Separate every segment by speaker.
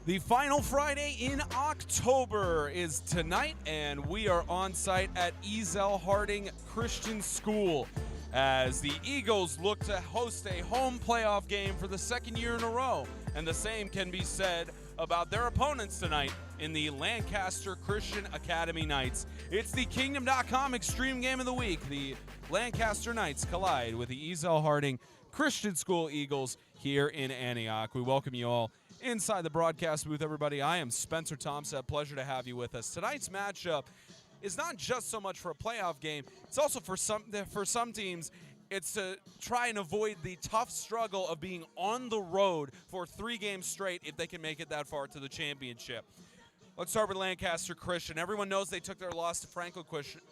Speaker 1: The final Friday in October is tonight, and we are on site at Ezell-Harding Christian School as the Eagles look to host a home playoff game for the second year in a row. And the same can be said about their opponents tonight in the Lancaster Christian Academy Knights. It's the Kingdom.com Extreme Game of the Week. The Lancaster Knights collide with the Ezell-Harding Christian School Eagles here in Antioch. We welcome you all inside the broadcast booth, everybody. I am Spencer Thompson. Pleasure to have you with us. Tonight's matchup is not just so much for a playoff game. It's also for some teams, it's to try and avoid the tough struggle of being on the road for 3 games straight if they can make it that far to the championship. Let's start with Lancaster Christian. Everyone knows they took their loss to Franklin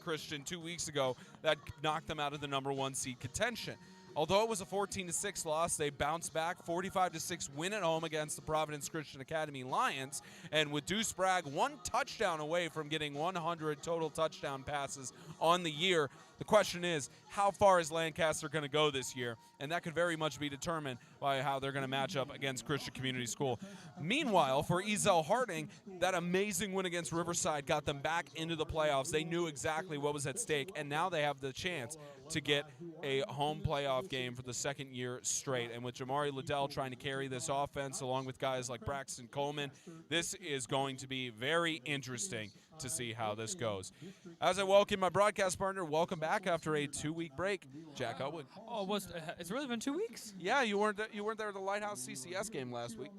Speaker 1: Christian 2 weeks ago. That knocked them out of the #1 seed contention. Although it was a 14-6 loss, they bounced back, 45-6 win at home against the Providence Christian Academy Lions, and with Deuce Bragg 1 touchdown away from getting 100 total touchdown passes on the year. The question is, how far is Lancaster going to go this year? And that could very much be determined by how they're going to match up against Christian Community School. Meanwhile, for Ezell-Harding, that amazing win against Riverside got them back into the playoffs. They knew exactly what was at stake, and now they have the chance to get a home playoff game for the second year straight. And with Jamari Liddell trying to carry this offense along with guys like Braxton Coleman, this is going to be very interesting to see how this goes. As I welcome my broadcast partner, welcome back after a 2-week break, Jack Elwood.
Speaker 2: Oh, it's really been 2 weeks?
Speaker 1: Yeah, you weren't there at the Lighthouse CCS game last week.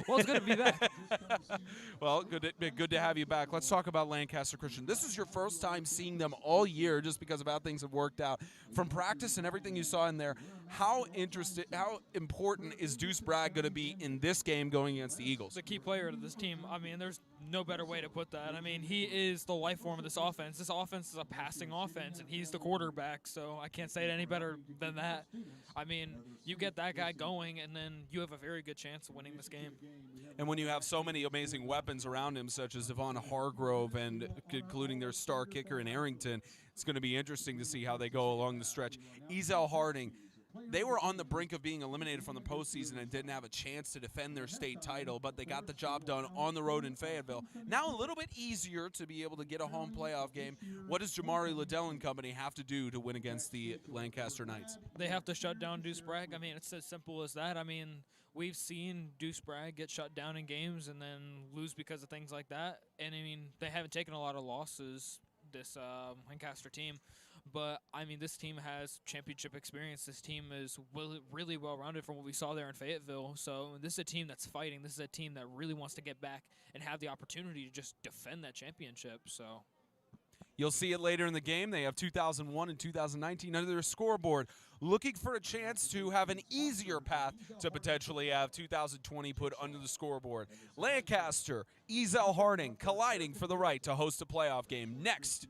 Speaker 2: Well, it's good to be back.
Speaker 1: Well, good to have you back. Let's talk about Lancaster Christian. This is your first time seeing them all year just because of how things have worked out. From practice and everything you saw in there, how important is Deuce Bragg going to be in this game going against the Eagles?
Speaker 2: He's a key player to this team. I mean, there's no better way to put that. I mean, he is the life form of this offense. This offense is a passing offense, and he's the quarterback, so I can't say it any better than that. I mean, you get that guy going, and then you have a very good chance of winning this game.
Speaker 1: And when you have so many amazing weapons around him, such as Devon Hargrove and including their star kicker in Arrington, it's going to be interesting to see how they go along the stretch. Ezell-Harding, they were on the brink of being eliminated from the postseason and didn't have a chance to defend their state title, but they got the job done on the road in Fayetteville. Now a little bit easier to be able to get a home playoff game. What does Jamari Liddell and company have to do to win against the Lancaster Knights?
Speaker 2: They have to shut down Deuce Bragg. I mean, it's as simple as that. I mean, we've seen Deuce Bragg get shut down in games and then lose because of things like that. And, I mean, they haven't taken a lot of losses, this Lancaster team. But, I mean, this team has championship experience. This team is really well-rounded from what we saw there in Fayetteville. So this is a team that's fighting. This is a team that really wants to get back and have the opportunity to just defend that championship. So
Speaker 1: you'll see it later in the game. They have 2001 and 2019 under their scoreboard, looking for a chance to have an easier path to potentially have 2020 put under the scoreboard. Lancaster, Ezell-Harding colliding for the right to host a playoff game next.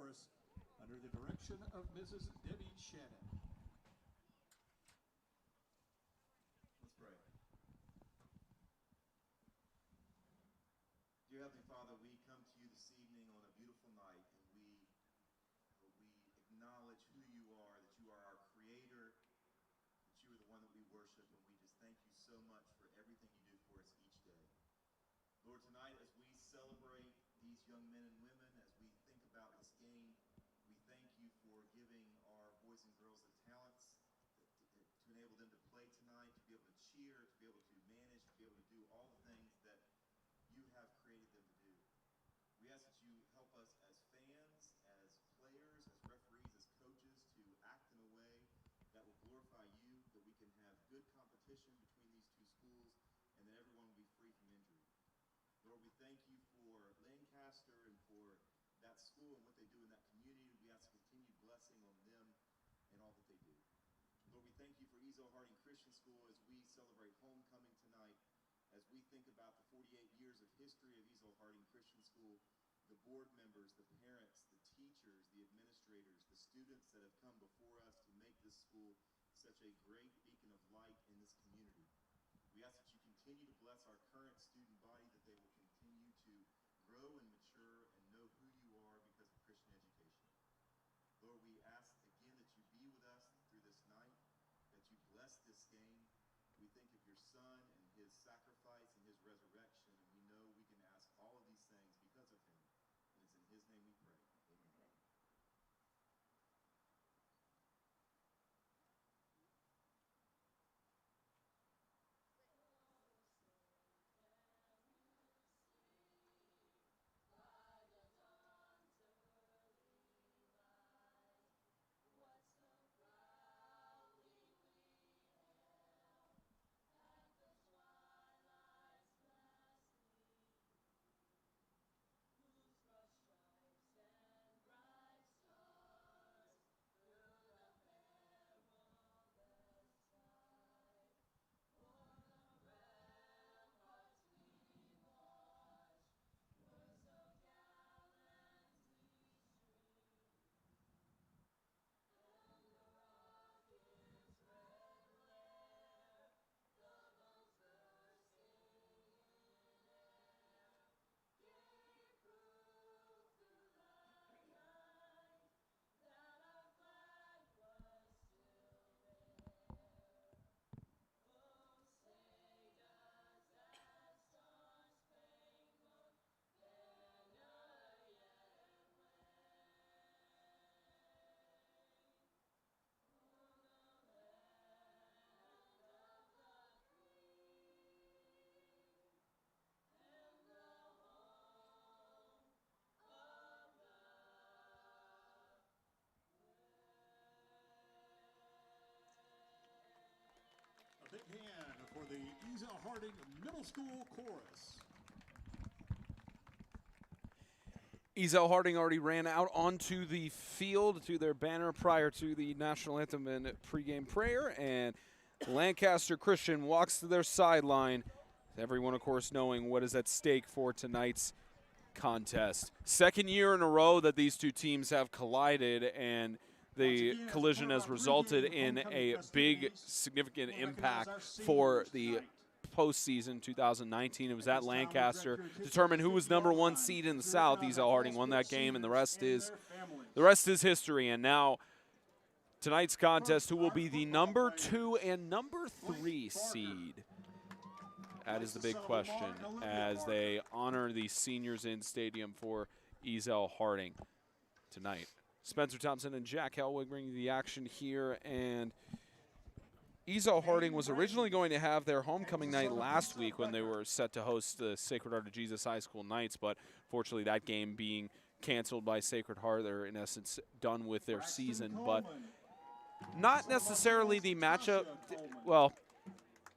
Speaker 3: Chorus under the direction of Mrs. Debbie Shannon.
Speaker 4: Let's pray. Dear Heavenly Father, we come to you this evening on a beautiful night, and we acknowledge who you are, that you are our creator, that you are the one that we worship, and we just thank you so much for everything you do for us each day. Lord, tonight as we celebrate these young men and women, as we think about this game, we thank you for giving our boys and girls the talents to enable them to play tonight, to be able to cheer, to be able to manage, to be able to do all the things that you have created them to do. We ask that you help us as fans, as players, as referees, as coaches to act in a way that will glorify you, that we can have good competition between these two schools, and that everyone will be free from injury. Lord, we thank you for Lancaster and for that school and what they do in that community. We ask continued blessing on them and all that they do. Lord, we thank you for Ezell-Harding Christian School as we celebrate homecoming tonight, as we think about the 48 years of history of Ezell-Harding Christian School, the board members, the parents, the teachers, the administrators, the students that have come before us to make this school such a great beacon of light in this community. We ask that you continue to bless our current student body, that they will continue to grow and mature and know who you are because of Christian education. Lord, we ask again that you be with us through this night, that you bless this game. We think of your Son and his sacrifice and his resurrection, and we know we can ask all of these things because of him. And it's in his name we pray. Amen.
Speaker 3: A big hand for the Ezell-Harding Middle School Chorus.
Speaker 1: Ezell-Harding already ran out onto the field to their banner prior to the national anthem and pregame prayer, and Lancaster Christian walks to their sideline. Everyone, of course, knowing what is at stake for tonight's contest. Second year in a row that these two teams have collided, and the collision has resulted in a big, significant impact for the postseason 2019. It was at Lancaster, determined who was #1 seed in the South. Ezell-Harding won that game, and the rest is history. And now tonight's contest, who will be the #2 and #3 seed? That is the big question as they honor the seniors in stadium for Ezell-Harding tonight. Spencer Thompson and Jack Helwig bringing the action here, and Ezell-Harding was originally going to have their homecoming night last week when they were set to host the Sacred Heart of Jesus High School Knights, but fortunately that game being canceled by Sacred Heart, they're in essence done with their season. But not necessarily the matchup. Well,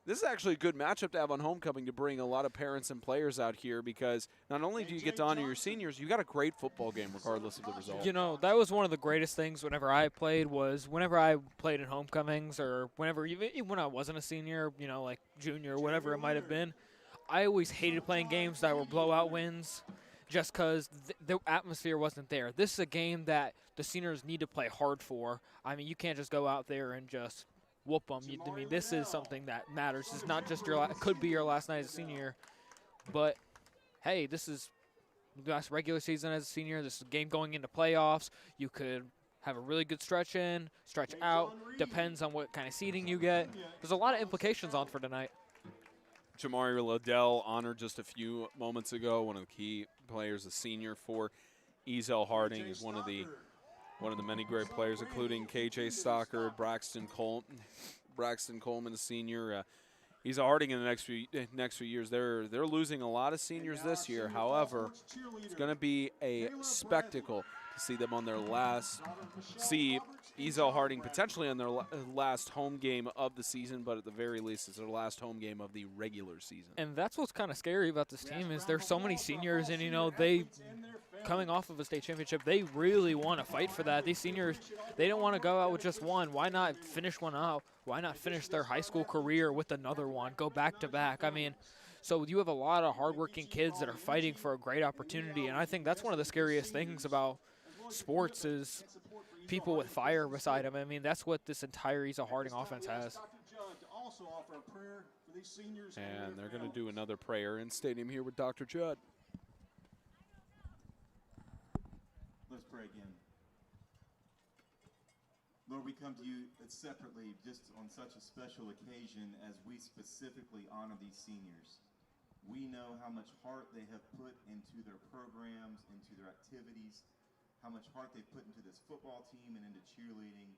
Speaker 1: this is actually a good matchup to have on homecoming, to bring a lot of parents and players out here, because not only do you get to honor your seniors, you got a great football game regardless of the result.
Speaker 2: You know, that was one of the greatest things whenever I played, was whenever I played in homecomings, or whenever, even when I wasn't a senior, you know, like junior or whatever it might have been, I always hated playing games that were blowout wins, just because the atmosphere wasn't there. This is a game that the seniors need to play hard for. I mean, you can't just go out there and just whoop them. I mean, this is something that matters. It's not just it could be your last night as a senior, but hey, this is the last regular season as a senior. This is a game going into playoffs. You could have a really good stretch in, stretch out. Depends on what kind of seeding you get. There's a lot of implications on for tonight.
Speaker 1: Jamari Liddell honored just a few moments ago, one of the key players, a senior for Ezell-Harding, is one of the many great players, including KJ Stocker, Braxton Coleman, a senior. Ezell-Harding in the next few years, they're losing a lot of seniors this year. However, it's going to be a spectacle to see them on their Ezell-Harding potentially on their last home game of the season, but at the very least, it's their last home game of the regular season.
Speaker 2: And that's what's kind of scary about this team is there's so many seniors, and they coming off of a state championship, they really want to fight for that. These seniors, they don't want to go out with just one. Why not finish one out? Why not finish their high school career with another one? Go back to back. I mean, so you have a lot of hardworking kids that are fighting for a great opportunity, and I think that's one of the scariest things about sports is people with fire beside them. I mean, that's what this entire Ezell-Harding offense has.
Speaker 1: And they're going to do another prayer in stadium here with Dr. Judd.
Speaker 4: Let's pray again. Lord, we come to you separately just on such a special occasion as we specifically honor these seniors. We know how much heart they have put into their programs, into their activities, how much heart they put into this football team and into cheerleading,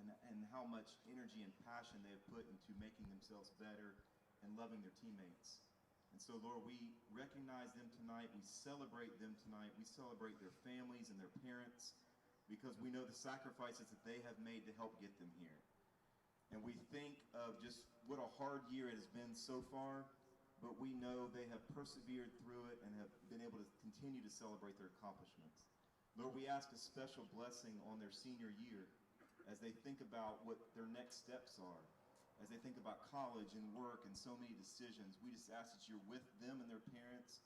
Speaker 4: and how much energy and passion they have put into making themselves better and loving their teammates. And so, Lord, we recognize them tonight. We celebrate them tonight. We celebrate their families and their parents because we know the sacrifices that they have made to help get them here. And we think of just what a hard year it has been so far, but we know they have persevered through it and have been able to continue to celebrate their accomplishments. Lord, we ask a special blessing on their senior year as they think about what their next steps are, as they think about college and work and so many decisions. We just ask that you're with them and their parents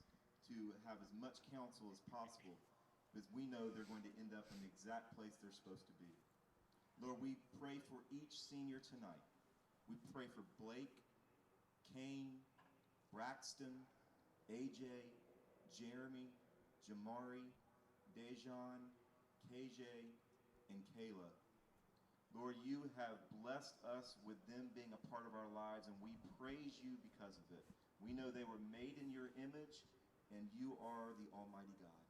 Speaker 4: to have as much counsel as possible, because we know they're going to end up in the exact place they're supposed to be. Lord, we pray for each senior tonight. We pray for Blake, Kane, Braxton, AJ, Jeremy, Jamari, Dejan, KJ, and Kayla. Lord, you have blessed us with them being a part of our lives, and we praise you because of it. We know they were made in your image, and you are the Almighty God.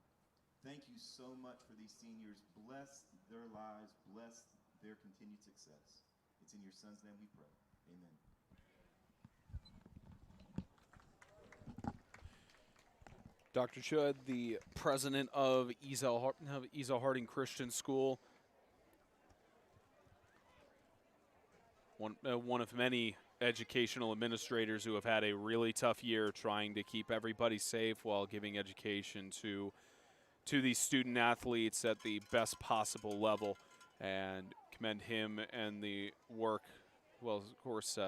Speaker 4: Thank you so much for these seniors. Bless their lives. Bless their continued success. It's in your son's name we pray. Amen.
Speaker 1: Dr. Chud, the president of Ezell-Harding Christian School, one of many educational administrators who have had a really tough year trying to keep everybody safe while giving education to these student athletes at the best possible level, and commend him and the work. Well, of course,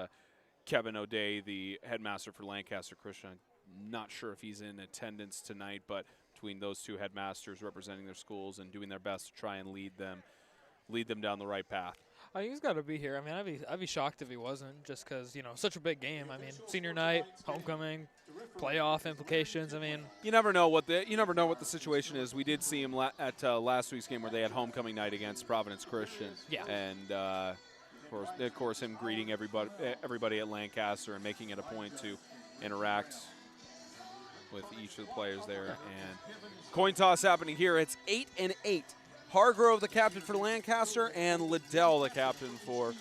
Speaker 1: Kevin O'Day, the headmaster for Lancaster Christian. I'm not sure if he's in attendance tonight, but between those two headmasters representing their schools and doing their best to try and lead them down the right path.
Speaker 2: I think he's got to be here. I mean, I'd be shocked if he wasn't, just because, such a big game. I mean, senior night, homecoming, playoff implications. I mean,
Speaker 1: you never know what the situation is. We did see him at last week's game where they had homecoming night against Providence Christian.
Speaker 2: Yeah.
Speaker 1: And of course, him greeting everybody at Lancaster and making it a point to interact with each of the players there. And coin toss happening here. It's 8-8. Hargrove, the captain for Lancaster, and Liddell, the captain for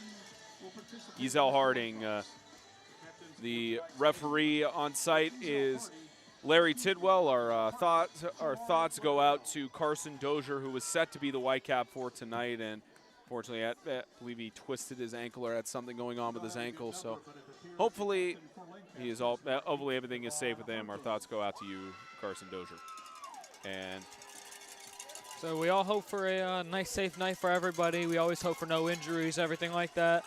Speaker 1: Ezell-Harding. The referee on site is Larry Tidwell. Our thoughts go out to Carson Dozier, who was set to be the white cap for tonight, and fortunately, I believe he twisted his ankle or had something going on with his ankle. So hopefully everything is safe with him. Our thoughts go out to you, Carson Dozier. And
Speaker 2: so we all hope for a nice, safe night for everybody. We always hope for no injuries, everything like that.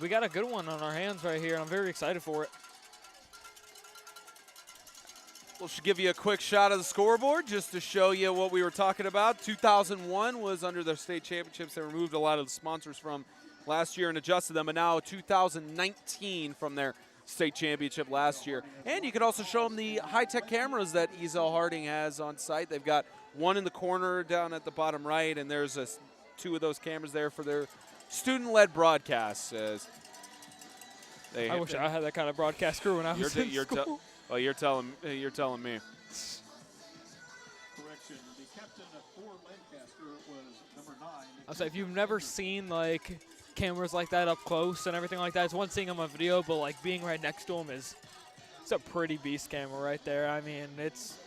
Speaker 2: We got a good one on our hands right here, and I'm very excited for it.
Speaker 1: We'll give you a quick shot of the scoreboard just to show you what we were talking about. 2001 was under their state championships. They removed a lot of the sponsors from last year and adjusted them, and now 2019 from their state championship last year. And you can also show them the high-tech cameras that Ezell-Harding has on site. They've got one in the corner down at the bottom right, and there's two of those cameras there for their student-led broadcasts.
Speaker 2: I wish I had that kind of broadcast crew when I was in school.
Speaker 1: Well, you're telling me.
Speaker 3: Correction, the captain for Lancaster was number 9.
Speaker 2: I'll say, if you've never seen, like, cameras like that up close and everything like that, it's one seeing them on video, but, like, being right next to them it's a pretty beast camera right there. I mean, it's,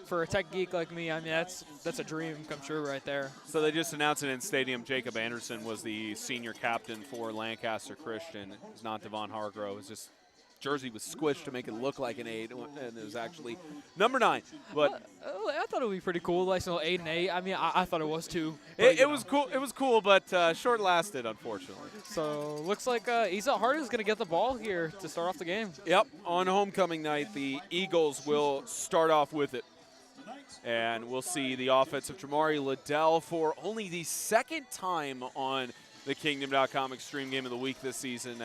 Speaker 2: for a tech geek like me, I mean, that's a dream come true right there.
Speaker 1: So they just announced it in stadium. Jacob Anderson was the senior captain for Lancaster Christian. It's not Devon Hargrove. It's just jersey was squished to make it look like an 8, and it was actually number 9. But
Speaker 2: I thought it would be pretty cool, like, so 8 and 8. I mean, I thought it was too.
Speaker 1: It was cool. It was cool, but short-lasted, unfortunately.
Speaker 2: So looks like Ezell-Harding is going to get the ball here to start off the game.
Speaker 1: Yep. On homecoming night, the Eagles will start off with it. And we'll see the offense of Jamari Liddell for only the second time on the Kingdom.com Extreme Game of the Week this season.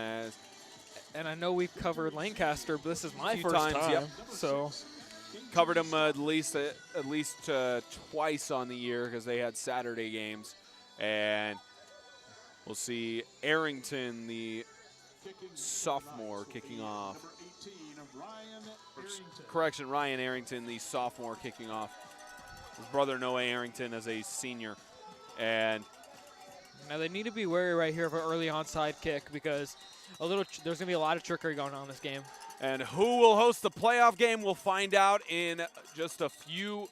Speaker 2: And I know we've covered Lancaster, but this is my first
Speaker 1: times,
Speaker 2: time.
Speaker 1: yep.
Speaker 2: So
Speaker 1: Covered them at least twice on the year because they had Saturday games. And we'll see Arrington, the sophomore, kicking off. Correction, Ryan Arrington, the sophomore, kicking off. His brother Noah Arrington as a senior. And
Speaker 2: now they need to be wary right here of an early onside kick because there's going to be a lot of trickery going on in this game.
Speaker 1: And who will host the playoff game, we'll find out in just a few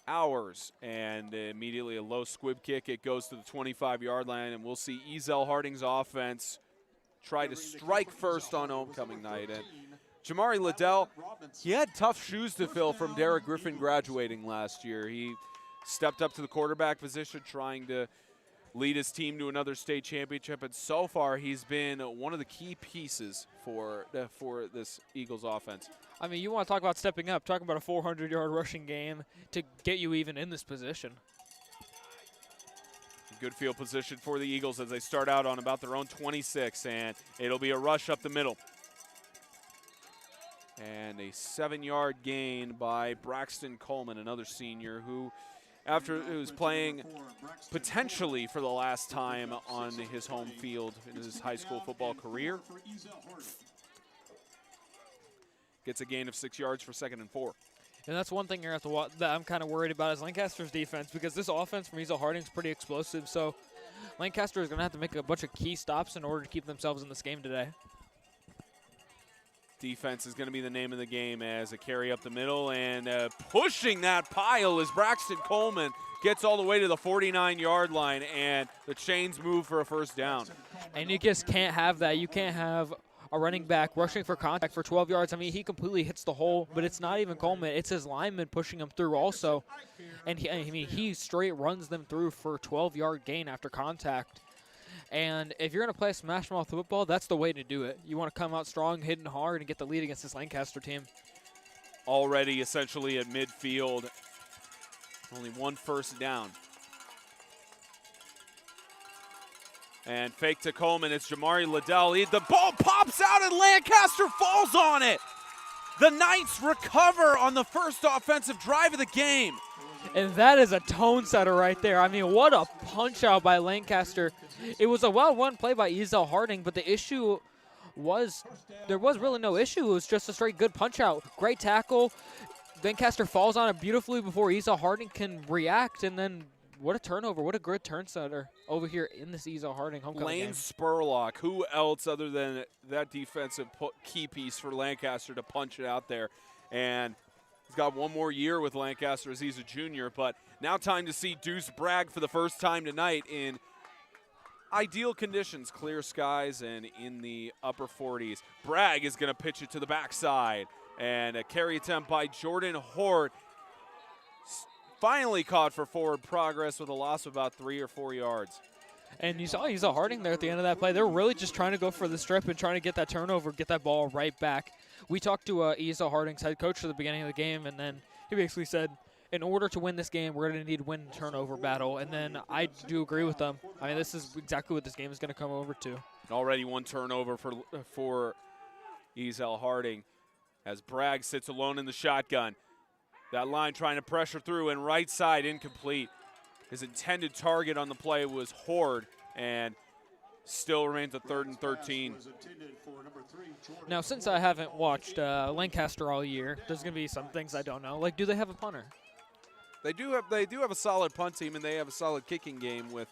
Speaker 1: hours. And immediately a low squib kick. It goes to the 25-yard line, and we'll see Ezell-Harding's offense try to strike first on homecoming night. And Jamari Liddell, he had tough shoes to fill from Derek Griffin graduating last year. He stepped up to the quarterback position trying to lead his team to another state championship, and so far he's been one of the key pieces for this Eagles offense.
Speaker 2: I mean, you want to talk about stepping up, talk about a 400-yard rushing game to get you even in this position.
Speaker 1: Good field position for the Eagles as they start out on about their own 26, and it'll be a rush up the middle. And a 7-yard gain by Braxton Coleman, another senior who, after it was playing potentially for the last time on his home field in his high school football career, gets a gain of 6 yards for 2nd and 4.
Speaker 2: And that's one thing that I'm kind of worried about is Lancaster's defense, because this offense from Ezell-Harding is pretty explosive. So Lancaster is going to have to make a bunch of key stops in order to keep themselves in this game today.
Speaker 1: Defense is going to be the name of the game as a carry up the middle, and pushing that pile as Braxton Coleman gets all the way to the 49-yard line, and the chains move for a first down.
Speaker 2: And you just can't have that. You can't have a running back rushing for contact for 12 yards. I mean, he completely hits the hole, but it's not even Coleman. It's his lineman pushing him through also. And he straight runs them through for a 12-yard gain after contact. And if you're going to play smash mouth football, that's the way to do it. You want to come out strong, hitting hard, and get the lead against this Lancaster team.
Speaker 1: Already essentially at midfield. Only one first down. And fake to Coleman. It's Jamari Liddell. The ball pops out and Lancaster falls on it. The Knights recover on the first offensive drive of the game.
Speaker 2: And that is a tone setter right there. I mean, what a punch out by Lancaster. It was a well-run play by Ezell-Harding, but the issue was there was really no issue. It was just a straight good punch out. Great tackle. Lancaster falls on it beautifully before Ezell-Harding can react, and then what a turnover. What a good turn setter over here in this Ezell-Harding homecoming
Speaker 1: Lane
Speaker 2: game.
Speaker 1: Spurlock, who else other than that defensive key piece for Lancaster to punch it out there. And he's got one more year with Lancaster as he's a junior, but now time to see Deuce Bragg for the first time tonight in ideal conditions, clear skies and in the upper 40s. Bragg is going to pitch it to the backside, and a carry attempt by Jordan Hort. Finally caught for forward progress with a loss of about 3 or 4 yards.
Speaker 2: And you saw Ezell-Harding there at the end of that play. They're really just trying to go for the strip and trying to get that turnover, get that ball right back. We talked to Ezell-Harding's head coach at the beginning of the game, and then he basically said, in order to win this game, we're going to need to win the turnover battle. And then I do agree with them. I mean, this is exactly what this game is going to come over to.
Speaker 1: Already one turnover for Ezell-Harding as Bragg sits alone in the shotgun. That line trying to pressure through, and right side incomplete. His intended target on the play was Horde, and still remains a 3rd and 13.
Speaker 2: Now, since I haven't watched Lancaster all year, there's going to be some things I don't know. Like, do they have a punter?
Speaker 1: They do have a solid punt team, and they have a solid kicking game with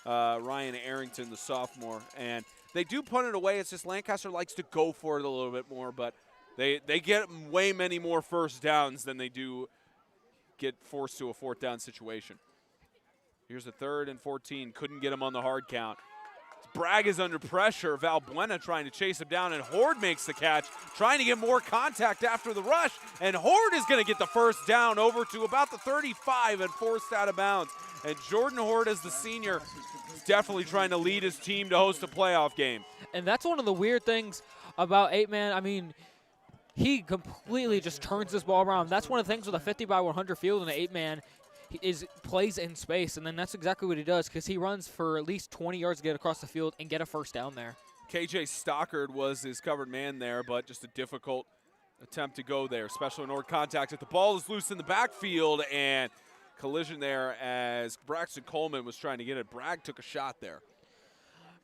Speaker 1: Ryan Arrington, the sophomore. And they do punt it away. It's just Lancaster likes to go for it a little bit more, but they get way many more first downs than they do get forced to a 4th down situation. Here's a 3rd and 14. Couldn't get him on the hard count. Bragg is under pressure. Valbuena trying to chase him down, and Horde makes the catch, trying to get more contact after the rush. And Horde is going to get the first down over to about the 35 and forced out of bounds. And Jordan Horde, as the senior, is definitely trying to lead his team to host a playoff game.
Speaker 2: And that's one of the weird things about 8-man. I mean, he completely just turns this ball around. That's one of the things with a 50 by 100 field and an 8-man. Plays in space, and then that's exactly what he does, because he runs for at least 20 yards to get across the field and get a first down there.
Speaker 1: KJ Stockard was his covered man there, but just a difficult attempt to go there. Special and contact. If the ball is loose in the backfield, and collision there as Braxton Coleman was trying to get it. Bragg took a shot there.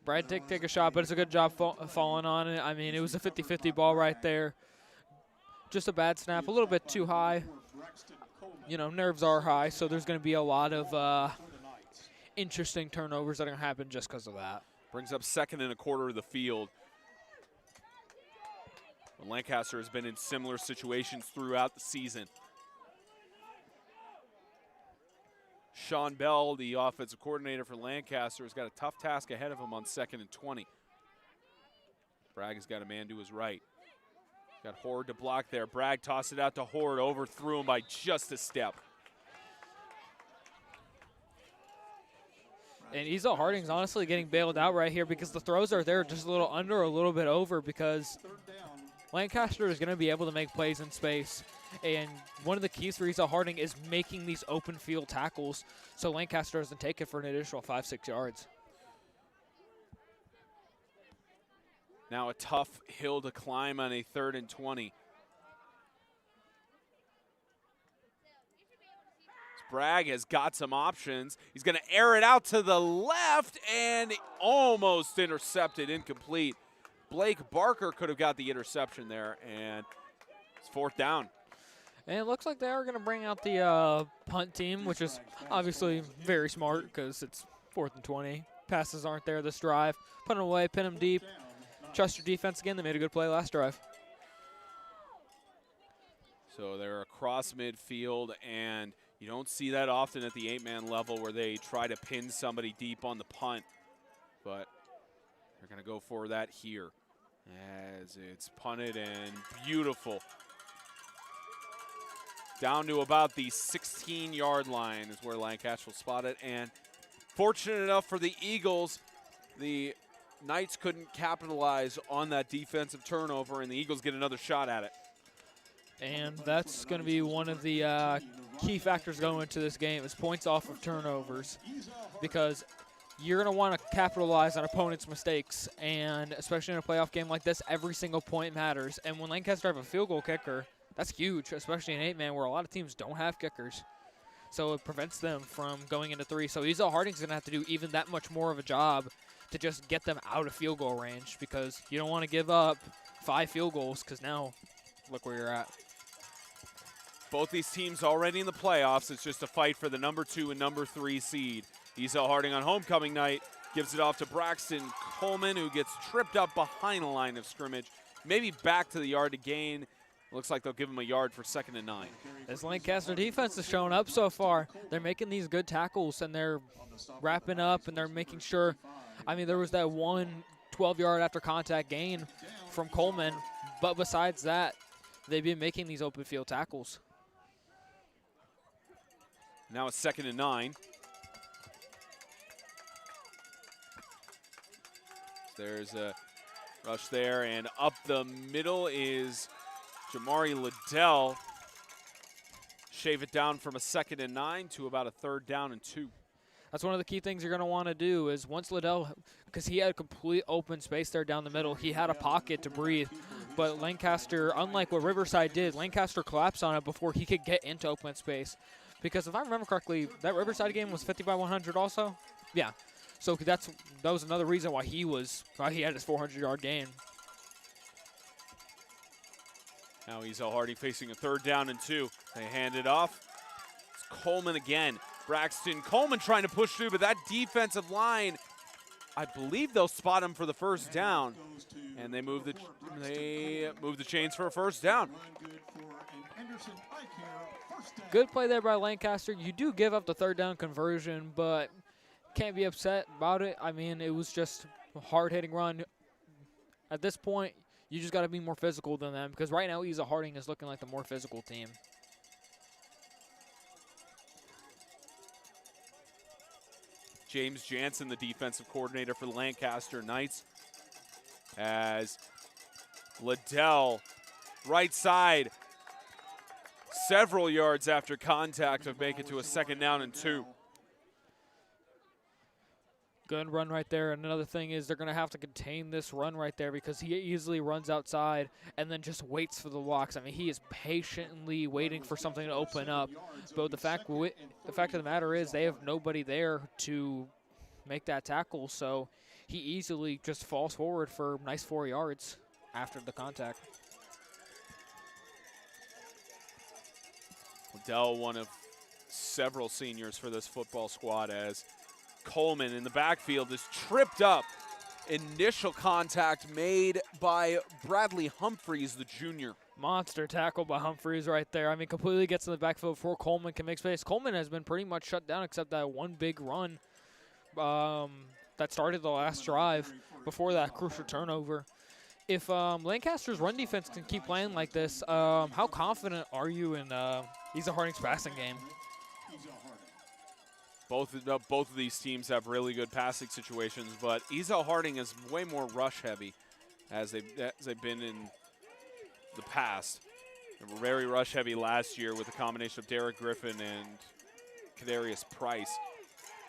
Speaker 2: Brad did take a shot, but it's a good job falling on it. I mean, it was a 50-50 ball right there. Just a bad snap, a little bit too high. You know, nerves are high, so there's going to be a lot of interesting turnovers that are going to happen just because of that.
Speaker 1: Brings up 2nd and a quarter of the field. Lancaster has been in similar situations throughout the season. Sean Bell, the offensive coordinator for Lancaster, has got a tough task ahead of him on 2nd and 20. Bragg has got a man to his right. Got Horde to block there. Bragg tossed it out to Horde, overthrew him by just a step.
Speaker 2: And Ezell-Harding's honestly getting bailed out right here because the throws are there just a little under, a little bit over, because Lancaster is going to be able to make plays in space. And one of the keys for Ezell-Harding is making these open field tackles so Lancaster doesn't take it for an additional 5-6 yards.
Speaker 1: Now a tough hill to climb on a 3rd and 20. Bragg has got some options. He's going to air it out to the left and almost intercepted, incomplete. Blake Barker could have got the interception there, and it's 4th down.
Speaker 2: And it looks like they are going to bring out the punt team, which is obviously very smart because it's 4th and 20. Passes aren't there this drive. Put them away, pin them deep. Trust your defense again. They made a good play last drive.
Speaker 1: So they're across midfield, and you don't see that often at the 8-man level where they try to pin somebody deep on the punt. But they're going to go for that here as it's punted, and beautiful. Down to about the 16-yard line is where Lancaster will spot it. And fortunate enough for the Eagles, the Knights couldn't capitalize on that defensive turnover, and the Eagles get another shot at it.
Speaker 2: And that's going to be one of the key factors going into this game is points off of turnovers, because you're going to want to capitalize on opponents' mistakes, and especially in a playoff game like this, every single point matters. And when Lancaster have a field goal kicker, that's huge, especially in 8-man where a lot of teams don't have kickers. So it prevents them from going into 3. So Ezell-Harding's going to have to do even that much more of a job to just get them out of field goal range, because you don't want to give up 5 field goals, because now look where you're at.
Speaker 1: Both these teams already in the playoffs. It's just a fight for the number 2 and number 3 seed. Ezell-Harding on homecoming night gives it off to Braxton Coleman, who gets tripped up behind the line of scrimmage. Maybe back to the yard to gain. Looks like they'll give him a yard for 2nd and 9.
Speaker 2: This Lancaster defense has shown up so far. They're making these good tackles, and they're wrapping up, and they're making sure. I mean, there was that one 12-yard after contact gain from Coleman, but besides that, they've been making these open field tackles.
Speaker 1: Now it's 2nd and 9. There's a rush there, and up the middle is Jamari Liddell. Shave it down from a 2nd and 9 to about a 3rd down and 2.
Speaker 2: That's one of the key things you're going to want to do is once Liddell, because he had complete open space there down the middle, he had a pocket to breathe. But Lancaster, unlike what Riverside did, Lancaster collapsed on it before he could get into open space. Because if I remember correctly, that Riverside game was 50 by 100 also? Yeah. So that was another reason why he had his 400-yard gain.
Speaker 1: Now Ezell-Harding facing a 3rd down and 2. They hand it off. It's Coleman again. Braxton Coleman trying to push through, but that defensive line, I believe they'll spot him for the 1st down, and they move the chains for a 1st down.
Speaker 2: Good play there by Lancaster. You do give up the 3rd down conversion, but can't be upset about it. I mean, it was just a hard-hitting run. At this point, you just got to be more physical than them, because right now Ezell-Harding is looking like the more physical team.
Speaker 1: James Jansen, the defensive coordinator for the Lancaster Knights, as Liddell, right side, several yards after contact to make it to a 2nd down and 2.
Speaker 2: Good run right there. And another thing is they're going to have to contain this run right there because he easily runs outside and then just waits for the blocks. I mean, he is patiently waiting for something to open up. But the fact of the matter is they have nobody there to make that tackle, so he easily just falls forward for a nice 4 yards after the contact.
Speaker 1: Liddell, one of several seniors for this football squad, as Coleman in the backfield is tripped up. Initial contact made by Bradley Humphreys, the junior.
Speaker 2: Monster tackle by Humphreys right there. I mean, completely gets in the backfield before Coleman can make space. Coleman has been pretty much shut down except that one big run that started the last drive before that crucial turnover. If Lancaster's run defense can keep playing like this, how confident are you in Ezell-Harding's passing game?
Speaker 1: Both of these teams have really good passing situations, but Ezell-Harding is way more rush heavy as they've been in the past. They were very rush heavy last year with a combination of Derek Griffin and Kadarius Price.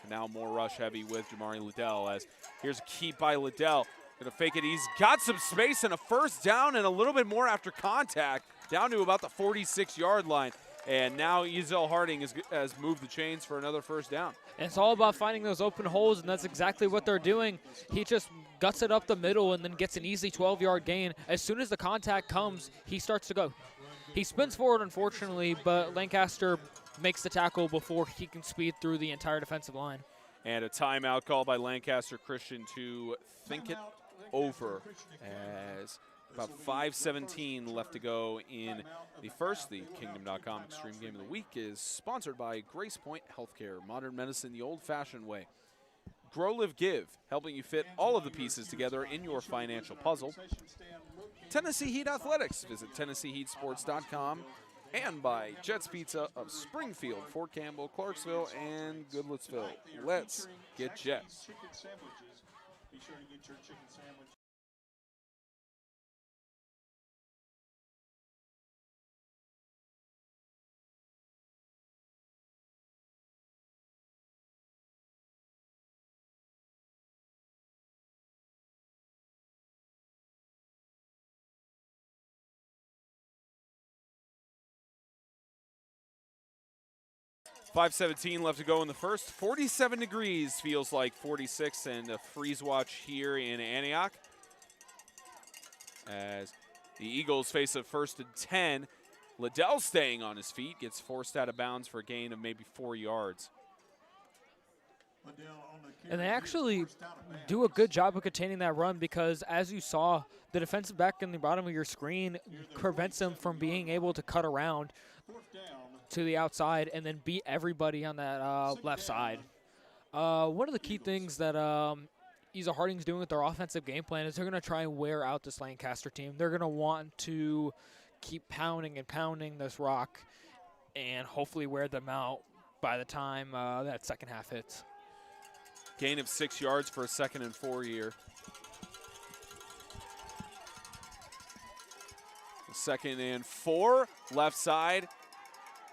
Speaker 1: And now more rush heavy with Jamari Liddell, as here's a keep by Liddell. Gonna fake it. He's got some space and a 1st down and a little bit more after contact, down to about the 46-yard line. And now Ezell-Harding has moved the chains for another 1st down.
Speaker 2: And it's all about finding those open holes, and that's exactly what they're doing. He just guts it up the middle and then gets an easy 12-yard gain. As soon as the contact comes, he starts to go. He spins forward, unfortunately, but Lancaster makes the tackle before he can speed through the entire defensive line.
Speaker 1: And a timeout called by Lancaster Christian to think it over, as about 5:17 left to go in the first. The Kingdom.com Extreme Game of the Week is sponsored by Grace Point Healthcare, modern medicine the old-fashioned way. Grow, Live, Give, helping you fit all of the pieces together in your financial puzzle. Tennessee Heat Athletics, visit TennesseeHeatSports.com, and by Jets Pizza of Springfield, Fort Campbell, Clarksville, and Goodlettsville. Let's get Jets.
Speaker 3: Be sure to get your chicken sandwich.
Speaker 1: .5:17 left to go in the first. 47 degrees, feels like 46, and a freeze watch here in Antioch. As the Eagles face a 1st and 10. Liddell staying on his feet, gets forced out of bounds for a gain of maybe 4 yards.
Speaker 2: And they actually do a good job of containing that run because, as you saw, the defensive back in the bottom of your screen prevents them from being able to cut around to the outside and then beat everybody on that left side. One of the key things that Ezell-Harding's doing with their offensive game plan is they're going to try and wear out this Lancaster team. They're going to want to keep pounding and pounding this rock and hopefully wear them out by the time that second half hits.
Speaker 1: Gain of 6 yards for a 2nd and 4 here. 2nd and 4, left side.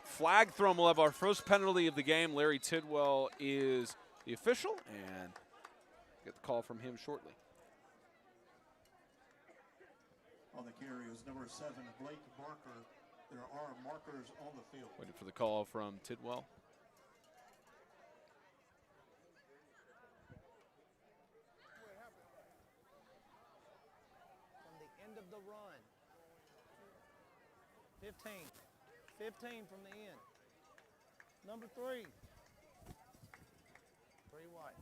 Speaker 1: Flag thrown. We'll have our first penalty of the game. Larry Tidwell is the official, and get the call from him shortly.
Speaker 3: On the carry is number 7, Blake Barker. There are markers on the field.
Speaker 1: Waiting for the call from Tidwell.
Speaker 5: From the end of the run. 15. 15 from the end. Number 3. 3 wide.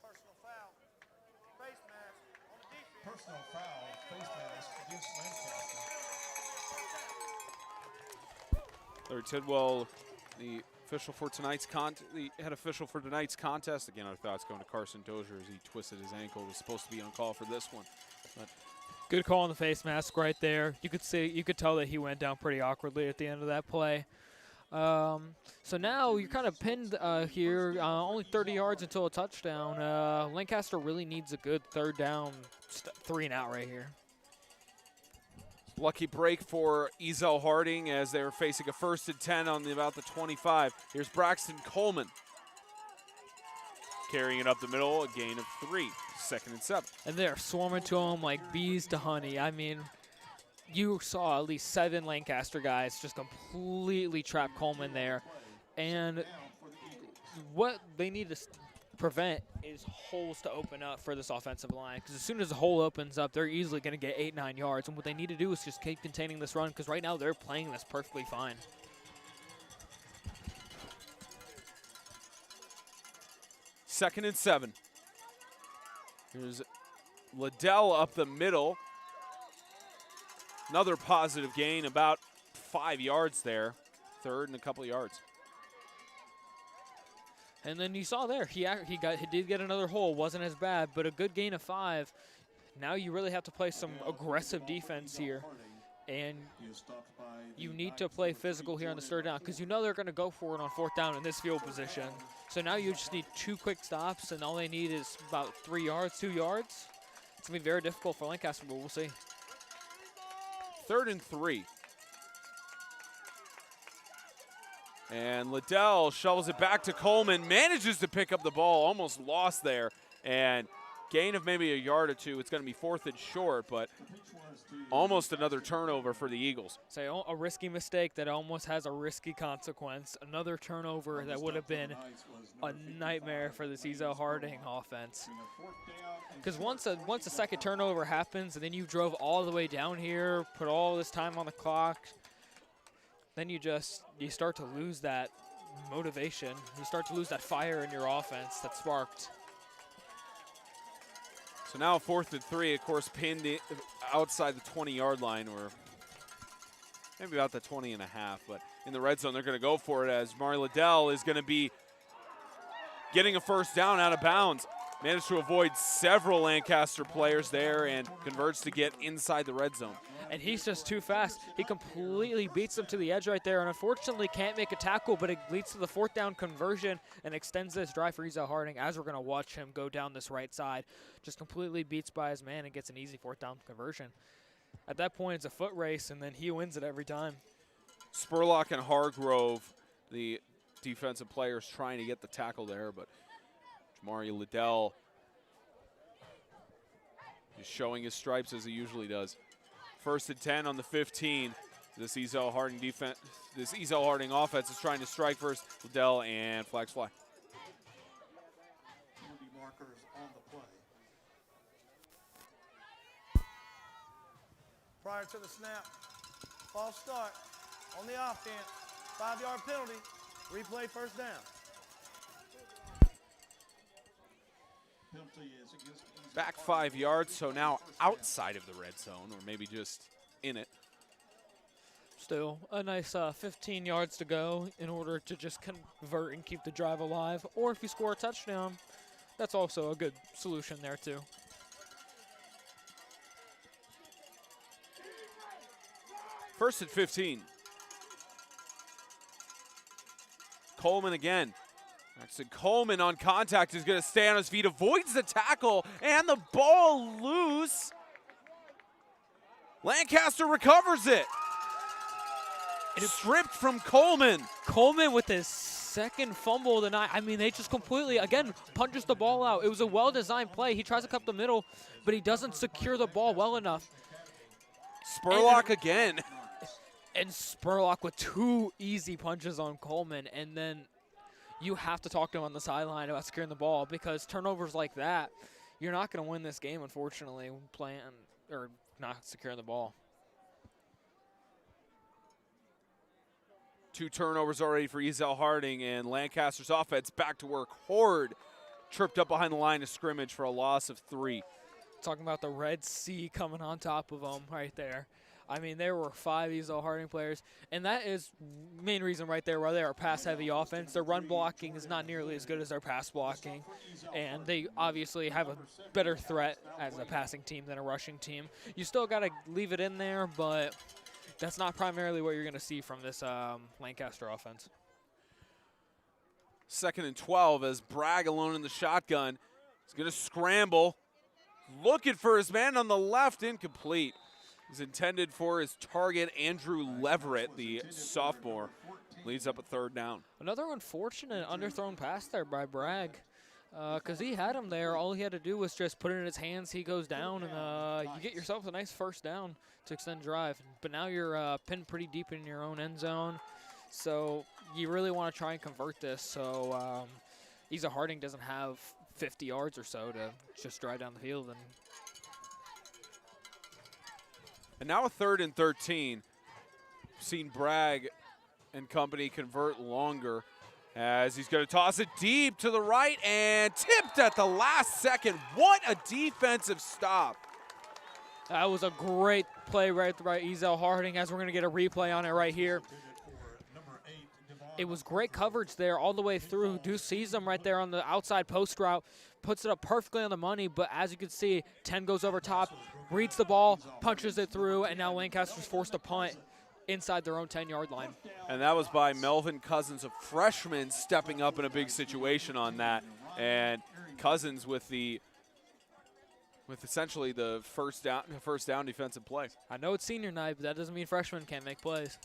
Speaker 5: Personal foul. Face mask on the defense.
Speaker 3: Personal foul, face mask against Lancaster.
Speaker 1: Larry Tidwell, the official for tonight's the head official for tonight's contest. Again, our thoughts going to Carson Dozier as he twisted his ankle. Was supposed to be on call for this one, but
Speaker 2: Good call on the face mask right there. You could tell that he went down pretty awkwardly at the end of that play. So now you're kind of pinned here, only 30 yards until a touchdown. Lancaster really needs a good 3rd down, 3 and out right here.
Speaker 1: lucky break for Ezell-Harding as they're facing a 1st and 10 on about the 25. Here's Braxton Coleman carrying it up the middle, a gain of 3, 2nd and 7.
Speaker 2: And they're swarming to him like bees to honey. I mean, you saw at least 7 Lancaster guys just completely trap Coleman there. And what they need to prevent is holes to open up for this offensive line, because as soon as the hole opens up, they're easily going to get 8-9 yards. And what they need to do is just keep containing this run, because right now they're playing this perfectly fine.
Speaker 1: Second and 7. Here's Liddell up the middle. Another positive gain, about 5 yards there. 3rd and a couple of yards.
Speaker 2: And then you saw there, he did get another hole. Wasn't as bad, but a good gain of 5. Now you really have to play some aggressive defense here. And you need to play physical here on the 3rd down, because you know they're going to go for it on 4th down in this field position. So now you just need 2 quick stops, and all they need is about 3 yards, 2 yards. It's going to be very difficult for Lancaster, but we'll see.
Speaker 1: 3rd and 3. And Liddell shovels it back to Coleman, manages to pick up the ball, almost lost there, and gain of maybe a yard or 2. It's going to be 4th and short, but almost another turnover for the Eagles.
Speaker 2: So a risky mistake that almost has a risky consequence. Another turnover that would have been a nightmare for this Ezell-Harding offense. Because once a 2nd turnover happens, and then you drove all the way down here, put all this time on the clock, then you start to lose that motivation. You start to lose that fire in your offense that sparked.
Speaker 1: So now 4th and 3, of course, pinned outside the 20-yard line, or maybe about the 20 and a half. But in the red zone, they're going to go for it as Mari Liddell is going to be getting a 1st down out of bounds. Managed to avoid several Lancaster players there and converts to get inside the red zone.
Speaker 2: And he's just too fast. He completely beats them to the edge right there, and unfortunately can't make a tackle, but it leads to the 4th down conversion and extends this drive for Ezell-Harding, as we're going to watch him go down this right side. Just completely beats by his man and gets an easy 4th down conversion. At that point, it's a foot race, and then he wins it every time.
Speaker 1: Spurlock and Hargrove, the defensive players, trying to get the tackle there, but Jamari Liddell is showing his stripes as he usually does. 1st and 10 on the 15. This Ezell-Harding defense, this Ezell-Harding offense is trying to strike first. Liddell, and flags fly.
Speaker 3: Markers on the play.
Speaker 5: Prior to the snap, false start on the offense, 5-yard penalty, replay 1st down.
Speaker 3: Penalty is against
Speaker 1: Back 5 yards, so now outside of the red zone, or maybe just in it.
Speaker 2: Still a nice 15 yards to go in order to just convert and keep the drive alive. Or if you score a touchdown, that's also a good solution there too.
Speaker 1: First and 15. Coleman again. Braxton Coleman on contact is going to stay on his feet, avoids the tackle, and the ball loose. Lancaster recovers it. Stripped from Coleman.
Speaker 2: Coleman with his second fumble of the night. I mean, they just completely, again, punches the ball out. It was a well-designed play. He tries to cut the middle, but he doesn't secure the ball well enough.
Speaker 1: Spurlock again.
Speaker 2: And Spurlock with 2 easy punches on Coleman, and then you have to talk to him on the sideline about securing the ball, because turnovers like that, you're not going to win this game, unfortunately, playing or not securing the ball.
Speaker 1: 2 turnovers already for Ezell-Harding, and Lancaster's offense back to work. Horde tripped up behind the line of scrimmage for a loss of 3.
Speaker 2: Talking about the Red Sea coming on top of them right there. I mean, there were 5 Ezell-Harding players, and that is main reason right there why they are a pass-heavy offense. Their run blocking is not nearly as good as their pass blocking, and they obviously have a better threat as a passing team than a rushing team. You still got to leave it in there, but that's not primarily what you're going to see from this Lancaster offense.
Speaker 1: 2nd and 12 as Bragg alone in the shotgun. He's going to scramble. Looking for his man on the left, incomplete. He's intended for his target, Andrew Leverett, the sophomore. Leads up a 3rd down. Another
Speaker 2: unfortunate underthrown pass there by Bragg, because he had him there. All he had to do was just put it in his hands. He goes down, and you get yourself a nice 1st down to extend drive. But now you're pinned pretty deep in your own end zone, so you really want to try and convert this. So Ezell-Harding doesn't have 50 yards or so to just drive down the field.
Speaker 1: And now a 3rd and 13. Seen Bragg and company convert longer as he's going to toss it deep to the right and tipped at the last second. What a defensive stop.
Speaker 2: That was a great play right by Ezell-Harding, as we're going to get a replay on it right here. It was great coverage there all the way through. Deuce sees him right there on the outside post route, puts it up perfectly on the money, but as you can see, 10 goes over top, reads the ball, punches it through, and now Lancaster's forced to punt inside their own 10-yard line.
Speaker 1: And that was by Melvin Cousins, a freshman, stepping up in a big situation on that. And Cousins with essentially the first down defensive play.
Speaker 2: I know it's senior night, but that doesn't mean freshmen can't make plays.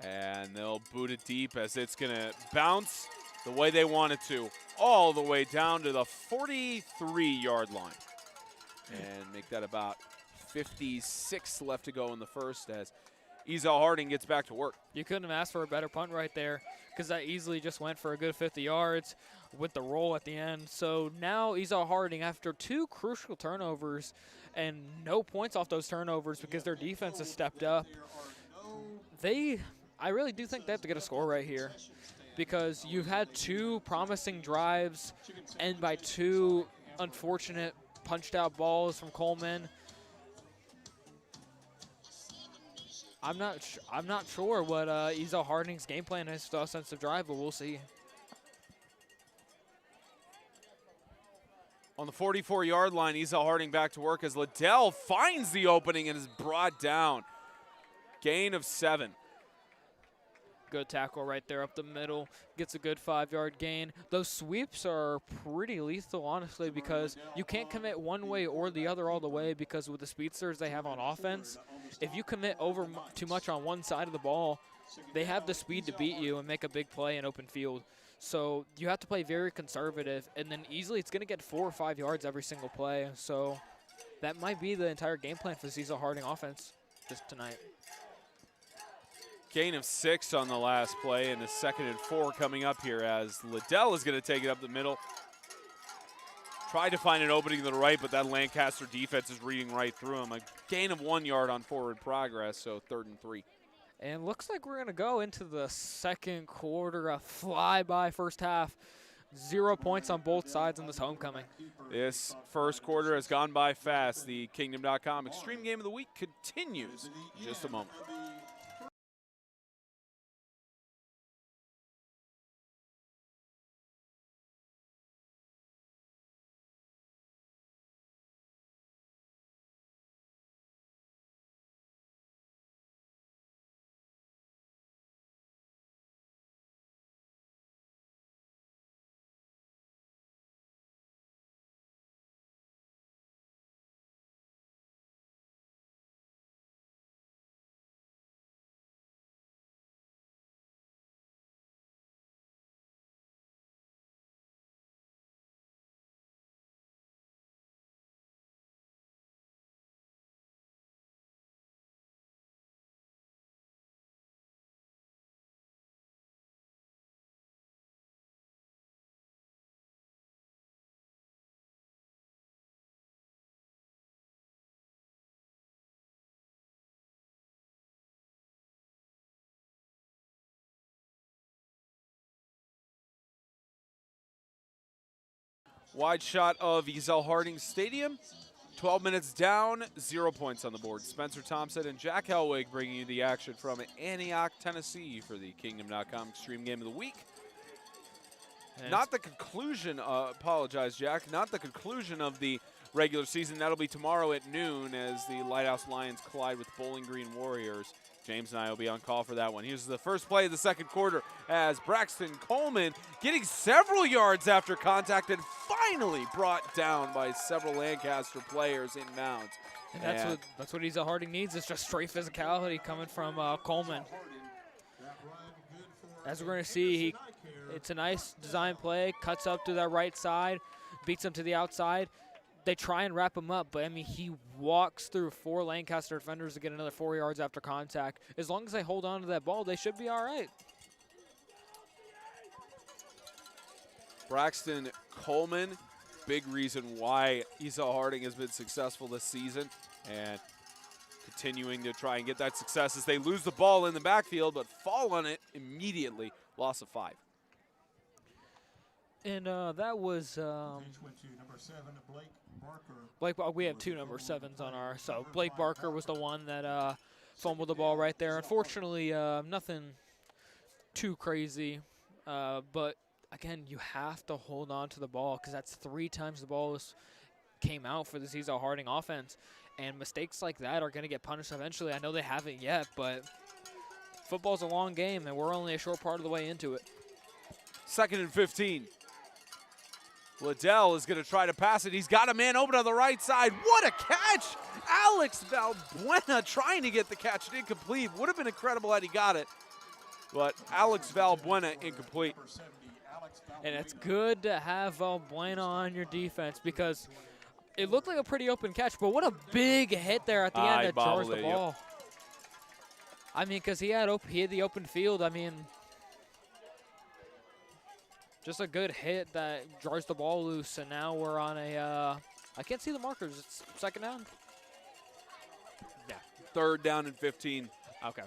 Speaker 1: And they'll boot it deep as it's going to bounce the way they want it to, all the way down to the 43-yard line. And make that about 56 left to go in the first as Ezell-Harding gets back to work.
Speaker 2: You couldn't have asked for a better punt right there, because that easily just went for a good 50 yards with the roll at the end. So now Ezell-Harding, after 2 crucial turnovers and no points off those turnovers because their defense has stepped up, I really do think they have to get a score right here, because you've had 2 promising drives and by 2 unfortunate punched out balls from Coleman. I'm not sure what Ezell-Harding's game plan is for the offensive drive, but we'll see.
Speaker 1: On the 44-yard line, Ezell-Harding back to work as Liddell finds the opening and is brought down. Gain of 7.
Speaker 2: Good tackle right there up the middle. Gets a good 5-yard gain. Those sweeps are pretty lethal, honestly, because you can't commit one way or the other all the way, because with the speedsters they have on offense, if you commit over too much on one side of the ball, they have the speed to beat you and make a big play in open field. So you have to play very conservative, and then easily it's going to get 4 or 5 yards every single play. So that might be the entire game plan for Ezell-Harding offense just tonight.
Speaker 1: Gain of 6 on the last play, and the 2nd and 4 coming up here as Liddell is going to take it up the middle. Tried to find an opening to the right, but that Lancaster defense is reading right through him. A gain of 1 yard on forward progress, so 3rd and 3.
Speaker 2: And looks like we're going to go into the second quarter, a fly-by first half. 0 points on both sides in this homecoming.
Speaker 1: This first quarter has gone by fast. The Kingdom.com Extreme Game of the Week continues in just a moment. Wide shot of Ezell-Harding Stadium. 12 minutes down, 0 points on the board. Spencer Thompson and Jack Helwig bringing you the action from Antioch, Tennessee for the Kingdom.com Extreme Game of the Week. Not the conclusion, apologize, Jack, not the conclusion of the regular season. That'll be tomorrow at noon as the Lighthouse Lions collide with Bowling Green Warriors. James and I will be on call for that one. Here's the first play of the second quarter as Braxton Coleman getting several yards after contact and finally brought down by several Lancaster players inbounds.
Speaker 2: And that's what Ezell-Harding needs, is just straight physicality coming from Coleman. As we're going to see, it's a nice design play, cuts up to that right side, beats him to the outside. They try and wrap him up, but, I mean, he walks through 4 Lancaster defenders to get another 4 yards after contact. As long as they hold on to that ball, they should be all right.
Speaker 1: Braxton Coleman, big reason why Ezell-Harding has been successful this season and continuing to try and get that success as they lose the ball in the backfield but fall on it immediately. Loss of 5.
Speaker 2: And that was Blake. We have 2 number 7s on our. So Blake Barker was the one that fumbled the ball right there. Unfortunately, nothing too crazy, but again, you have to hold on to the ball because that's 3 times the ball came out for this Ezell-Harding offense, and mistakes like that are going to get punished eventually. I know they haven't yet, but football's a long game, and we're only a short part of the way into it.
Speaker 1: 2nd and 15. Liddell is going to try to pass it. He's got a man open on the right side. What a catch! Alex Valbuena trying to get the catch. Incomplete. Would have been incredible had he got it. But Alex Valbuena incomplete.
Speaker 2: And it's good to have Valbuena on your defense because it looked like a pretty open catch, but what a big hit there at the end that jars the ball. Yep. I mean, because he had the open field. I mean, just a good hit that jars the ball loose, and now we're on a, I can't see the markers. It's 2nd down?
Speaker 1: Yeah. 3rd down and 15.
Speaker 2: Okay.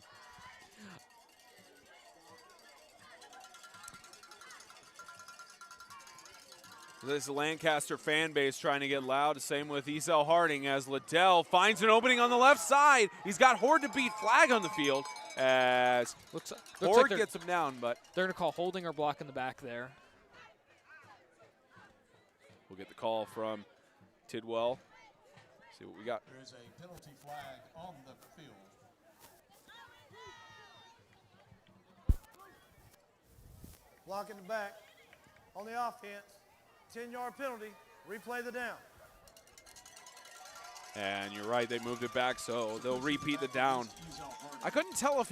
Speaker 1: This Lancaster fan base trying to get loud. Same with Ezell-Harding as Liddell finds an opening on the left side. He's got Horde to beat flag on the field as Horde gets him down, but
Speaker 2: they're going to call holding or block in the back there.
Speaker 1: We'll get the call from Tidwell. See what we got.
Speaker 3: There's a penalty flag on the field.
Speaker 5: Block in the back. On the offense, 10-yard penalty. Replay the down.
Speaker 1: And you're right, they moved it back, so they'll repeat the down. I couldn't tell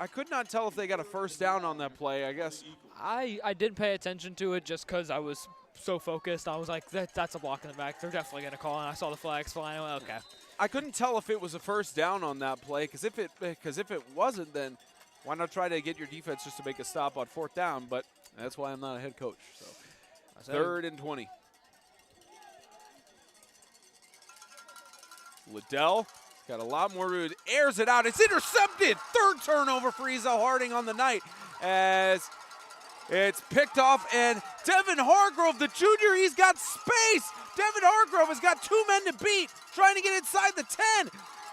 Speaker 1: I could not tell if they got a 1st down on that play, I guess.
Speaker 2: I did pay attention to it just because I was so focused. I was like, that's a block in the back. They're definitely going to call, and I saw the flags flying. I went, okay.
Speaker 1: I couldn't tell if it was a 1st down on that play, because if it wasn't, then why not try to get your defense just to make a stop on 4th down? But that's why I'm not a head coach. So 3rd and 20. Liddell got a lot more room. Airs it out. It's intercepted. 3rd turnover for Ezell-Harding on the night as it's picked off. And Devin Hargrove, the junior, he's got space. Devin Hargrove has got 2 men to beat, trying to get inside the 10.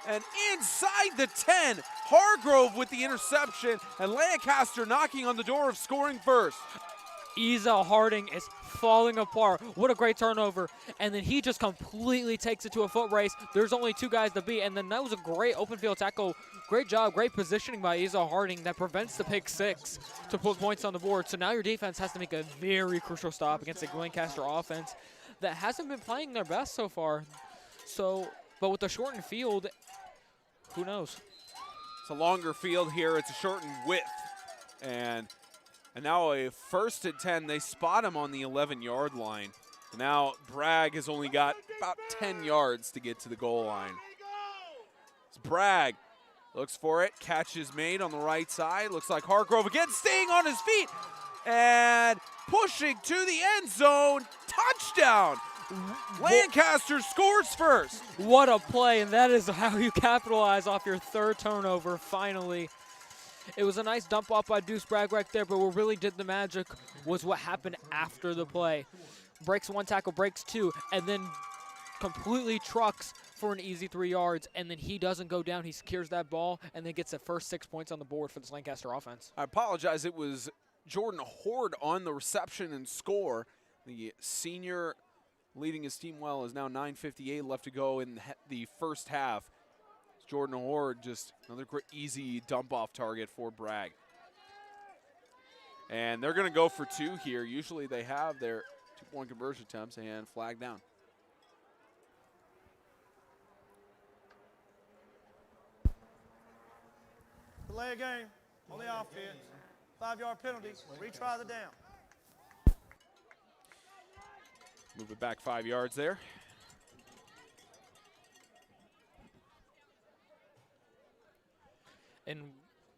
Speaker 1: And inside the 10, Hargrove with the interception, and Lancaster knocking on the door of scoring first.
Speaker 2: Ezell-Harding is falling apart. What a great turnover. And then he just completely takes it to a foot race. There's only 2 guys to beat. And then that was a great open field tackle. Great job, great positioning by Ezell-Harding that prevents the pick 6 to put points on the board. So now your defense has to make a very crucial stop against a Lancaster offense that hasn't been playing their best so far. So, but with the shortened field, who knows?
Speaker 1: It's a longer field here. It's a shortened width. And now a 1st and 10. They spot him on the 11-yard line. And now Bragg has only got about 10 yards to get to the goal line. It's Bragg. Looks for it. Catch is made on the right side. Looks like Hargrove again staying on his feet. And pushing to the end zone. Touchdown. Lancaster scores first.
Speaker 2: What a play, and that is how you capitalize off your 3rd turnover finally. It was a nice dump off by Deuce Bragg right there, but what really did the magic was what happened after the play. Breaks one tackle, breaks two, and then completely trucks for an easy 3 yards, and then he doesn't go down. He secures that ball and then gets the first 6 points on the board for this Lancaster offense.
Speaker 1: I apologize. It was Jordan Horde on the reception and score. The senior leading his team well is now 9:58 left to go in the first half. Jordan Horde, just another great, easy dump-off target for Bragg. And they're going to go for two here. Usually they have their two-point conversion attempts and flag down.
Speaker 5: Delay a game on the offense. 5-yard penalty. Retry the down.
Speaker 1: Move it back 5 yards there.
Speaker 2: And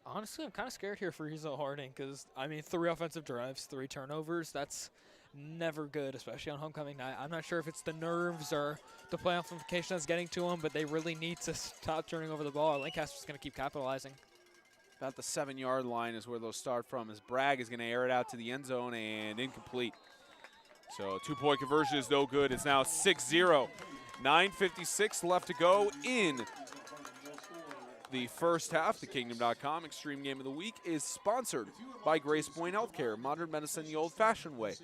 Speaker 2: honestly, I'm kind of scared here for Ezell-Harding because, I mean, 3 offensive drives, 3 turnovers. That's never good, especially on homecoming night. I'm not sure if it's the nerves or the playoff implication that's getting to them, but they really need to stop turning over the ball. Lancaster's going to keep capitalizing.
Speaker 1: About the 7-yard line is where they'll start from, as Bragg is going to air it out to the end zone and incomplete. So two-point conversion is no good. It's now 6-0. 9:56 left to go in the first half. The Kingdom.com Extreme Game of the Week is sponsored by Grace Point Healthcare, modern medicine the old-fashioned way.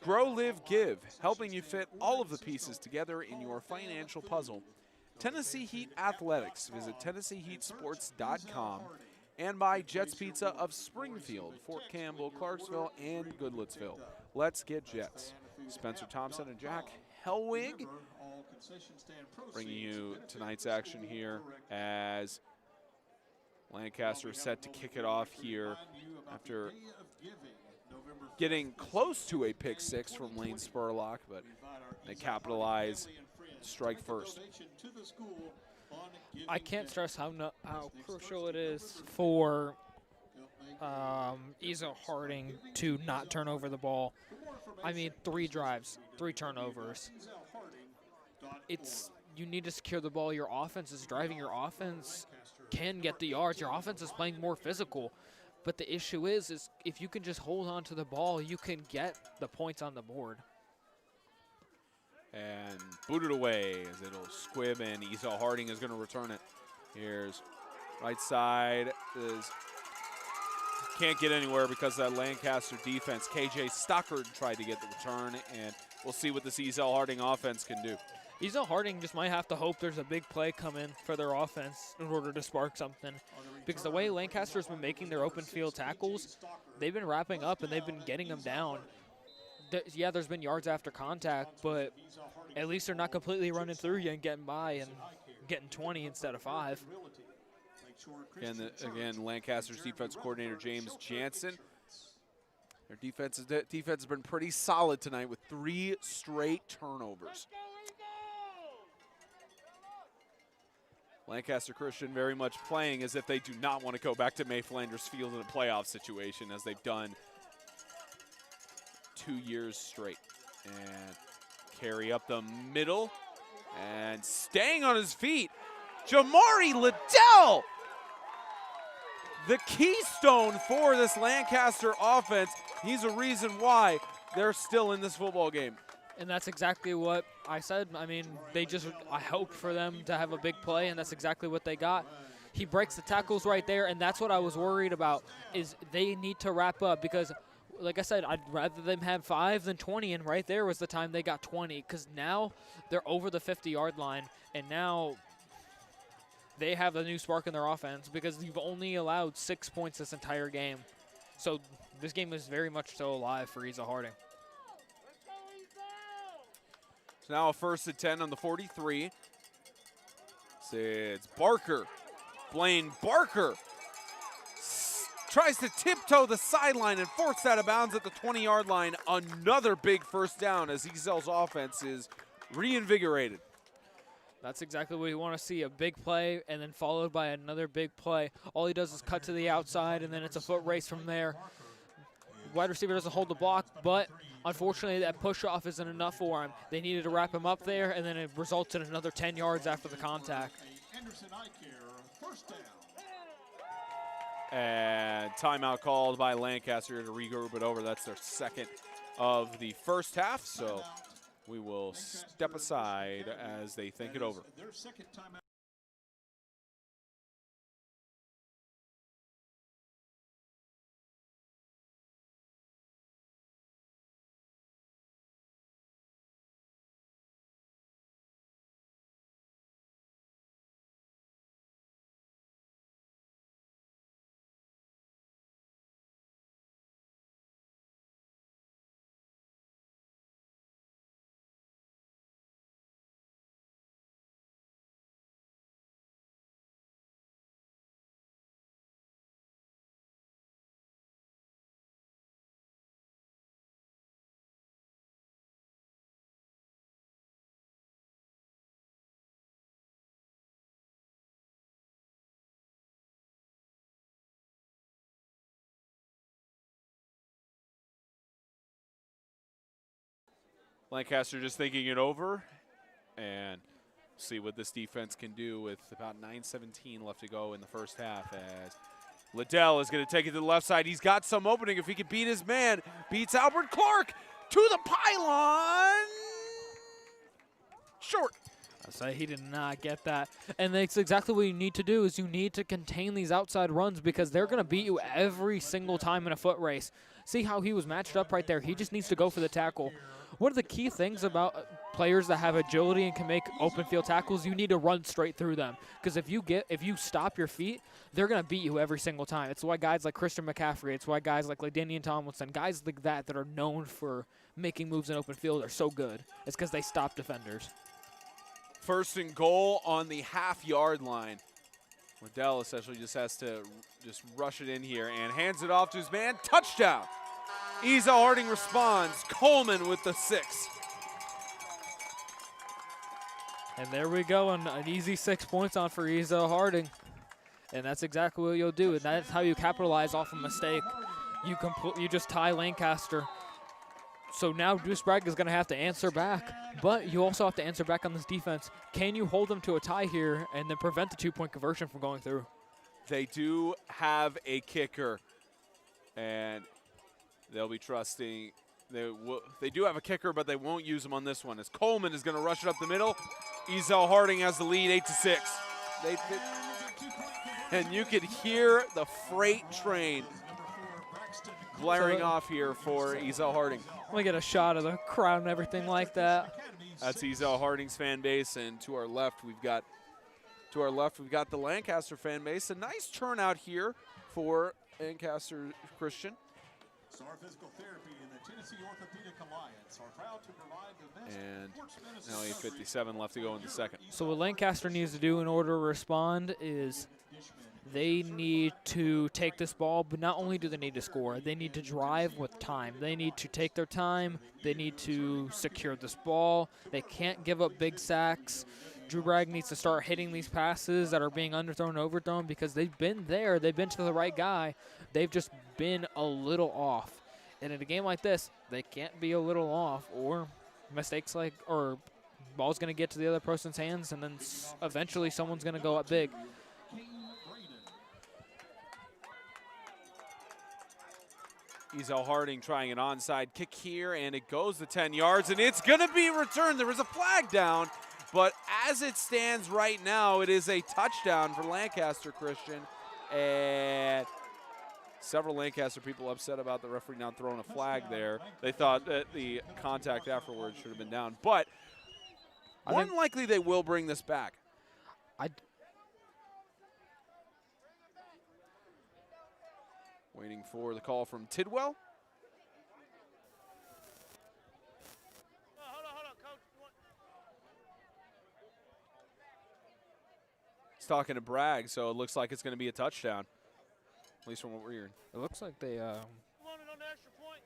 Speaker 1: Grow, Live, Give, helping you fit all of the pieces together in your financial puzzle. Tennessee Heat Athletics. Visit TennesseeHeatSports.com. And by Jets Pizza of Springfield, Fort Campbell, Clarksville, and Goodlettsville. Let's get Jets. Spencer Thompson and Jack Hellwig bringing you tonight's action here as Lancaster is set to kick it off here after getting close to a pick six from Lane Spurlock, but they capitalize, strike first.
Speaker 2: I can't stress how crucial it is for Ezell-Harding to not turn over the ball. I mean, 3 drives, 3 turnovers. You need to secure the ball. Your offense is driving. Your offense can get the yards. Your offense is playing more physical. But the issue is if you can just hold on to the ball, you can get the points on the board.
Speaker 1: And booted away as it'll squib, and Ezell-Harding is going to return it. Here's right side. Can't get anywhere because of that Lancaster defense. KJ Stockard tried to get the return, and we'll see what this Ezell-Harding offense can do.
Speaker 2: Ezell-Harding just might have to hope there's a big play come in for their offense in order to spark something. Because the way Lancaster's been making their open field tackles, they've been wrapping up and they've been getting them down. Yeah, there's been yards after contact, but at least they're not completely running through you and getting by and getting 20 instead of 5.
Speaker 1: Again, Lancaster's defense coordinator, James Jansen. Their defense has been pretty solid tonight with 3 straight turnovers. Lancaster Christian very much playing as if they do not want to go back to May Flanders Field in a playoff situation, as they've done 2 years straight. And carry up the middle, and staying on his feet, Jamari Liddell, the keystone for this Lancaster offense. He's a reason why they're still in this football game.
Speaker 2: And that's exactly what I said. I mean, I hoped for them to have a big play, and that's exactly what they got. He breaks the tackles right there, and that's what I was worried about, is they need to wrap up because, like I said, I'd rather them have 5 than 20, and right there was the time they got 20, because now they're over the 50-yard line, and now they have a new spark in their offense because you've only allowed 6 points this entire game. So this game is very much so alive for Ezell-Harding.
Speaker 1: So now a 1st and 10 on the 43. It's Barker. Blaine Barker tries to tiptoe the sideline and force out of bounds at the 20-yard line. Another big first down as Ezell's offense is reinvigorated.
Speaker 2: That's exactly what you want to see, a big play and then followed by another big play. All he does is cut to the outside, and then it's a foot race from there. Wide receiver doesn't hold the block, but unfortunately that push-off isn't enough for him. They needed to wrap him up there, and then it results in another 10 yards after the contact.
Speaker 1: And timeout called by Lancaster to regroup it over. That's their second of the first half, so we will step aside as they think it over.
Speaker 3: Their second timeout.
Speaker 1: Lancaster just thinking it over, and see what this defense can do with about 9:17 left to go in the first half, as Liddell is going to take it to the left side. He's got some opening if he can beat his man. Beats Albert Clark to the pylon. Short.
Speaker 2: I say he did not get that. And that's exactly what you need to do, is you need to contain these outside runs, because they're going to beat you every single time in a foot race. See how he was matched up right there? He just needs to go for the tackle. One of the key things about players that have agility and can make open field tackles, you need to run straight through them. Because if you stop your feet, they're going to beat you every single time. It's why guys like Christian McCaffrey, it's why guys like LaDainian Tomlinson, guys like that are known for making moves in open field are so good. It's because they stop defenders.
Speaker 1: First and goal on the half-yard line. Liddell essentially just has to just rush it in here and hands it off to his man. Touchdown. Ezell-Harding responds. Coleman with the 6.
Speaker 2: And there we go, an easy 6 points on for Ezell-Harding. And that's exactly what you'll do, and that's how you capitalize off a mistake. You just tie Lancaster. So now Deuce Bragg is going to have to answer back, but you also have to answer back on this defense. Can you hold them to a tie here and then prevent the 2-point conversion from going through?
Speaker 1: They do have a kicker, and they'll be trusting. They do have a kicker, but they won't use him on this one, as Coleman is going to rush it up the middle. Ezell-Harding has the lead, 8-6. And you could hear the freight train blaring off here for Ezell-Harding.
Speaker 2: Let me get a shot of the crowd and everything like that.
Speaker 1: That's Ezell-Harding's fan base, and to our left we've got the Lancaster fan base. A nice turnout here for Lancaster Christian.
Speaker 3: SAR Physical Therapy and the Tennessee Orthopedic Alliance are proud to provide the best
Speaker 1: And
Speaker 3: sports medicine
Speaker 1: now 8:57 left to go in the second.
Speaker 2: So what Lancaster needs to do in order to respond is they need to take this ball, but not only do they need to score, they need to drive with time. They need to take their time. They need to secure this ball. They can't give up big sacks. Drew Bragg needs to start hitting these passes that are being underthrown and overthrown, because they've been there. They've been to the right guy. They've just been a little off. And in a game like this, they can't be a little off, or mistakes or ball's going to get to the other person's hands, and then eventually someone's going to go up big.
Speaker 1: Ezell-Harding trying an onside kick here, and it goes the 10 yards, and it's going to be returned. There was a flag down, but as it stands right now, it is a touchdown for Lancaster Christian. And several Lancaster people upset about the referee not throwing a flag there. They thought that the contact afterwards should have been down, but more than likely they will bring this back. Waiting for the call from Tidwell.
Speaker 5: Hold on, Coach.
Speaker 1: He's talking to Bragg, so it looks like it's going to be a touchdown, at least from what we're hearing.
Speaker 2: It looks like they
Speaker 5: Wanted on the extra point.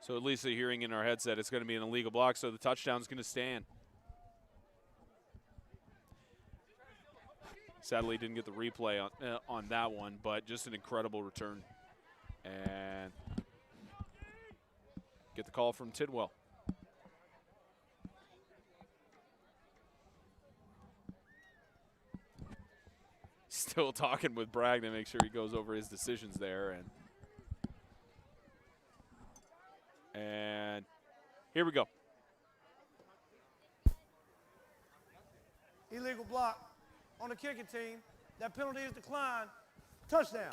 Speaker 1: So at least they're hearing in our headset it's going to be an illegal block, so the touchdown's going to stand. Sadly, didn't get the replay on that one, but just an incredible return. And get the call from Tidwell. still talking with Bragg to make sure he goes over his decisions there. And here we go.
Speaker 5: Illegal block on the kicking team. That penalty is declined. Touchdown.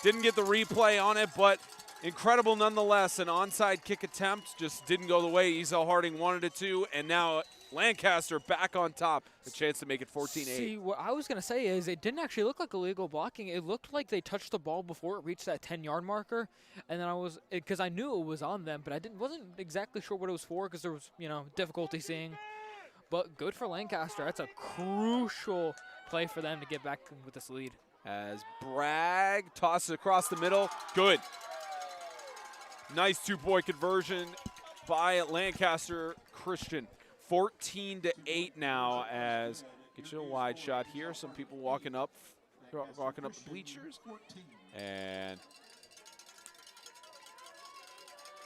Speaker 1: Didn't get the replay on it, but incredible nonetheless. An onside kick attempt just didn't go the way Ezell-Harding wanted it to, and now Lancaster back on top. A chance to make it 14-8.
Speaker 2: See, what I was going to say is it didn't actually look like illegal blocking. It looked like they touched the ball before it reached that 10-yard marker, and then because I knew it was on them, but I wasn't exactly sure what it was for because there was, difficulty seeing. But good for Lancaster. That's a crucial play for them to get back with this lead.
Speaker 1: As Bragg tosses across the middle. Good. Nice two-point conversion by Lancaster Christian. 14-8 now as get you a wide shot here. Some people walking up the bleachers. And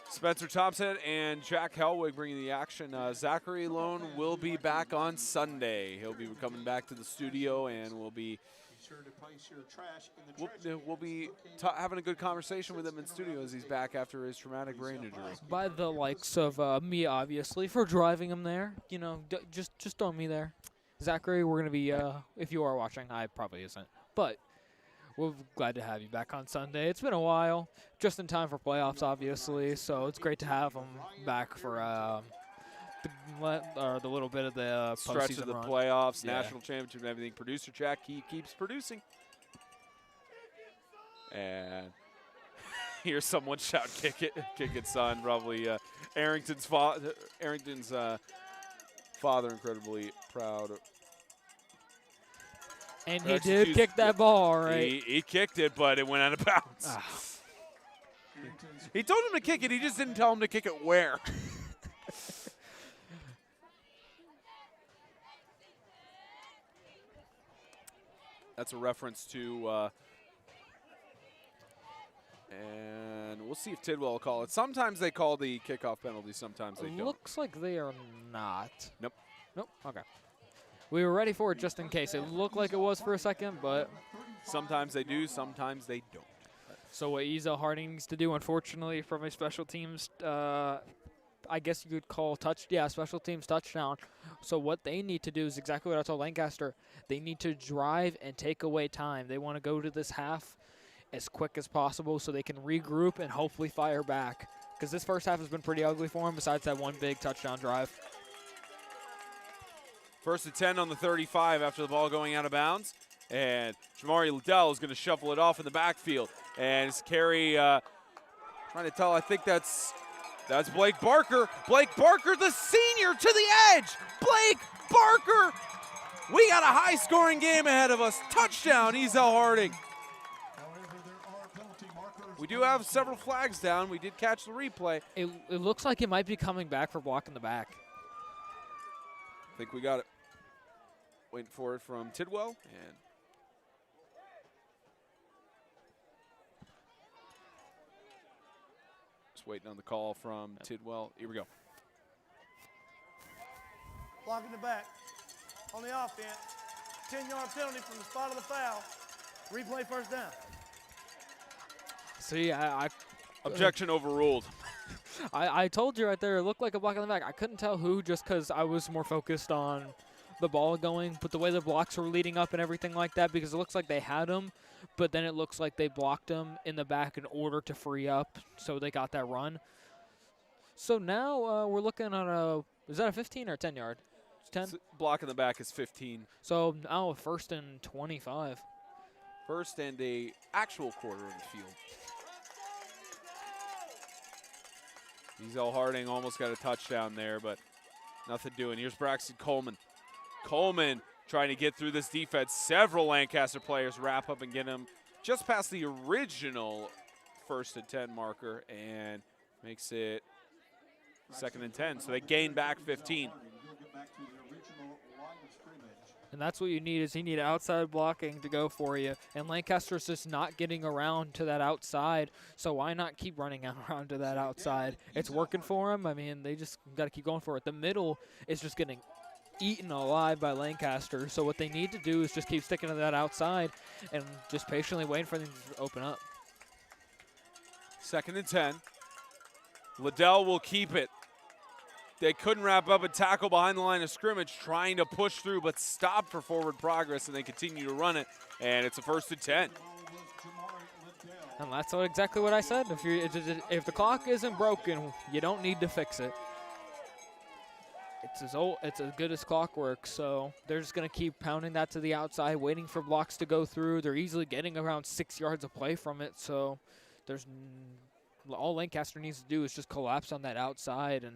Speaker 1: Spencer Thompson and Jack Helwig bringing the action. Zachary Lone will be back on Sunday. He'll be coming back to the studio and we'll be having a good conversation with him in studio as he's back after his traumatic brain injury.
Speaker 2: By the likes of me, obviously, for driving him there. Just throw me there. Zachary, we're going to be, if you are watching, I probably isn't. But we're glad to have you back on Sunday. It's been a while, just in time for playoffs, obviously. So it's great to have him back for the little bit of the
Speaker 1: stretch of the
Speaker 2: run.
Speaker 1: Playoffs, national championship and everything. Producer Jack, he keeps producing. And here's someone shout, kick it, son. Probably Arrington's father, incredibly proud.
Speaker 2: And he did kick that ball, right?
Speaker 1: He kicked it, but it went out of bounds. He told him to kick it. He just didn't tell him to kick it where. That's a reference to, and we'll see if Tidwell will call it. Sometimes they call the kickoff penalty, sometimes they don't.
Speaker 2: Looks like they are not.
Speaker 1: Nope.
Speaker 2: Nope, okay. We were ready for it just in case. It looked like it was for a second, but
Speaker 1: sometimes they do, sometimes they don't.
Speaker 2: So what Ezell-Harding needs to do, unfortunately, from a special teams, I guess you could call special teams touchdown. So what they need to do is exactly what I told Lancaster. They need to drive and take away time. They want to go to this half as quick as possible so they can regroup and hopefully fire back. Because this first half has been pretty ugly for them besides that one big touchdown drive.
Speaker 1: First and 10 on the 35 after the ball going out of bounds. And Jamari Liddell is going to shuffle it off in the backfield. And it's carry, trying to tell, I think that's Blake Barker. Blake Barker, the senior, to the edge. Blake Barker. We got a high-scoring game ahead of us. Touchdown, Ezell-Harding. We do have several flags down. We did catch the replay.
Speaker 2: It looks like it might be coming back for blocking the back.
Speaker 1: I think we got it. Waiting for it from Tidwell. And just waiting on the call from Tidwell. Here we go.
Speaker 5: Blocking the back on the offense. 10-yard penalty from the spot of the foul. Replay first down.
Speaker 2: See,
Speaker 1: Objection overruled.
Speaker 2: I told you right there, it looked like a block on the back. I couldn't tell who just because I was more focused on the ball going, but the way the blocks were leading up and everything like that, because it looks like they had him, but then it looks like they blocked him in the back in order to free up, so they got that run. So now we're looking at is that a 15 or a 10-yard? 10?
Speaker 1: Block in the back is 15.
Speaker 2: So now first and 25.
Speaker 1: First and a actual quarter of the field. Ezell-Harding almost got a touchdown there, but nothing doing. Here's Braxton Coleman. Coleman trying to get through this defense. Several Lancaster players wrap up and get him just past the original first and 10 marker and makes it second and 10. So they gain back 15.
Speaker 2: And that's what you need is you need outside blocking to go for you. And Lancaster's just not getting around to that outside, so why not keep running around to that outside? It's working for them. I mean, they just got to keep going for it. The middle is just getting eaten alive by Lancaster. So what they need to do is just keep sticking to that outside and just patiently waiting for them to open up.
Speaker 1: 2nd and 10. Liddell will keep it. They couldn't wrap up a tackle behind the line of scrimmage, trying to push through, but stopped for forward progress, and they continue to run it, and it's a 1st and 10.
Speaker 2: And that's exactly what I said. If the clock isn't broken, you don't need to fix it. It's as good as clockwork, so they're just going to keep pounding that to the outside, waiting for blocks to go through. They're easily getting around 6 yards of play from it, so all Lancaster needs to do is just collapse on that outside, and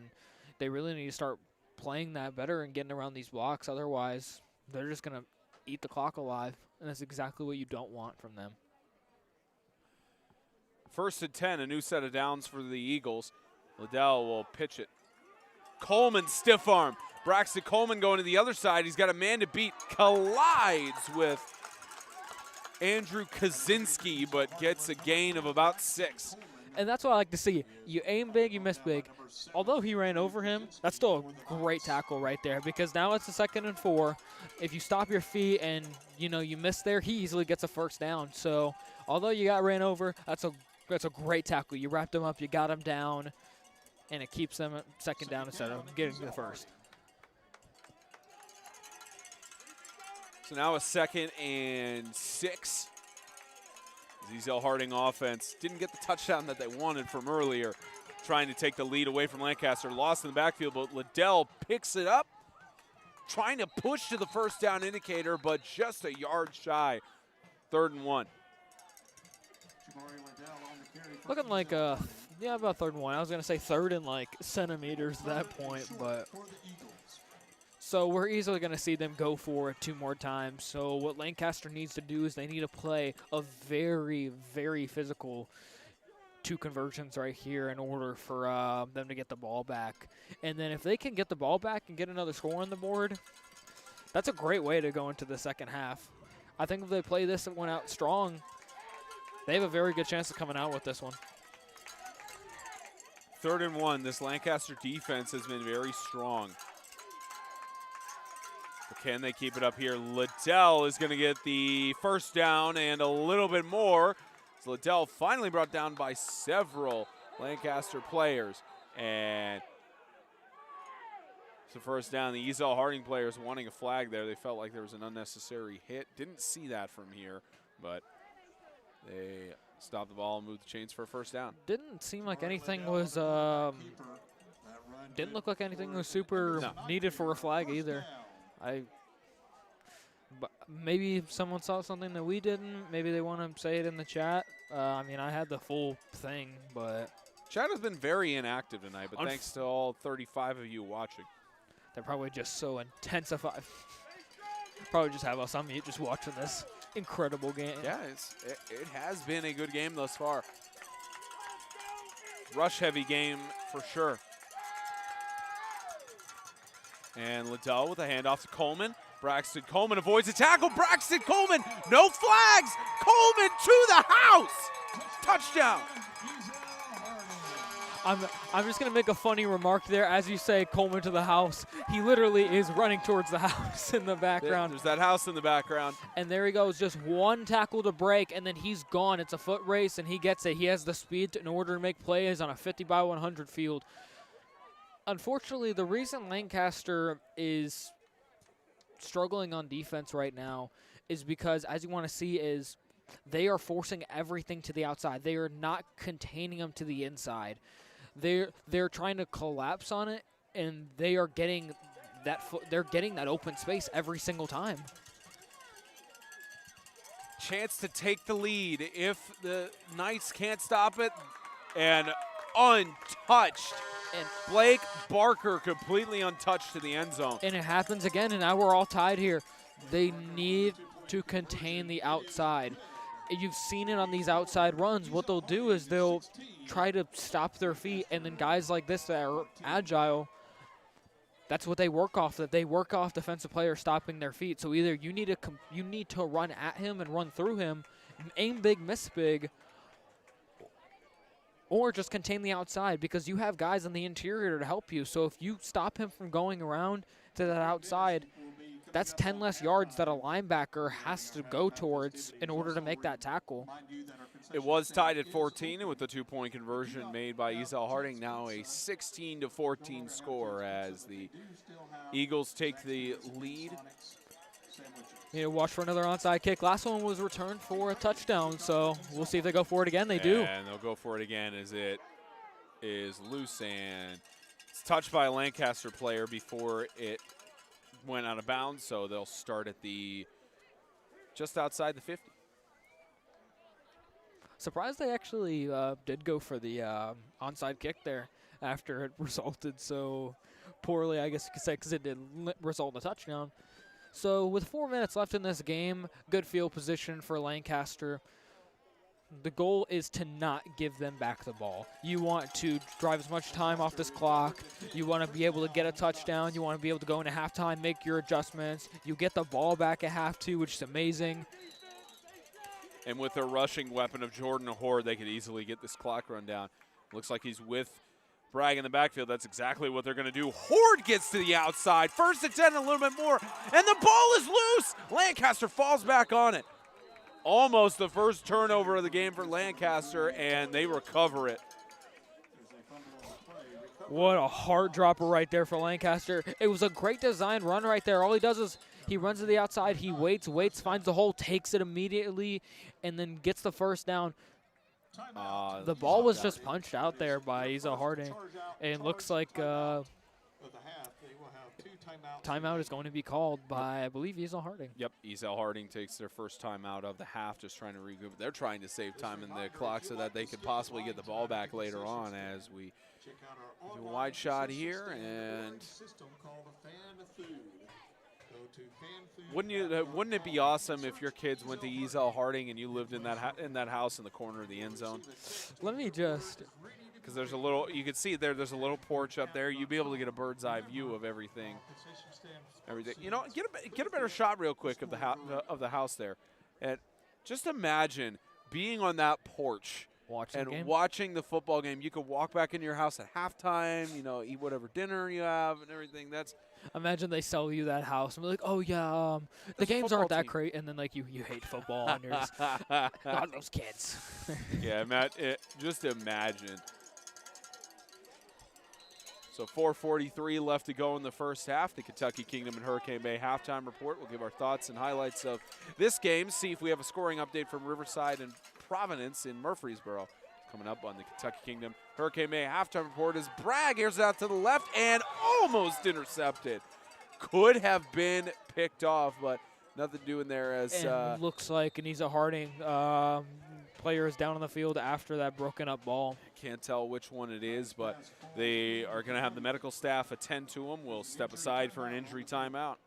Speaker 2: they really need to start playing that better and getting around these blocks. Otherwise, they're just going to eat the clock alive, and that's exactly what you don't want from them.
Speaker 1: 1st and 10, a new set of downs for the Eagles. Liddell will pitch it. Coleman, stiff arm. Braxton Coleman going to the other side. He's got a man to beat. Collides with Andrew Kaczynski, but gets a gain of about 6.
Speaker 2: And that's what I like to see. You aim big, you miss big. Although he ran over him, that's still a great tackle right there, because now it's a 2nd and 4. If you stop your feet and you miss there, he easily gets a 1st down. So although you got ran over, that's a great tackle. You wrapped him up, you got him down, and it keeps them at 2nd down instead of getting to the 1st.
Speaker 1: So now a 2nd and 6. The Ezell-Harding offense didn't get the touchdown that they wanted from earlier, trying to take the lead away from Lancaster. Lost in the backfield, but Liddell picks it up, trying to push to the 1st down indicator, but just a yard shy. 3rd and 1.
Speaker 2: Looking like, about 3rd and 1. I was going to say 3rd and like centimeters at that point, but. So we're easily going to see them go for it 2 more times. So what Lancaster needs to do is they need to play a very, very physical 2 conversions right here in order for them to get the ball back. And then if they can get the ball back and get another score on the board, that's a great way to go into the 2nd half. I think if they play this one out strong, they have a very good chance of coming out with this one.
Speaker 1: 3rd and 1. This Lancaster defense has been very strong. But can they keep it up here? Liddell is going to get the 1st down and a little bit more. So Liddell finally brought down by several Lancaster players. And it's the 1st down. The Ezell-Harding players wanting a flag there. They felt like there was an unnecessary hit. Didn't see that from here, but they stopped the ball and moved the chains for a 1st down.
Speaker 2: Didn't seem like anything was, didn't look like anything was super needed for a flag either. But maybe someone saw something that we didn't. Maybe they want to say it in the chat. I mean, I had the full thing, but
Speaker 1: Chat has been very inactive tonight, but thanks to all 35 of you watching.
Speaker 2: They're probably just so intensified. Probably just have us on mute just watching this incredible game.
Speaker 1: Yeah, it has been a good game thus far. Rush-heavy game for sure. And Liddell with a handoff to Coleman. Braxton Coleman avoids a tackle. Braxton Coleman, no flags. Coleman to the house. Touchdown.
Speaker 2: I'm just going to make a funny remark there. As you say, Coleman to the house, he literally is running towards the house in the background.
Speaker 1: There's that house in the background.
Speaker 2: And there he goes, just 1 tackle to break, and then he's gone. It's a foot race, and he gets it. He has the speed in order to make plays on a 50-by-100 field. Unfortunately, the reason Lancaster is struggling on defense right now is because, as you want to see, is they are forcing everything to the outside. They are not containing them to the inside. They're trying to collapse on it, and they are getting that open space every single time.
Speaker 1: Chance to take the lead if the Knights can't stop it, and untouched. And Blake Barker completely untouched to the end zone.
Speaker 2: And it happens again, and now we're all tied here. They need to contain the outside. You've seen it on these outside runs. What they'll do is they'll try to stop their feet, and then guys like this that are agile, that's what they work off. That they work off defensive players stopping their feet. So either you need to run at him and run through him, aim big, miss big, or just contain the outside, because you have guys on the interior to help you. So if you stop him from going around, to that outside, that's 10 less yards that a linebacker has to go towards in order to make that tackle.
Speaker 1: It was tied at 14, and with the 2-point conversion made by Ezell-Harding, now a 16-14 score as the Eagles take the lead.
Speaker 2: You know, watch for another onside kick. Last one was returned for a touchdown, so we'll see if they go for it again. They do.
Speaker 1: And they'll go for it again as it is loose, and it's touched by a Lancaster player before it went out of bounds, so they'll start at the just outside the 50.
Speaker 2: Surprised they actually did go for the onside kick there after it resulted so poorly, I guess you could say, because it did result in a touchdown. So with 4 minutes left in this game, good field position for Lancaster. The goal is to not give them back the ball. You want to drive as much time off this clock. You want to be able to get a touchdown. You want to be able to go into halftime, make your adjustments. You get the ball back at half too, which is amazing.
Speaker 1: And with their rushing weapon of Jordan Horde, they could easily get this clock run down. Looks like he's with Bragg in the backfield. That's exactly what they're going to do. Horde gets to the outside. 1st and 10, a little bit more. And the ball is loose. Lancaster falls back on it. Almost the first turnover of the game for Lancaster, and they recover it.
Speaker 2: What a heart dropper right there for Lancaster. It was a great design run right there. All he does is he runs to the outside, he waits, finds the hole, takes it immediately, and then gets the first down. The ball was just punched out there by Ezell-Harding. And it looks like timeout is going to be called by, I believe, Ezell-Harding.
Speaker 1: Yep, Ezell-Harding takes their first timeout of the half, just trying to regroup. They're trying to save time in the clock so that they could possibly get the ball back later on as we do a wide shot here. And wouldn't it be awesome if your kids went to Ezell-Harding and you lived in that house in the corner of the end zone?
Speaker 2: Let me just,
Speaker 1: because there's a little, you can see there's a little porch up there. You'd be able to get a bird's eye view of everything. You know, get a better shot real quick of the house there, and just imagine being on that porch watching the football game. You could walk back into your house at halftime. You know, eat whatever dinner you have and everything.
Speaker 2: Imagine they sell you that house and be like, oh yeah, the games aren't that great, and then like you hate football and you're just, God, those kids.
Speaker 1: Yeah, Matt, just imagine. So 4:43 left to go in the first half. The Kentucky Kingdom and Hurricane Bay halftime report. We'll give our thoughts and highlights of this game. See if we have a scoring update from Riverside and Providence in Murfreesboro. Coming up on the Kentucky Kingdom Hurricane Bay halftime report is Bragg airs out to the left and almost intercepted. Could have been picked off, but nothing doing there as
Speaker 2: looks like an Ezell-Harding player is down on the field after that broken up ball.
Speaker 1: Can't tell which one it is, but they are going to have the medical staff attend to him. We'll step aside for an injury timeout.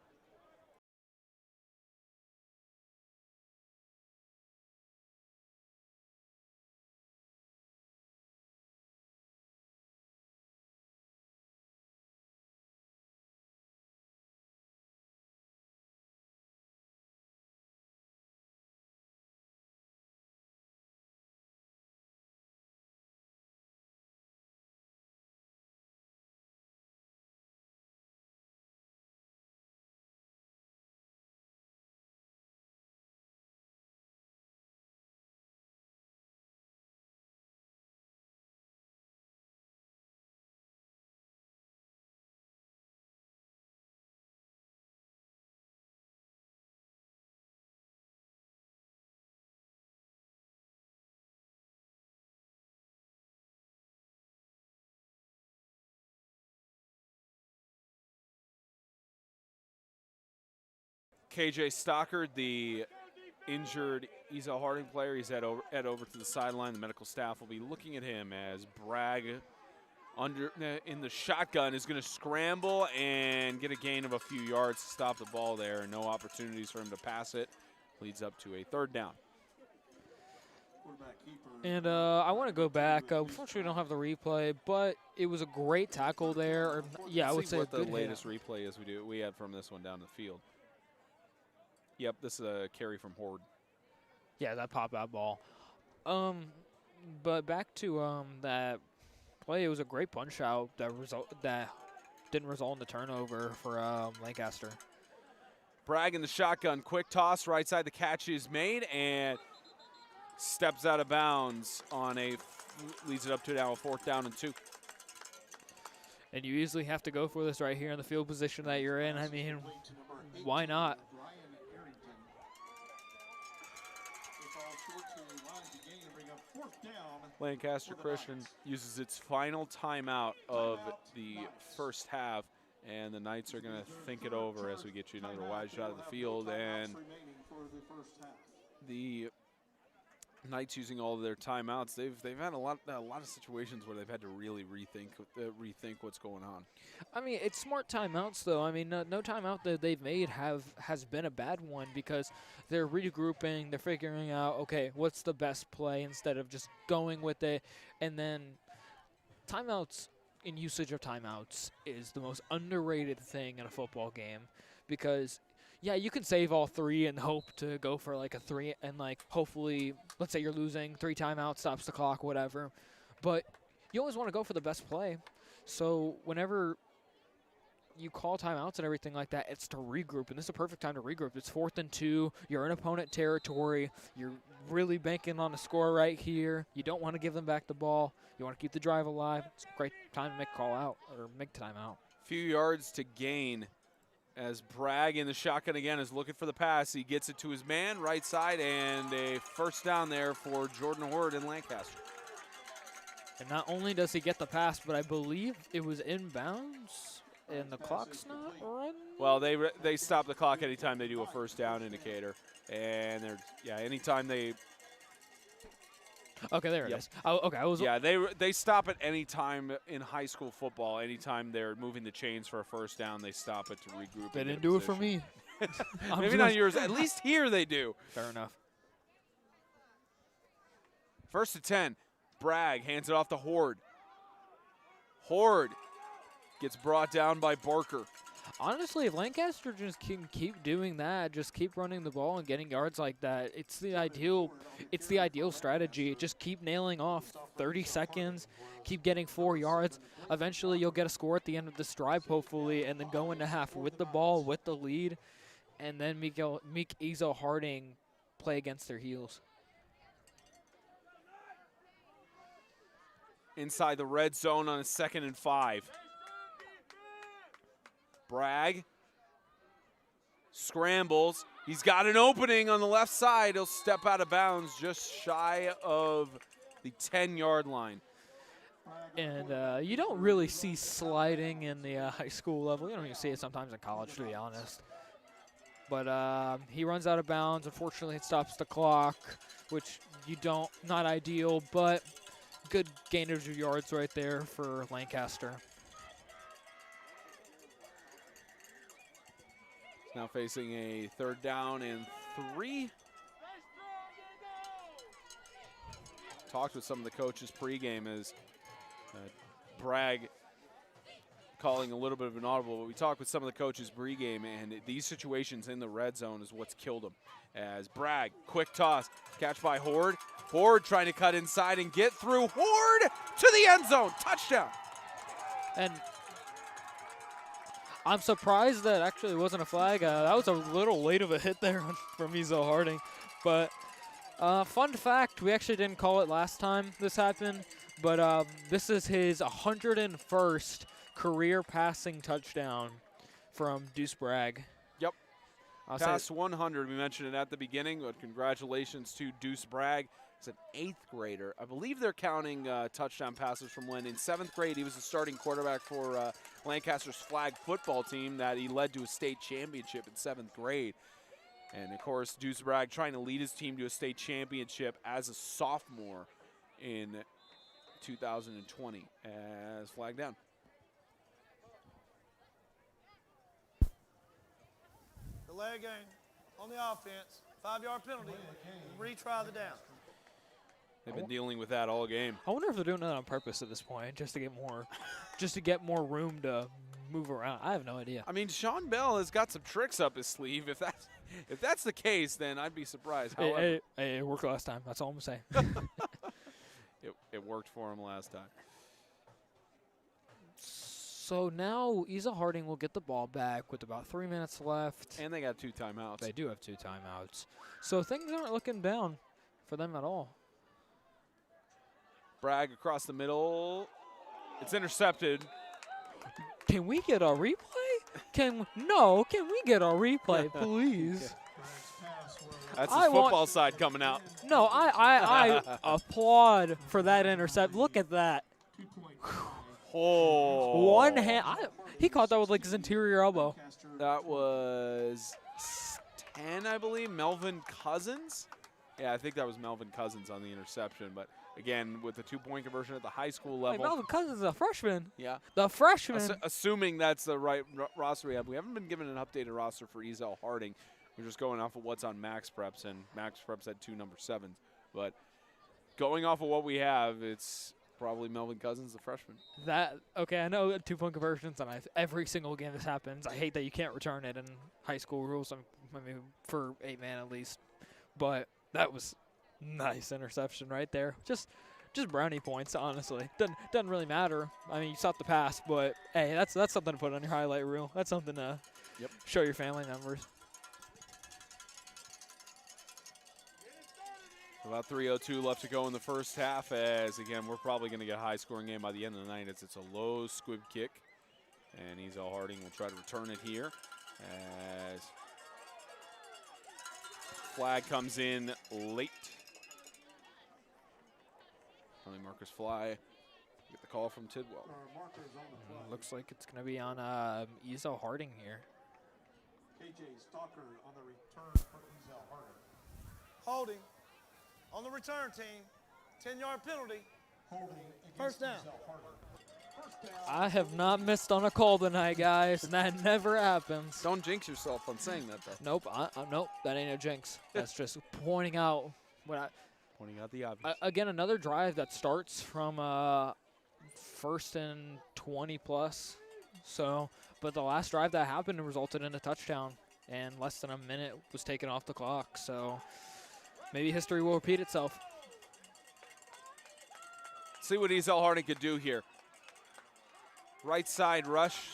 Speaker 1: KJ Stockard, the injured Ezell-Harding player, he's head over to the sideline. The medical staff will be looking at him as Bragg in the shotgun is going to scramble and get a gain of a few yards to stop the ball there. No opportunities for him to pass it. Leads up to a third down.
Speaker 2: And I want to go back. Unfortunately, we don't have the replay, but it was a great tackle there. Yeah, I would say
Speaker 1: what
Speaker 2: a good
Speaker 1: the latest
Speaker 2: hit.
Speaker 1: replay is we had from this one down the field. Yep, this is a carry from Horde.
Speaker 2: Yeah, that pop-out ball. But back to that play, it was a great punch-out that didn't result in the turnover for Lancaster.
Speaker 1: Bragg in the shotgun, quick toss, right side, the catch is made, and steps out of bounds on leads it up to now a 4th down and 2.
Speaker 2: And you easily have to go for this right here in the field position that you're in. I mean, why not?
Speaker 1: Lancaster Christian uses its final timeout of the first half, and the Knights are going to think it over as we get you another wide shot of the field. And the Knights using all of their timeouts, they've had a lot of situations where they've had to really rethink what's going on.
Speaker 2: I mean, it's smart timeouts, though. I mean, no timeout that they've made has been a bad one because they're regrouping, they're figuring out, okay, what's the best play instead of just going with it. And then timeouts and usage of timeouts is the most underrated thing in a football game because, yeah, you can save all 3 and hope to go for like a 3 and like hopefully, let's say you're losing, 3 timeouts, stops the clock, whatever. But you always want to go for the best play. So whenever you call timeouts and everything like that, it's to regroup, and this is a perfect time to regroup. It's 4th and 2. You're in opponent territory. You're really banking on a score right here. You don't want to give them back the ball. You want to keep the drive alive. It's a great time to make a call out or make timeout.
Speaker 1: Few yards to gain as Bragg in the shotgun again is looking for the pass. He gets it to his man, right side, and a 1st down there for Jordan Horde in Lancaster.
Speaker 2: And not only does he get the pass, but I believe it was inbounds. And the clock's not running?
Speaker 1: Well, they stop the clock anytime they do a 1st down indicator. And anytime they...
Speaker 2: Okay, there it is. Oh, okay,
Speaker 1: they stop at any time in high school football. Anytime they're moving the chains for a 1st down, they stop it to regroup.
Speaker 2: They didn't do it for me.
Speaker 1: Maybe not yours. At least here they do.
Speaker 2: Fair enough.
Speaker 1: 1st and 10. Bragg hands it off to Horde. Horde gets brought down by Barker.
Speaker 2: Honestly, if Lancaster just can keep doing that, just keep running the ball and getting yards like that, it's the ideal strategy. Just keep nailing off 30 seconds, keep getting 4 yards. Eventually, you'll get a score at the end of this drive, hopefully, and then go into half with the ball, with the lead, and then make Ezell-Harding play against their heels.
Speaker 1: Inside the red zone on a 2nd and 5. Bragg scrambles. He's got an opening on the left side. He'll step out of bounds just shy of the 10-yard line.
Speaker 2: And you don't really see sliding in the high school level. You don't even see it sometimes in college, to be honest. But he runs out of bounds. Unfortunately, it stops the clock, which not ideal, but good gain of yards right there for Lancaster.
Speaker 1: Now facing a 3rd down and 3. Talked with some of the coaches pregame as Bragg calling a little bit of an audible, but we talked with some of the coaches pregame, and these situations in the red zone is what's killed them. As Bragg, quick toss, catch by Horde. Horde trying to cut inside and get through. Horde to the end zone, touchdown.
Speaker 2: And I'm surprised that actually wasn't a flag. That was a little late of a hit there from Ezell-Harding. But fun fact, we actually didn't call it last time this happened, but this is his 101st career passing touchdown from Deuce Bragg.
Speaker 1: Yep. Past 100, we mentioned it at the beginning, but congratulations to Deuce Bragg. He's an 8th grader. I believe they're counting touchdown passes from when in 7th grade he was a starting quarterback for Lancaster's flag football team that he led to a state championship in 7th grade. And, of course, Deuce Bragg trying to lead his team to a state championship as a sophomore in 2020 as flag down.
Speaker 5: Delay game on the offense. 5-yard penalty. Retry the down.
Speaker 1: They've been dealing with that all game.
Speaker 2: I wonder if they're doing that on purpose at this point, just to get more room to move around. I have no idea.
Speaker 1: I mean, Sean Bell has got some tricks up his sleeve. If that's the case, then I'd be surprised.
Speaker 2: Hey, it worked last time. That's all I'm saying.
Speaker 1: It worked for him last time.
Speaker 2: So now Ezell-Harding will get the ball back with about 3 minutes left.
Speaker 1: And they got 2 timeouts.
Speaker 2: They do have 2 timeouts. So things aren't looking down for them at all.
Speaker 1: Bragg across the middle. It's intercepted.
Speaker 2: Can we get a replay? Can we get a replay, please?
Speaker 1: That's the
Speaker 2: I want-
Speaker 1: football side coming out.
Speaker 2: No, I applaud for that intercept. Look at that.
Speaker 1: Oh.
Speaker 2: One hand. He caught that with like his interior elbow.
Speaker 1: That was 10, I believe. Melvin Cousins. Yeah, I think that was Melvin Cousins on the interception. But again, with the 2-point conversion at the high school
Speaker 2: Hey,
Speaker 1: level.
Speaker 2: Melvin Cousins is a freshman.
Speaker 1: Yeah.
Speaker 2: The freshman.
Speaker 1: Assuming that's the right roster we have. We haven't been given an updated roster for Ezell-Harding. We're just going off of what's on Max Preps, and Max Preps had 2 number 7s. But going off of what we have, it's probably Melvin Cousins, the freshman.
Speaker 2: Okay, I know 2-point conversions, and every single game this happens. I hate that you can't return it in high school rules. I mean, for 8-man at least. But that was nice interception right there. Just brownie points, honestly. Doesn't really matter. I mean, you stopped the pass, but hey, that's something to put on your highlight reel. That's something to show your family members.
Speaker 1: About 3:02 left to go in the first half, as again we're probably going to get a high-scoring game by the end of the night. It's a low squib kick, and Ezell-Harding will try to return it here as flag comes in late. Penalty markers fly. Get the call from Tidwell.
Speaker 2: Looks like it's going to be on Ezell-Harding here.
Speaker 3: KJ Stalker on the return for Ezell-Harding.
Speaker 5: Holding on the return team. 10-yard penalty.
Speaker 3: Holding
Speaker 5: First down.
Speaker 2: I have not missed on a call tonight, guys. That never happens.
Speaker 1: Don't jinx yourself on saying that, though.
Speaker 2: Nope, nope, that ain't a jinx. That's just pointing out what
Speaker 1: Pointing out the obvious.
Speaker 2: again, another drive that starts from 1st and 20 plus. So, but the last drive that happened resulted in a touchdown, and less than a minute was taken off the clock. So maybe history will repeat itself.
Speaker 1: See what Ezell-Harding could do here. Right side rush,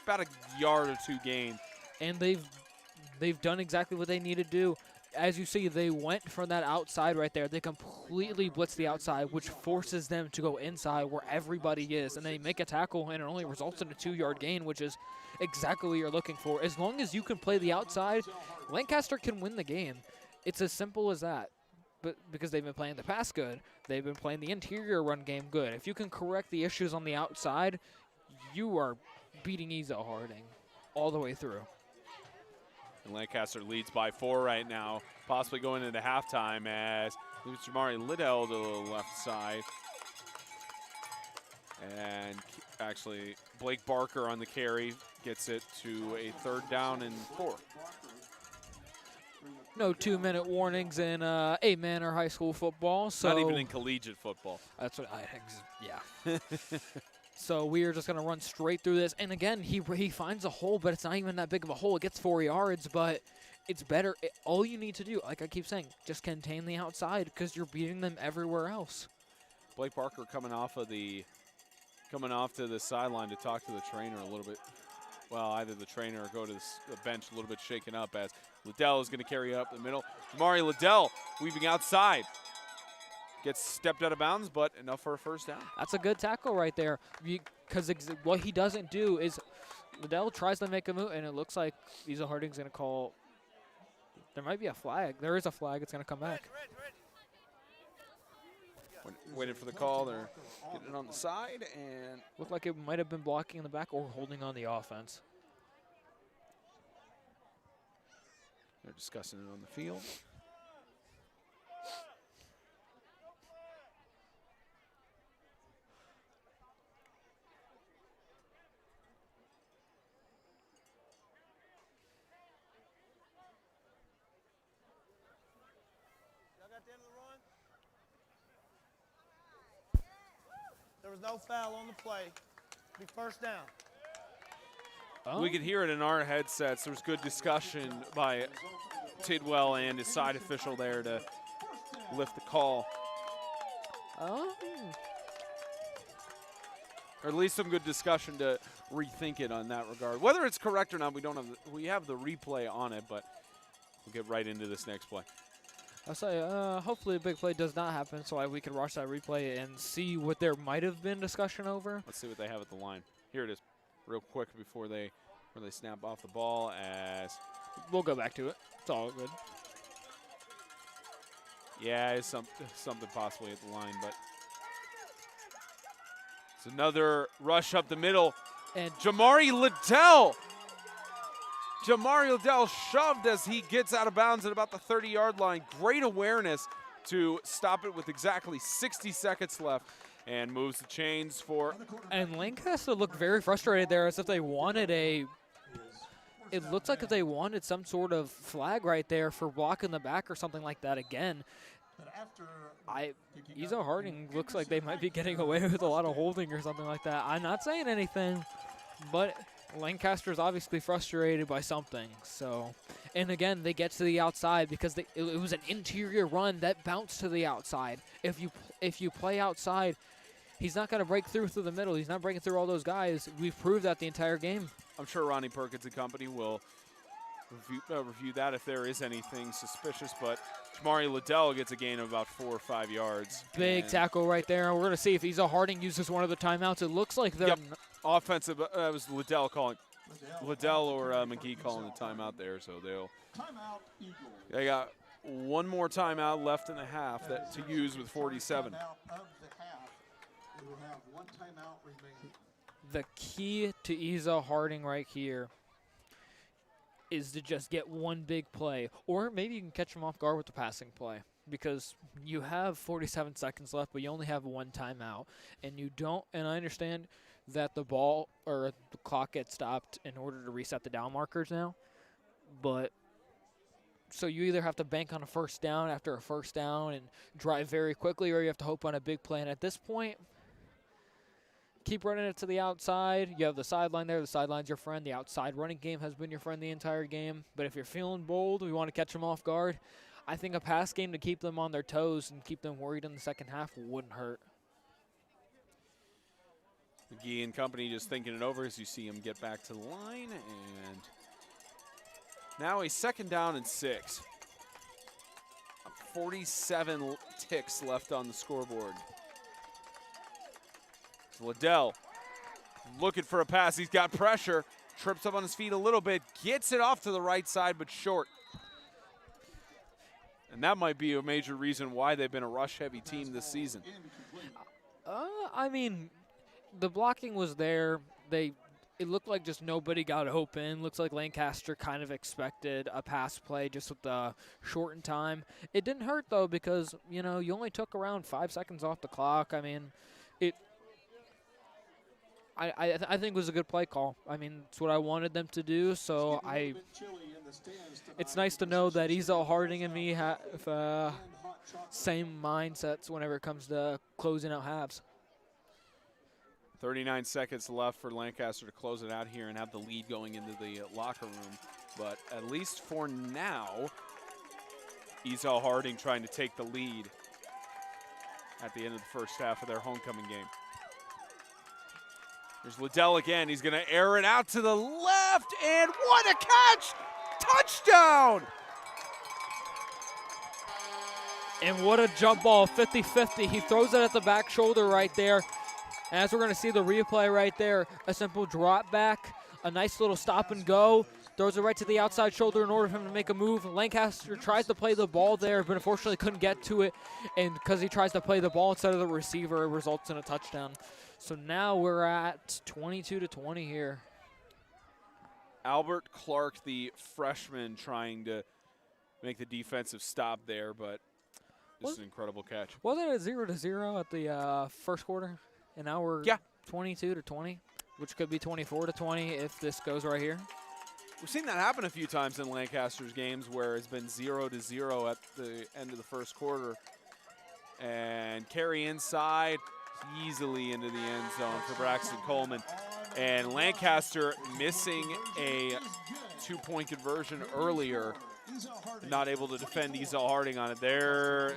Speaker 1: about a yard or 2 gain.
Speaker 2: And they've done exactly what they need to do. As you see, they went for that outside right there. They completely blitz the outside, which forces them to go inside where everybody is. And they make a tackle, and it only results in a 2-yard gain, which is exactly what you're looking for. As long as you can play the outside, Lancaster can win the game. It's as simple as that. But because they've been playing the pass good, they've been playing the interior run game good. If you can correct the issues on the outside, you are beating Ezell-Harding all the way through.
Speaker 1: And Lancaster leads by 4 right now, possibly going into halftime as moves Jamari Liddell to the left side. And actually, Blake Barker on the carry gets it to a 3rd down and 4.
Speaker 2: No 2-minute warnings in 8-man or high school football. So
Speaker 1: not even in collegiate football.
Speaker 2: That's what yeah. So we are just going to run straight through this. And again, he finds a hole, but it's not even that big of a hole. It gets 4 yards, but it's better. All you need to do, like I keep saying, just contain the outside because you're beating them everywhere else.
Speaker 1: Blake Barker coming off to the sideline to talk to the trainer a little bit. Well, either the trainer or go to the bench a little bit shaken up as Liddell is going to carry up the middle. Jamari Liddell weaving outside. Gets stepped out of bounds, but enough for a 1st down.
Speaker 2: That's a good tackle right there. Because what he doesn't do is Liddell tries to make a move, and it looks like Ezell-Harding's going to call. There might be a flag. There is a flag. It's going to come back.
Speaker 1: Waiting for the call. They're getting it on the side, and
Speaker 2: Looked like it might have been blocking in the back or holding on the offense.
Speaker 1: they're discussing it on the field.
Speaker 5: Y'all got the end of the run? There was no foul on the play. Be 1st down.
Speaker 2: Oh.
Speaker 1: We could hear it in our headsets. There was good discussion by Tidwell and his side official there to lift the call.
Speaker 2: Oh.
Speaker 1: or at least some good discussion to rethink it on that regard. Whether it's correct or not, we have the replay on it, but we'll get right into this next play.
Speaker 2: I'll say, hopefully a big play does not happen so we can watch that replay and see what there might have been discussion over.
Speaker 1: Let's see what they have at the line. Here it is, real quick before they snap off the ball. As
Speaker 2: we'll go back to it. It's all good.
Speaker 1: Yeah, it's something possibly at the line, but it's another rush up the middle.
Speaker 2: And
Speaker 1: Jamari Liddell. Jamari Liddell shoved as he gets out of bounds at about the 30-yard line. Great awareness to stop it with exactly 60 seconds left and moves the chains for.
Speaker 2: And Lancaster looked very frustrated there, as if they wanted it looks like if they wanted some sort of flag right there for blocking the back or something like that again. Ezell-Harding looks like they might be getting away with a lot of holding or something like that. I'm not saying anything, but Lancaster's obviously frustrated by something. So, and again, they get to the outside because it was an interior run that bounced to the outside. If you play outside, he's not going to break through the middle. He's not breaking through all those guys. We've proved that the entire game.
Speaker 1: I'm sure Ronnie Perkins and company will review that if there is anything suspicious, but Jamari Liddell gets a gain of about 4 or 5 yards.
Speaker 2: Big tackle right there. We're going to see if Ezell-Harding uses one of the timeouts. It looks like they're
Speaker 1: offensive. That was Liddell calling. Liddell or McGee calling the timeout there, so they got one more timeout left in the half to use with 47.
Speaker 2: The key to Ezell-Harding right here is to just get one big play, or maybe you can catch them off guard with the passing play, because you have 47 seconds left, but you only have one timeout, and you don't. And I understand that the ball or the clock gets stopped in order to reset the down markers now, but so you either have to bank on a first down after a first down and drive very quickly, or you have to hope on a big play. And at this point, keep running it to the outside. You have the sideline there. The sideline's your friend. The outside running game has been your friend the entire game. But if you're feeling bold, we want to catch them off guard, I think a pass game to keep them on their toes and keep them worried in the second half wouldn't hurt.
Speaker 1: McGee and company just thinking it over as you see him get back to the line. And now a 2nd down and 6. 47 ticks left on the scoreboard. Liddell looking for a pass. He's got pressure. Trips up on his feet a little bit. Gets it off to the right side, but short. And that might be a major reason why they've been a rush-heavy team this season.
Speaker 2: I mean, the blocking was there. It looked like just nobody got open. Looks like Lancaster kind of expected a pass play just with the shortened time. It didn't hurt, though, because, you only took around 5 seconds off the clock. I mean, I think it was a good play call. I mean, it's what I wanted them to do, so it's nice to know that Ezell-Harding and me have same mindsets whenever it comes to closing out halves.
Speaker 1: 39 seconds left for Lancaster to close it out here and have the lead going into the locker room. But at least for now, Ezell-Harding trying to take the lead at the end of the first half of their homecoming game. There's Liddell again. He's going to air it out to the left, and what a catch! Touchdown!
Speaker 2: And what a jump ball, 50-50. He throws it at the back shoulder right there. As we're going to see the replay right there, a simple drop back, a nice little stop and go. Throws it right to the outside shoulder in order for him to make a move. Lancaster tries to play the ball there, but unfortunately couldn't get to it. And because he tries to play the ball instead of the receiver, it results in a touchdown. So now we're at 22-20 here.
Speaker 1: Albert Clark, the freshman, trying to make the defensive stop there, but this is an incredible catch.
Speaker 2: Wasn't it 0-0 at the first quarter? And now we're 22-20, which could be 24-20 if this goes right here.
Speaker 1: We've seen that happen a few times in Lancaster's games where it's been 0-0 at the end of the first quarter. And carry inside easily into the end zone for Braxton Coleman. And Lancaster missing a 2-point conversion earlier. Not able to defend Ezell-Harding on it. There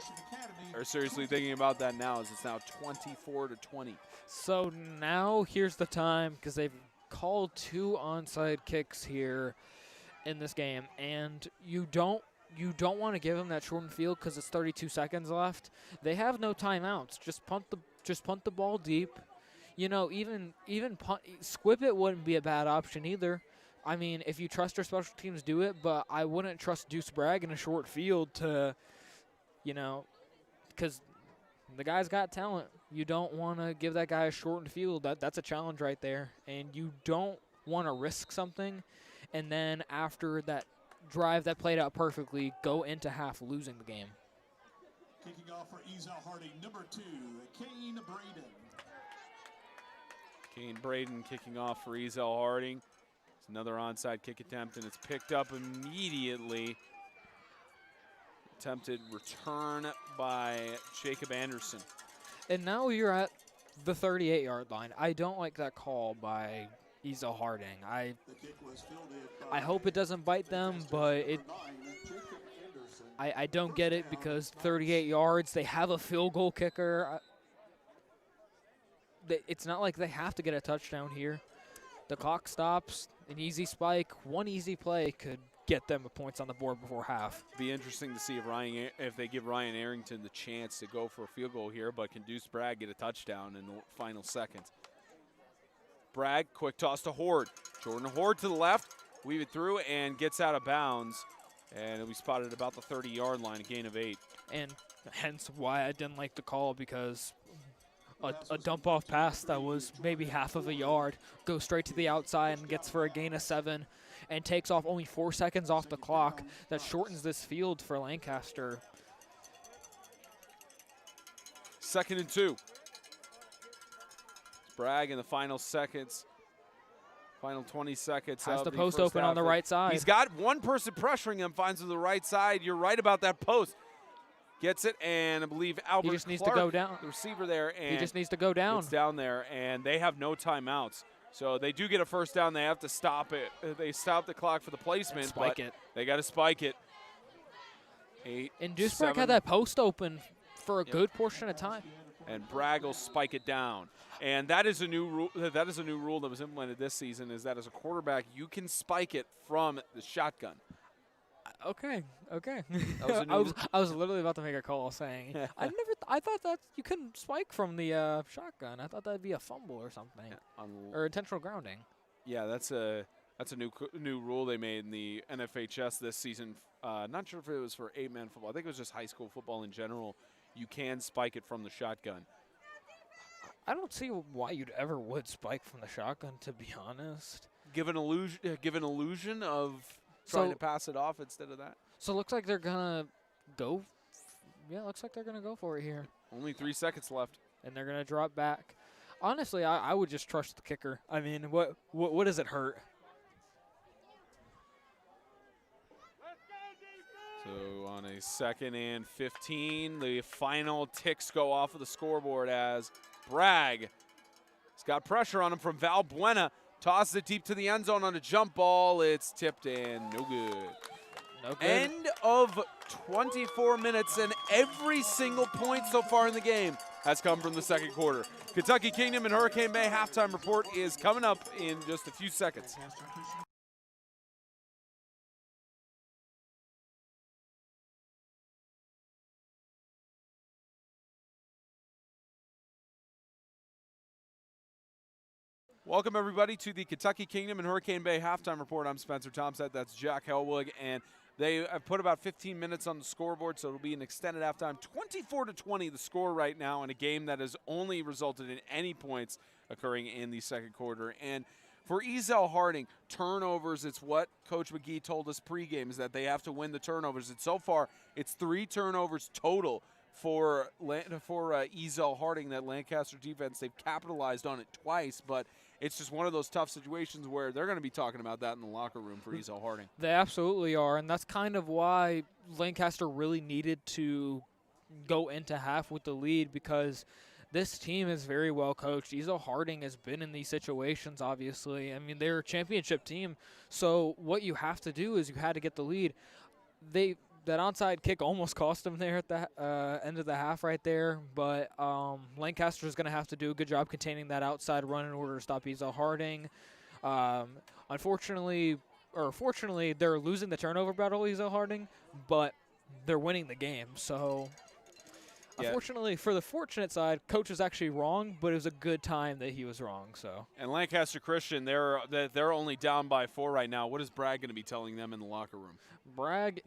Speaker 1: are seriously thinking about that now, as it's now 24-20.
Speaker 2: So now here's the time, because they've called 2 onside kicks here in this game, and you don't want to give them that shortened field because it's 32 seconds left. They have no timeouts. Just punt the ball deep. You know, even squib it wouldn't be a bad option either. I mean, if you trust your special teams, do it, but I wouldn't trust Deuce Bragg in a short field to, you know, because the guy's got talent. You don't want to give that guy a shortened field. That's a challenge right there, and you don't want to risk something, and then after that drive that played out perfectly, go into half losing the game.
Speaker 3: Kicking off for Ezell-Harding, number 2, Kane Braden.
Speaker 1: Kane Braden kicking off for Ezell-Harding. It's another onside kick attempt, and it's picked up immediately. Attempted return by Jacob Anderson.
Speaker 2: And now you're at the 38-yard line. I don't like that call by Ezell-Harding. I hope it doesn't bite them, but I don't get it, because 38 yards, they have a field goal kicker. It's not like they have to get a touchdown here. The clock stops, an easy spike, one easy play could get them points on the board before half.
Speaker 1: Be interesting to see if they give Ryan Arrington the chance to go for a field goal here, but can Deuce Bragg get a touchdown in the final seconds? Bragg, quick toss to Horde. Jordan Horde to the left, weave it through, and gets out of bounds. And it'll be spotted at about the 30-yard line, a gain of 8.
Speaker 2: And hence why I didn't like the call, because a dump-off pass that was maybe half of a yard goes straight to the outside and gets for a gain of 7 and takes off only 4 seconds off the clock. That shortens this field for Lancaster.
Speaker 1: 2nd and 2. Bragg in the final seconds. Final 20 seconds.
Speaker 2: Has the post open on the right side.
Speaker 1: He's got one person pressuring him, finds to the right side. You're right about that post. Gets it, and I believe Albert
Speaker 2: He just needs
Speaker 1: Clark,
Speaker 2: to go down.
Speaker 1: the receiver there. And
Speaker 2: he just needs to go down.
Speaker 1: It's down there, and they have no timeouts. So they do get a first down. They have to stop it. They stop the clock for the placement.
Speaker 2: Spike it.
Speaker 1: They got to spike it. 8,
Speaker 2: And Deuce Bragg had that post open for a good portion of time.
Speaker 1: And Bragg will spike it down. And that is a new rule. That is a new rule that was implemented this season. Is that as a quarterback, you can spike it from the shotgun.
Speaker 2: Okay.
Speaker 1: That was
Speaker 2: I was literally about to make a call saying I thought that you couldn't spike from the shotgun. I thought that'd be a fumble or something, or intentional grounding.
Speaker 1: Yeah, that's a new rule they made in the NFHS this season. Not sure if it was for 8-man football. I think it was just high school football in general. You can spike it from the shotgun.
Speaker 2: I don't see why you'd ever would spike from the shotgun, to be honest.
Speaker 1: Give an illusion of trying to pass it off instead of that.
Speaker 2: So it looks like they're gonna go. Yeah, looks like they're gonna go for it here.
Speaker 1: Only 3 seconds left.
Speaker 2: And they're gonna drop back. Honestly, I would just trust the kicker. I mean, what does it hurt?
Speaker 1: So on a 2nd and 15, the final ticks go off of the scoreboard as Bragg has got pressure on him from Valbuena. Tosses it deep to the end zone on a jump ball. It's tipped in. No good.
Speaker 2: No good.
Speaker 1: End of 24 minutes, and every single point so far in the game has come from the second quarter. Kentucky Kingdom and Hurricane Bay halftime report is coming up in just a few seconds. Welcome, everybody, to the Kentucky Kingdom and Hurricane Bay halftime report. I'm Spencer Tomset. That's Jack Helwig, and they have put about 15 minutes on the scoreboard, so it'll be an extended halftime. 24-20 the score right now in a game that has only resulted in any points occurring in the second quarter. And for Ezell-Harding, turnovers, it's what Coach McGee told us pregame, is that they have to win the turnovers. And so far, it's 3 turnovers total for Ezell-Harding, that Lancaster defense. They've capitalized on it twice, but it's just one of those tough situations where they're going to be talking about that in the locker room for Ezell-Harding.
Speaker 2: They absolutely are, and that's kind of why Lancaster really needed to go into half with the lead, because this team is very well coached. Ezell-Harding has been in these situations, obviously. I mean, they're a championship team, so what you have to do is you had to get the lead. that onside kick almost cost them there at the end of the half right there, but Lancaster's going to have to do a good job containing that outside run in order to stop Ezell-Harding. Unfortunately, or fortunately, they're losing the turnover battle, Ezell-Harding, but they're winning the game. So,
Speaker 1: Yeah.
Speaker 2: unfortunately, for the fortunate side, coach was actually wrong, but it was a good time that he was wrong. So,
Speaker 1: And Lancaster Christian, they're only down by 4 right now. What is Bragg going to be telling them in the locker room?
Speaker 2: Bragg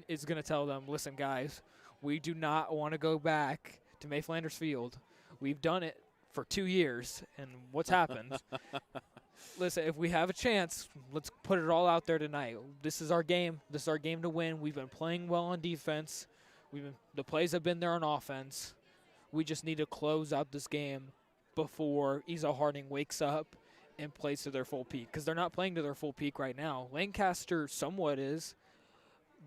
Speaker 2: is going to tell them, listen, guys, we do not want to go back to May Flanders Field. We've done it for 2 years, and what's happened? Listen, if we have a chance, let's put it all out there tonight. This is our game. This is our game to win. We've been playing well on defense. The plays have been there on offense. We just need to close out this game before Ezell-Harding wakes up and plays to their full peak, because they're not playing to their full peak right now. Lancaster somewhat is,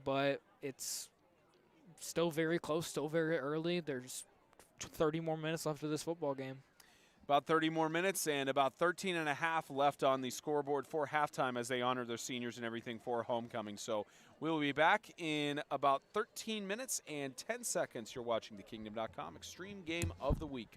Speaker 2: but it's still very close, still very early. There's 30 more minutes left of this football game.
Speaker 1: About 30 more minutes and about 13 and a half left on the scoreboard for halftime as they honor their seniors and everything for homecoming. So we'll be back in about 13 minutes and 10 seconds. You're watching thekingdom.com Extreme Game of the Week.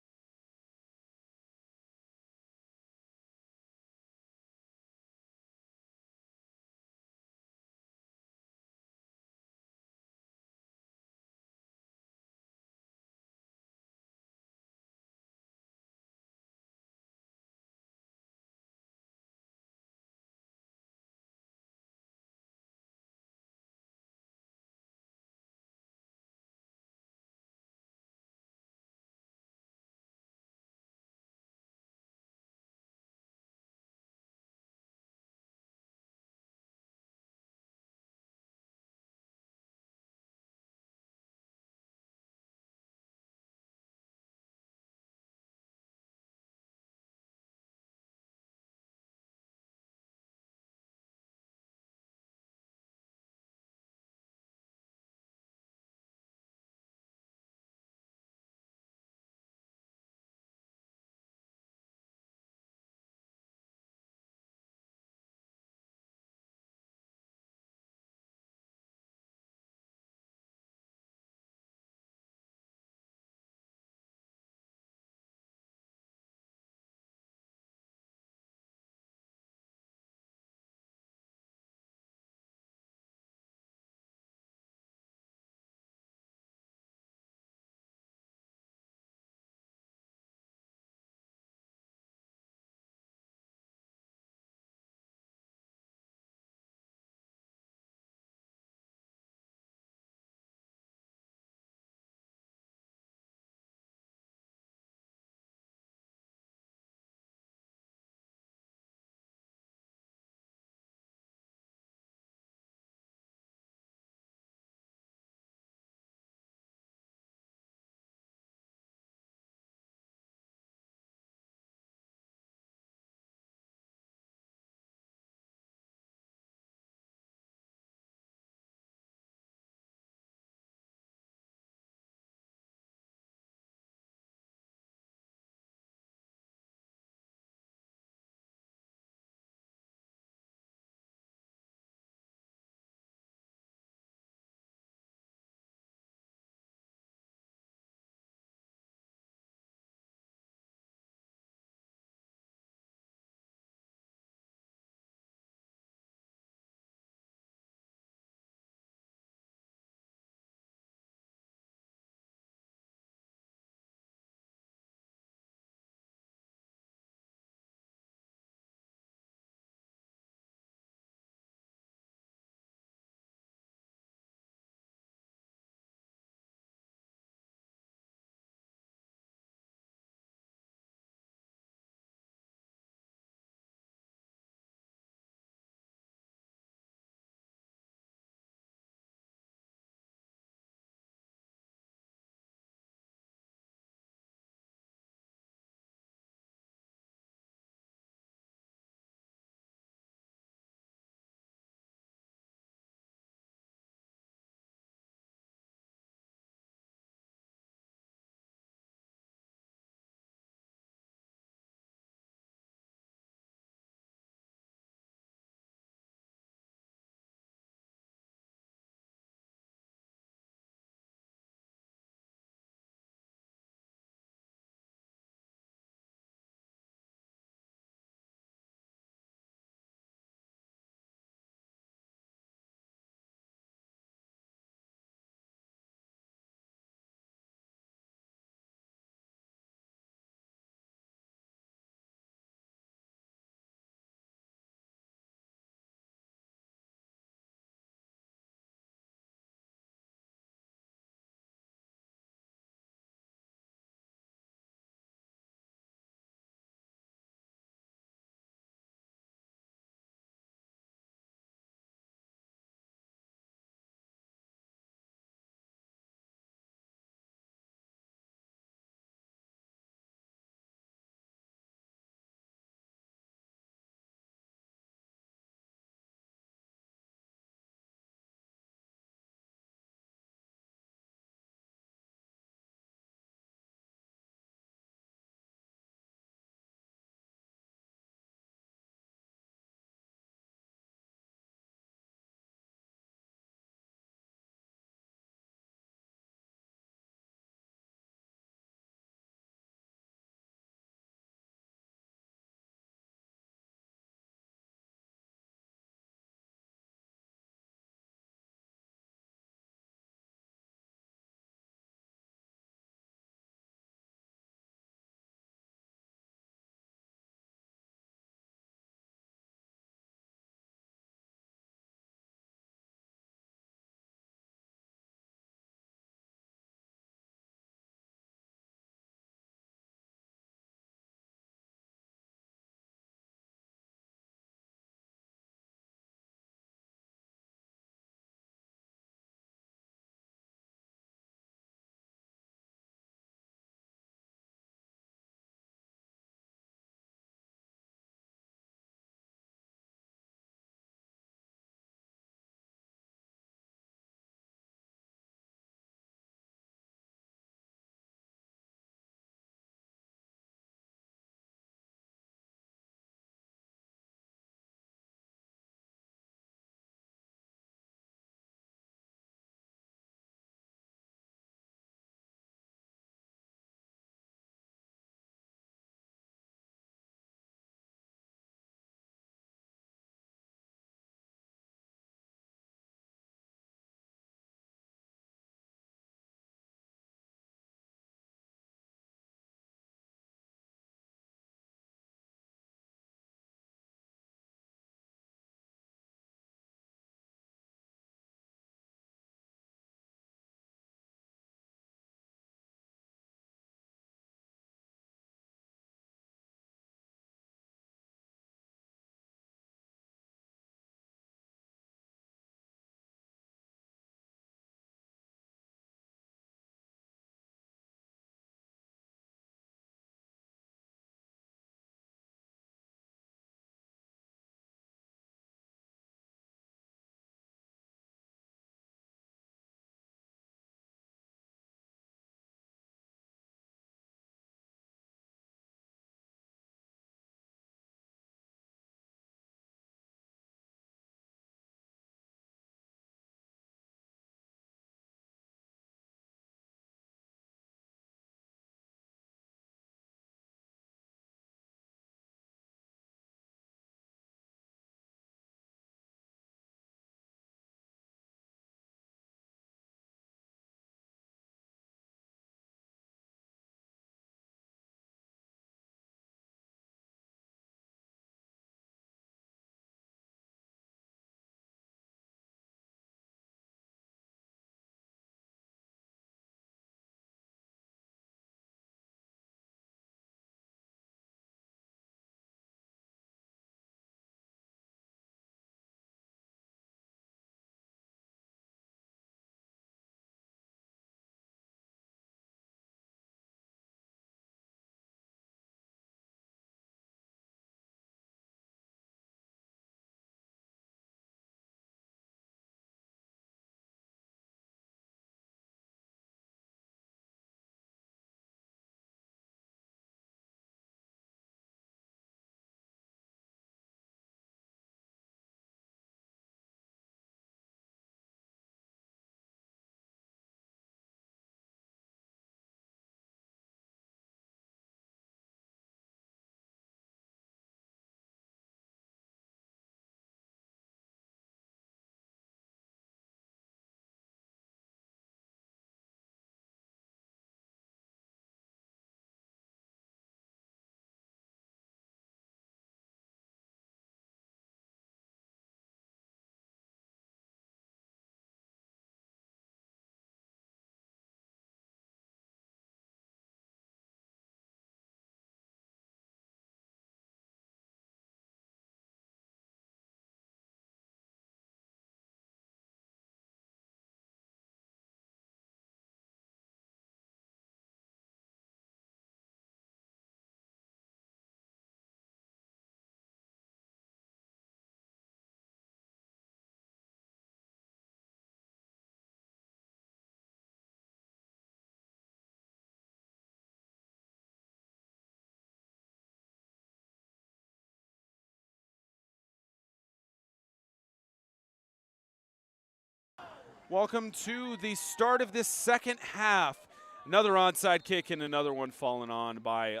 Speaker 1: Welcome to the start of this second half. Another onside kick and another one fallen on by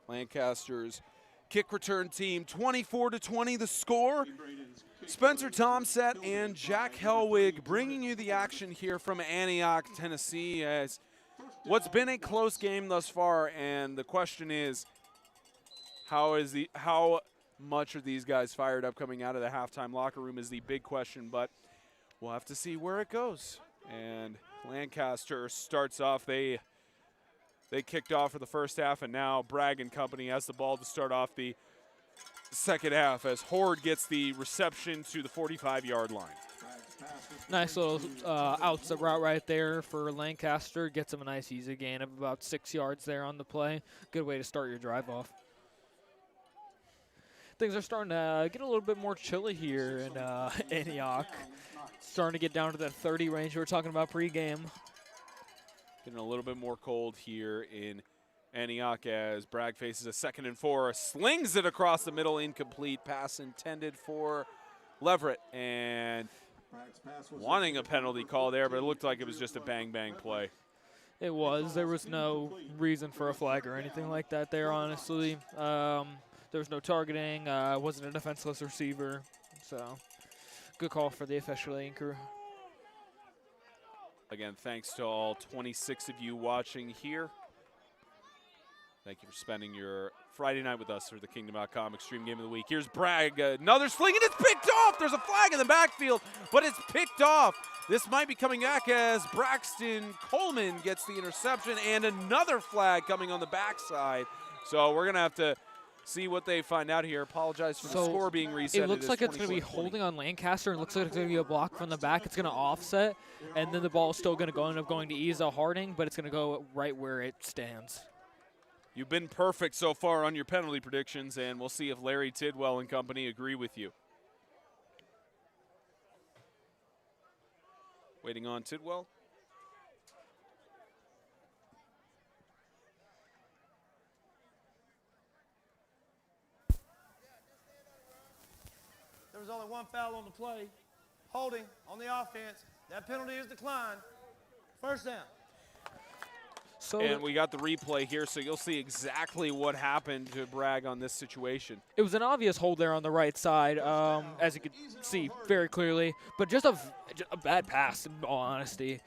Speaker 1: Lancaster's kick return team. 24-20 the score. Spencer Tomset and Jack Helwig bringing you the action here from Antioch, Tennessee, as what's been a close game thus far, and the question is, how much are these guys fired up coming out of the halftime locker room is the big question, but we'll have to see where it goes. And Lancaster starts off, they kicked off for the first half, and now Bragg and company has the ball to start off the second half as Horde gets the reception to the 45-yard line.
Speaker 2: Nice little outside route right there for Lancaster. Gets him a nice easy gain of about 6 yards there on the play. Good way to start your drive off. Things are starting to get a little bit more chilly here in Antioch. Starting to get down to that 30 range we were talking about pregame.
Speaker 1: Getting a little bit more cold here in Antioch as Bragg faces a 2nd and 4. Slings it across the middle, incomplete. Pass intended for Leverett, and wanting a penalty call there, but it looked like it was just a bang-bang play.
Speaker 2: It was. There was no reason for a flag or anything like that there, honestly. There was no targeting. Wasn't a defenseless receiver. So, good call for the officiating crew.
Speaker 1: Again, thanks to all 26 of you watching here. Thank you for spending your Friday night with us for the Kingdom.com Extreme Game of the Week. Here's Bragg, another sling, and it's picked off. There's a flag in the backfield, but it's picked off. This might be coming back as Braxton Coleman gets the interception, and another flag coming on the backside. So we're going to have to see what they find out here. Apologize for the score being reset.
Speaker 2: It looks like it's going to be holding on Lancaster. It looks like it's going to be a block from the back. It's going to offset, and then the ball is still going to end up going to Ezell-Harding, but it's going to go right where it stands.
Speaker 1: You've been perfect so far on your penalty predictions, and we'll see if Larry Tidwell and company agree with you. Waiting on Tidwell.
Speaker 5: There was only one foul on the play. Holding on the offense. That penalty is declined. First down.
Speaker 1: And we got the replay here, so you'll see exactly what happened to Bragg on this situation.
Speaker 2: It was an obvious hold there on the right side, as you could see very clearly, but just a bad pass, in all honesty.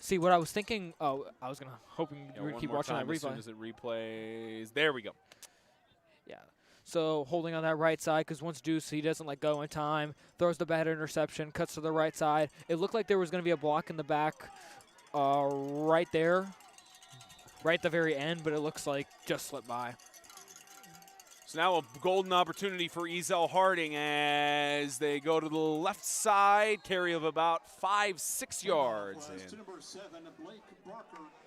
Speaker 2: See, what I was thinking, I was hoping you would keep watching that replay.
Speaker 1: As soon as it replays, there we go.
Speaker 2: Yeah. So holding on that right side, because once Deuce, he doesn't let go in time, throws the bad interception, cuts to the right side. It looked like there was going to be a block in the back right there, right at the very end, but it looks like just slipped by.
Speaker 1: So now a golden opportunity for Ezell-Harding as they go to the left side, carry of about 5-6 yards.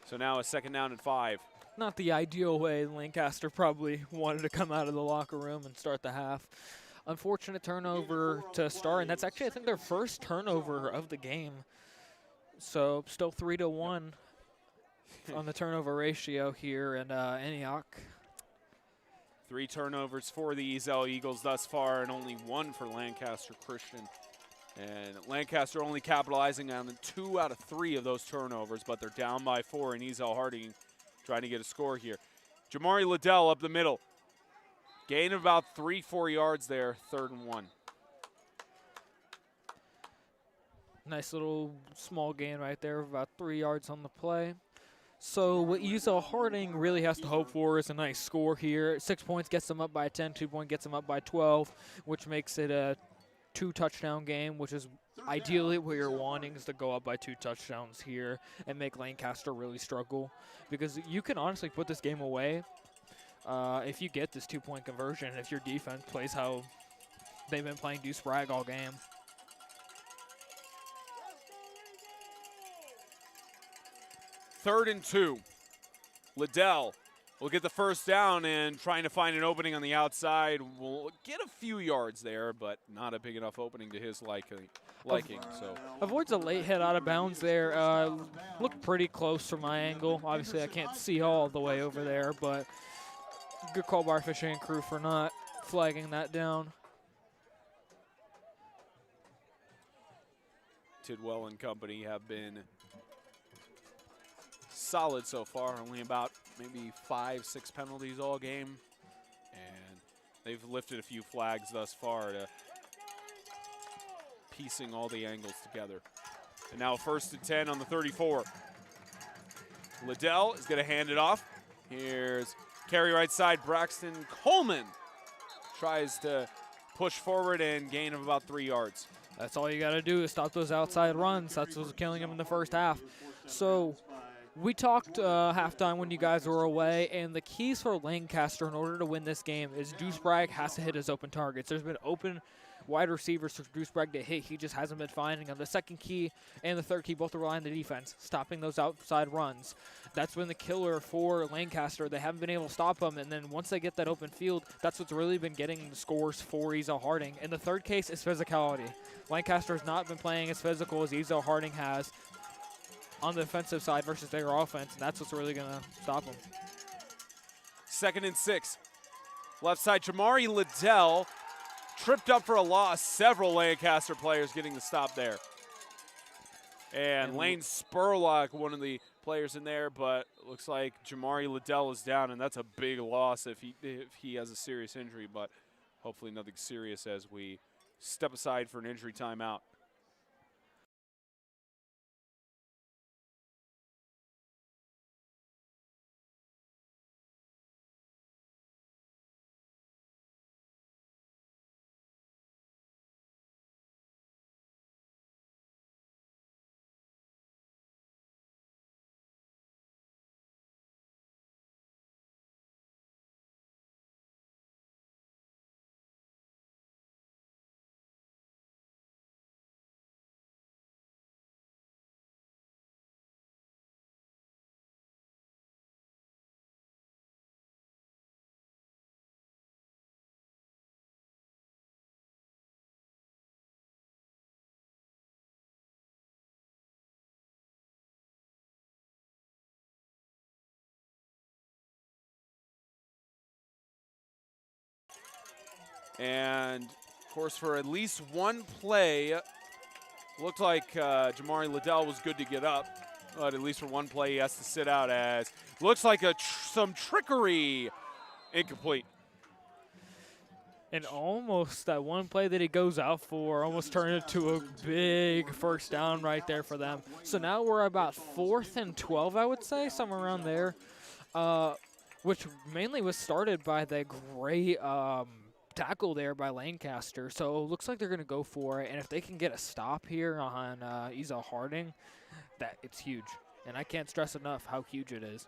Speaker 1: So now a 2nd down and 5.
Speaker 2: Not the ideal way Lancaster probably wanted to come out of the locker room and start the half. Unfortunate turnover to start, and that's actually, I think, their first turnover of the game. So still 3-1 on the turnover ratio here in Antioch.
Speaker 1: 3 turnovers for the Ezell Eagles thus far, and only 1 for Lancaster Christian. And Lancaster only capitalizing on 2 out of 3 of those turnovers, but they're down by 4, and Ezell-Harding trying to get a score here. Jamari Liddell up the middle. Gain of about 3-4 yards there, 3rd and 1.
Speaker 2: Nice little small gain right there of about 3 yards on the play. So what Ezell-Harding really has to hope for is a nice score here. 6 points gets them up by 10, 2 points gets them up by 12, which makes it a 2-touchdown game, which is ideally what you're wanting, is to go up by 2 touchdowns here and make Lancaster really struggle. Because you can honestly put this game away if you get this 2-point conversion, if your defense plays how they've been playing Deuce Bragg all game.
Speaker 1: Third and 2. Liddell will get the first down, and trying to find an opening on the outside. Will get a few yards there, but not a big enough opening to his liking. So
Speaker 2: avoids a late hit out of bounds there. Looked pretty close from my angle. Obviously, I can't see all the way over there, but good call by our fishing crew for not flagging that down.
Speaker 1: Tidwell and company have been solid so far. Only about maybe 5-6 penalties all game. And they've lifted a few flags thus far to piecing all the angles together. And now 1st and 10 on the 34. Liddell is going to hand it off. Here's carry right side. Braxton Coleman tries to push forward and gain of about 3 yards.
Speaker 2: That's all you got to do is stop those outside runs. That's what's killing them in the first half. So we talked halftime when you guys were away, and the keys for Lancaster in order to win this game is Deuce Bragg has to hit his open targets. There's been open wide receivers for Deuce Bragg to hit. He just hasn't been finding them. The second key and the third key both rely on the defense, stopping those outside runs. That's been the killer for Lancaster. They haven't been able to stop them, and then once they get that open field, that's what's really been getting the scores for Ezell-Harding. And the third case is physicality. Lancaster has not been playing as physical as Ezell-Harding has on the defensive side versus their offense, and that's what's really going to stop them.
Speaker 1: 2nd and 6. Left side, Jamari Liddell tripped up for a loss. Several Lancaster players getting the stop there. And Lane Spurlock, one of the players in there, but looks like Jamari Liddell is down, and that's a big loss if he has a serious injury, but hopefully nothing serious as we step aside for an injury timeout. And, of course, for at least one play, looked like Jamari Liddell was good to get up. But at least for one play, he has to sit out as looks like some trickery. Incomplete.
Speaker 2: And almost that one play that he goes out for almost turned into a big first down right there for them. So now we're about 4th and 12, I would say, somewhere around there, which mainly was started by the great tackle there by Lancaster. So it looks like they're going to go for it. And if they can get a stop here on Ezell-Harding, that it's huge. And I can't stress enough how huge it is.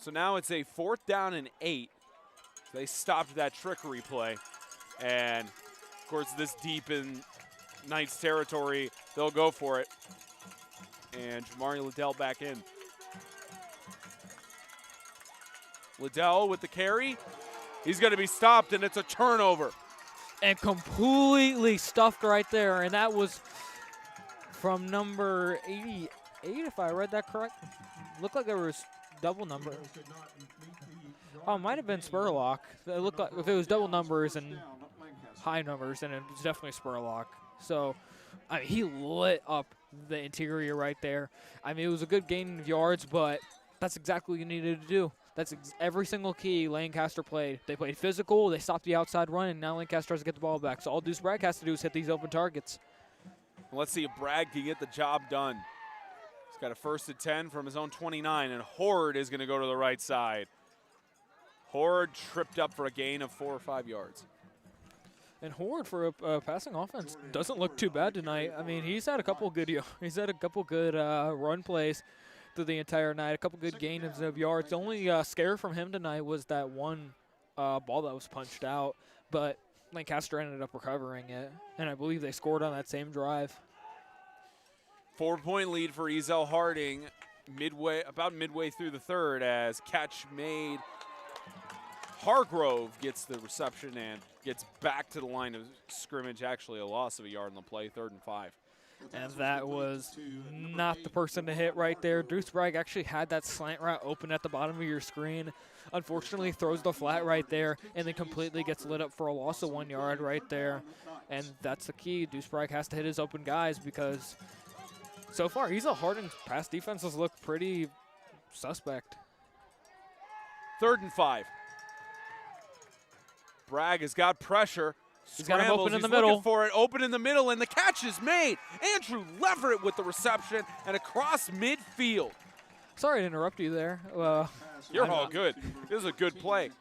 Speaker 1: So now it's a 4th down and 8. They stopped that trickery play. And, of course, this deep in Knights territory, they'll go for it. And Jamari Liddell back in. Liddell with the carry. He's going to be stopped, and it's a turnover.
Speaker 2: And completely stuffed right there. And that was from number 88, if I read that correct. Looked like there was double number. Oh, it might have been Spurlock. It looked like if it was double numbers and high numbers, then it was definitely Spurlock. So he lit up the interior right there. I mean, it was a good gain of yards, but that's exactly what you needed to do. That's every single key Lancaster played. They played physical, they stopped the outside run, and now Lancaster has to get the ball back. So all Deuce Bragg has to do is hit these open targets.
Speaker 1: Let's see if Bragg can get the job done. He's got a 1st and 10 from his own 29, and Horde is going to go to the right side. Horde tripped up for a gain of 4 or 5 yards.
Speaker 2: And Horde for a passing offense doesn't look too bad tonight. I mean, he's had a couple good run plays through the entire night, a couple good gains of yards. The only scare from him tonight was that one ball that was punched out, but Lancaster ended up recovering it, and I believe they scored on that same drive.
Speaker 1: 4-point lead for Ezell-Harding about midway through the third as catch made. Hargrove gets the reception and gets back to the line of scrimmage, actually a loss of a yard on the play, 3rd and 5.
Speaker 2: And that was not the person to hit right there. Deuce Bragg actually had that slant route open at the bottom of your screen. Unfortunately, throws the flat right there and then completely gets lit up for a loss of 1 yard right there. And that's the key. Deuce Bragg has to hit his open guys because so far Ezell-Harding's pass defenses look pretty suspect.
Speaker 1: 3rd and 5. Bragg has got pressure.
Speaker 2: He's got him open in the
Speaker 1: looking
Speaker 2: middle.
Speaker 1: for it, open in the middle, and the catch is made. Andrew Leverett with the reception and across midfield.
Speaker 2: Sorry to interrupt you there.
Speaker 1: You're all good. This is a good play.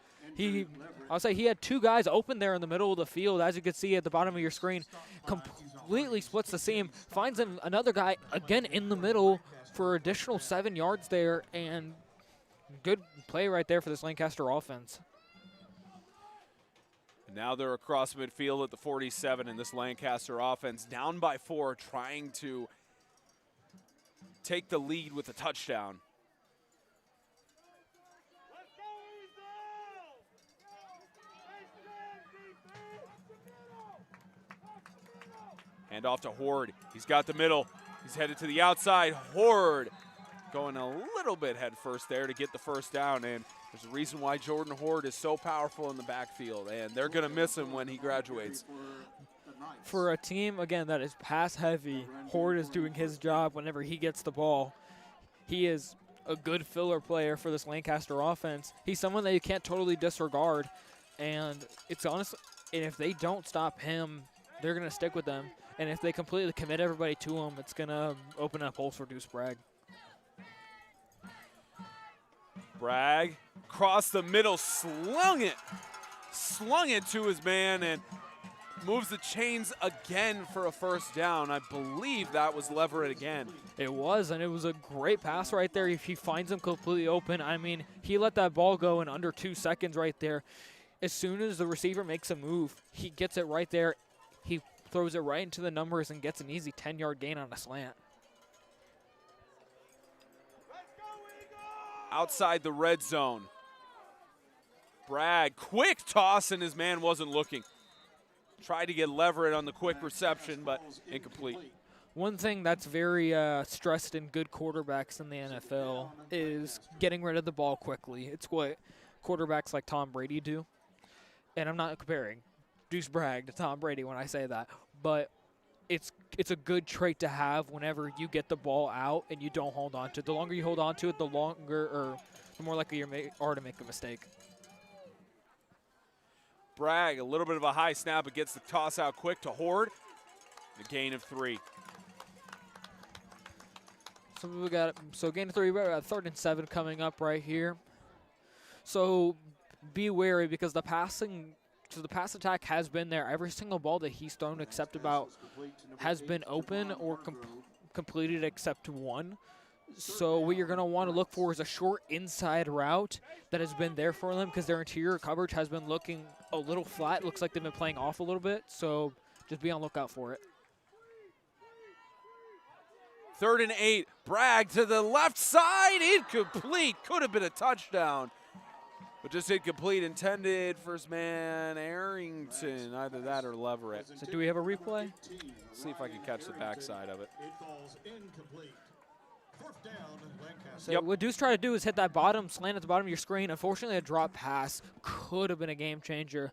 Speaker 2: I'll say he had 2 guys open there in the middle of the field, as you can see at the bottom of your screen. Completely splits the seam, finds another guy again in the middle for additional 7 yards there, and good play right there for this Lancaster offense.
Speaker 1: Now they're across midfield at the 47, and this Lancaster offense down by 4, trying to take the lead with a touchdown. Hand off to Horde. He's got the middle. He's headed to the outside. Horde going a little bit head first there to get the first down, and there's a reason why Jordan Horde is so powerful in the backfield, and they're going to miss him when he graduates.
Speaker 2: For a team, again, that is pass heavy, Horde is doing his job whenever he gets the ball. He is a good filler player for this Lancaster offense. He's someone that you can't totally disregard, and it's honest. And if they don't stop him, they're going to stick with them. And if they completely commit everybody to him, it's going to open up holes for Deuce Bragg.
Speaker 1: Bragg across the middle, slung it to his man, and moves the chains again for a first down. I believe that was Leverett again.
Speaker 2: It was, and it was a great pass right there. If he finds him completely open, I mean, he let that ball go in under 2 seconds right there. As soon as the receiver makes a move, he gets it right there. He throws it right into the numbers and gets an easy 10-yard gain on a slant.
Speaker 1: Outside the red zone. Bragg, quick toss, and his man wasn't looking. Tried to get Leverett on the quick reception, but incomplete.
Speaker 2: One thing that's very stressed in good quarterbacks in the NFL is getting rid of the ball quickly. It's what quarterbacks like Tom Brady do. And I'm not comparing Deuce Bragg to Tom Brady when I say that, but it's a good trait to have whenever you get the ball out and you don't hold on to it. The longer you hold on to it, the more likely you are to make a mistake.
Speaker 1: Bragg, a little bit of a high snap, but gets the toss out quick to Horde. A gain of 3.
Speaker 2: So gain of 3, we're at 3rd and 7 coming up right here. So be wary because the pass attack has been there. Every single ball that he's thrown except about has been open or completed except one. So what you're going to want to look for is a short inside route that has been there for them because their interior coverage has been looking a little flat. Looks like they've been playing off a little bit, so just be on lookout for it.
Speaker 1: 3rd and 8. Bragg to the left side. Incomplete. Could have been a touchdown, but just incomplete. Intended first man Arrington. Either that or Leverett.
Speaker 2: So do we have a replay?
Speaker 1: See if I can catch the backside of it.
Speaker 3: It falls incomplete. 4th down, Lancaster.
Speaker 2: So what Deuce tried to do is hit that bottom slant at the bottom of your screen. Unfortunately, a drop pass could have been a game changer.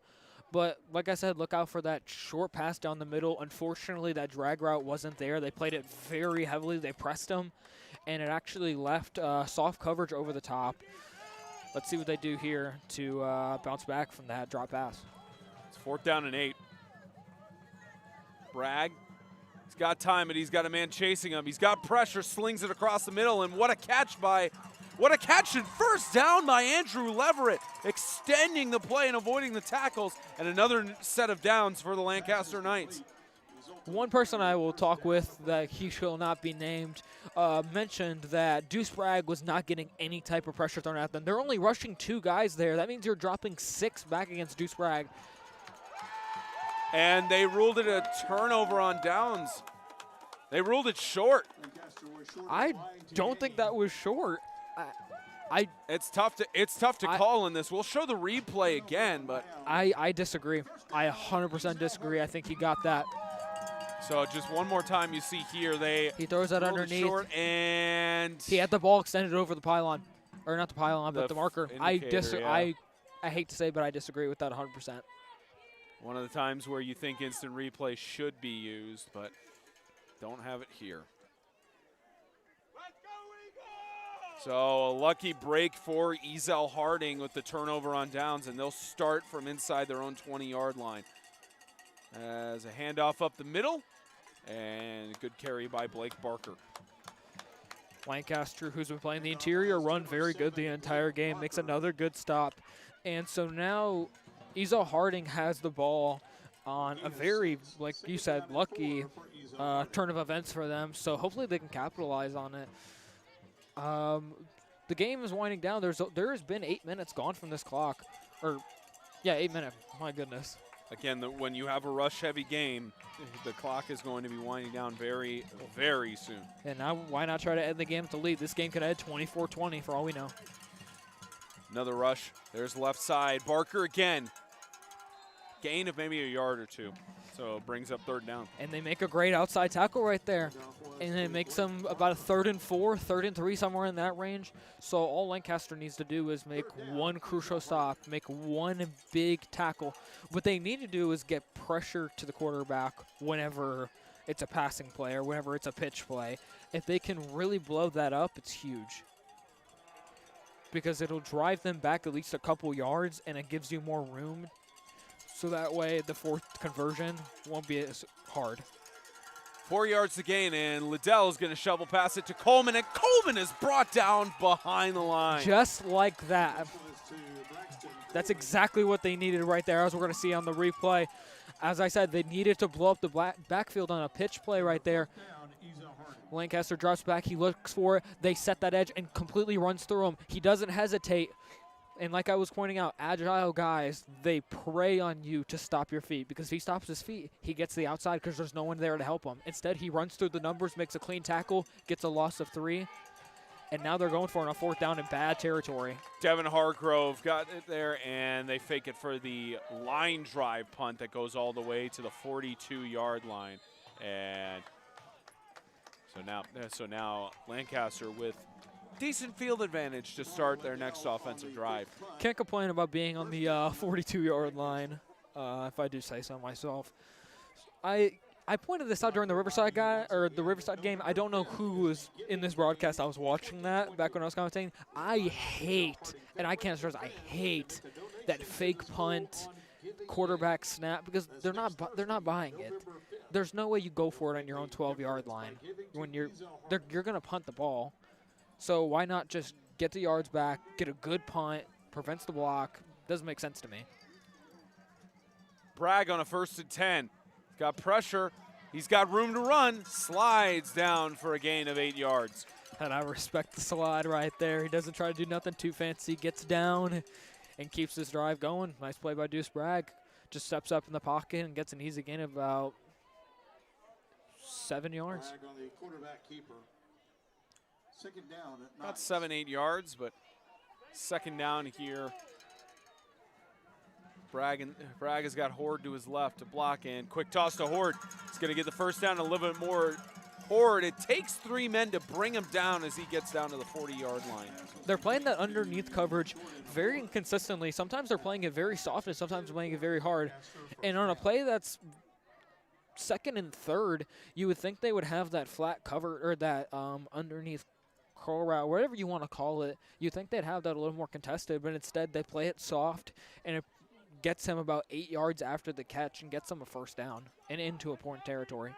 Speaker 2: But like I said, look out for that short pass down the middle. Unfortunately, that drag route wasn't there. They played it very heavily. They pressed him, and it actually left soft coverage over the top. Let's see what they do here to bounce back from that drop pass.
Speaker 1: It's 4th down and 8. Bragg, he's got time, and he's got a man chasing him. He's got pressure, slings it across the middle, and what a catch and first down by Andrew Leverett, extending the play and avoiding the tackles, and another set of downs for the Lancaster Knights.
Speaker 2: One person I will talk with, that he shall not be named, mentioned that Deuce Bragg was not getting any type of pressure thrown at them. They're only rushing 2 guys there. That means you're dropping 6 back against Deuce Bragg.
Speaker 1: And they ruled it a turnover on downs. They ruled it short.
Speaker 2: I don't think that was short.
Speaker 1: It's tough to call in this. We'll show the replay again, but
Speaker 2: I disagree. I 100% disagree. I think he got that.
Speaker 1: So just one more time, you see here
Speaker 2: He throws that
Speaker 1: rolled it
Speaker 2: underneath.
Speaker 1: short, and
Speaker 2: He had the ball extended over the pylon, or not the pylon, but
Speaker 1: The
Speaker 2: the marker.
Speaker 1: indicator, yeah.
Speaker 2: I hate to say, but I disagree with that 100%.
Speaker 1: one of the times where you think instant replay should be used, but don't have it here. So a lucky break for Ezell-Harding with the turnover on downs, and they'll start from inside their own 20-yard line. As a handoff up the middle, and a good carry by Blake Barker.
Speaker 2: Lancaster, who's been playing the interior, run very good the entire game, makes another good stop. And so now Ezell-Harding has the ball on a very, like you said, lucky turn of events for them. So hopefully they can capitalize on it. The game is winding down. There has been 8 minutes gone from this clock. Or, yeah, 8 minutes. My goodness.
Speaker 1: Again, when you have a rush-heavy game, the clock is going to be winding down very, very soon.
Speaker 2: And now why not try to end the game with the lead? This game could end 24-20 for all we know.
Speaker 1: Another rush. There's left side. Barker again. Gain of maybe a yard or two. So it brings up third down.
Speaker 2: And they make a great outside tackle right there. And it makes them about a 3rd and 4, 3rd and 3, somewhere in that range. So all Lancaster needs to do is make one crucial stop, make one big tackle. What they need to do is get pressure to the quarterback whenever it's a passing play or whenever it's a pitch play. If they can really blow that up, it's huge. Because it'll drive them back at least a couple yards, and it gives you more room. So that way the 4th conversion won't be as hard.
Speaker 1: 4 yards to gain, and Liddell is going to shovel pass it to Coleman, and Coleman is brought down behind the line.
Speaker 2: Just like that. That's exactly what they needed right there, as we're going to see on the replay. As I said, they needed to blow up the backfield on a pitch play right there. Lancaster drops back. He looks for it. They set that edge and completely runs through him. He doesn't hesitate. And like I was pointing out, agile guys, they prey on you to stop your feet, because if he stops his feet, he gets the outside because there's no one there to help him. Instead, he runs through the numbers, makes a clean tackle, gets a loss of 3, and now they're going for it on a 4th down in bad territory.
Speaker 1: Devin Hargrove got it there, and they fake it for the line drive punt that goes all the way to the 42-yard line. And so now Lancaster with decent field advantage to start their next offensive drive.
Speaker 2: Can't complain about being on the 42-yard line, if I do say so myself. I pointed this out during the Riverside game. I don't know who was in this broadcast. I was watching that back when I was commentating. I hate, and I can't stress, I hate that fake punt, quarterback snap, because they're not buying it. There's no way you go for it on your own 12-yard line when you're going to punt the ball. So why not just get the yards back, get a good punt, prevents the block? Doesn't make sense to me.
Speaker 1: Bragg on a 1st and 10. Got pressure. He's got room to run. Slides down for a gain of 8 yards.
Speaker 2: And I respect the slide right there. He doesn't try to do nothing too fancy. Gets down and keeps his drive going. Nice play by Deuce Bragg. Just steps up in the pocket and gets an easy gain of about 7 yards.
Speaker 3: Bragg on the quarterback keeper. Second down at 9.
Speaker 1: About 7-8 yards, but second down here. Bragg has got Horde to his left to block, and quick toss to Horde. He's going to get the first down, a little bit more. Horde, it takes 3 men to bring him down as he gets down to the 40-yard line.
Speaker 2: They're playing that underneath coverage very inconsistently. Sometimes they're playing it very soft, and sometimes they're playing it very hard. And on a play that's 2nd and 3rd, you would think they would have that flat cover, or that underneath curl route, whatever you want to call it. You think they'd have that a little more contested, but instead they play it soft, and it gets him about 8 yards after the catch and gets him a first down and into important territory.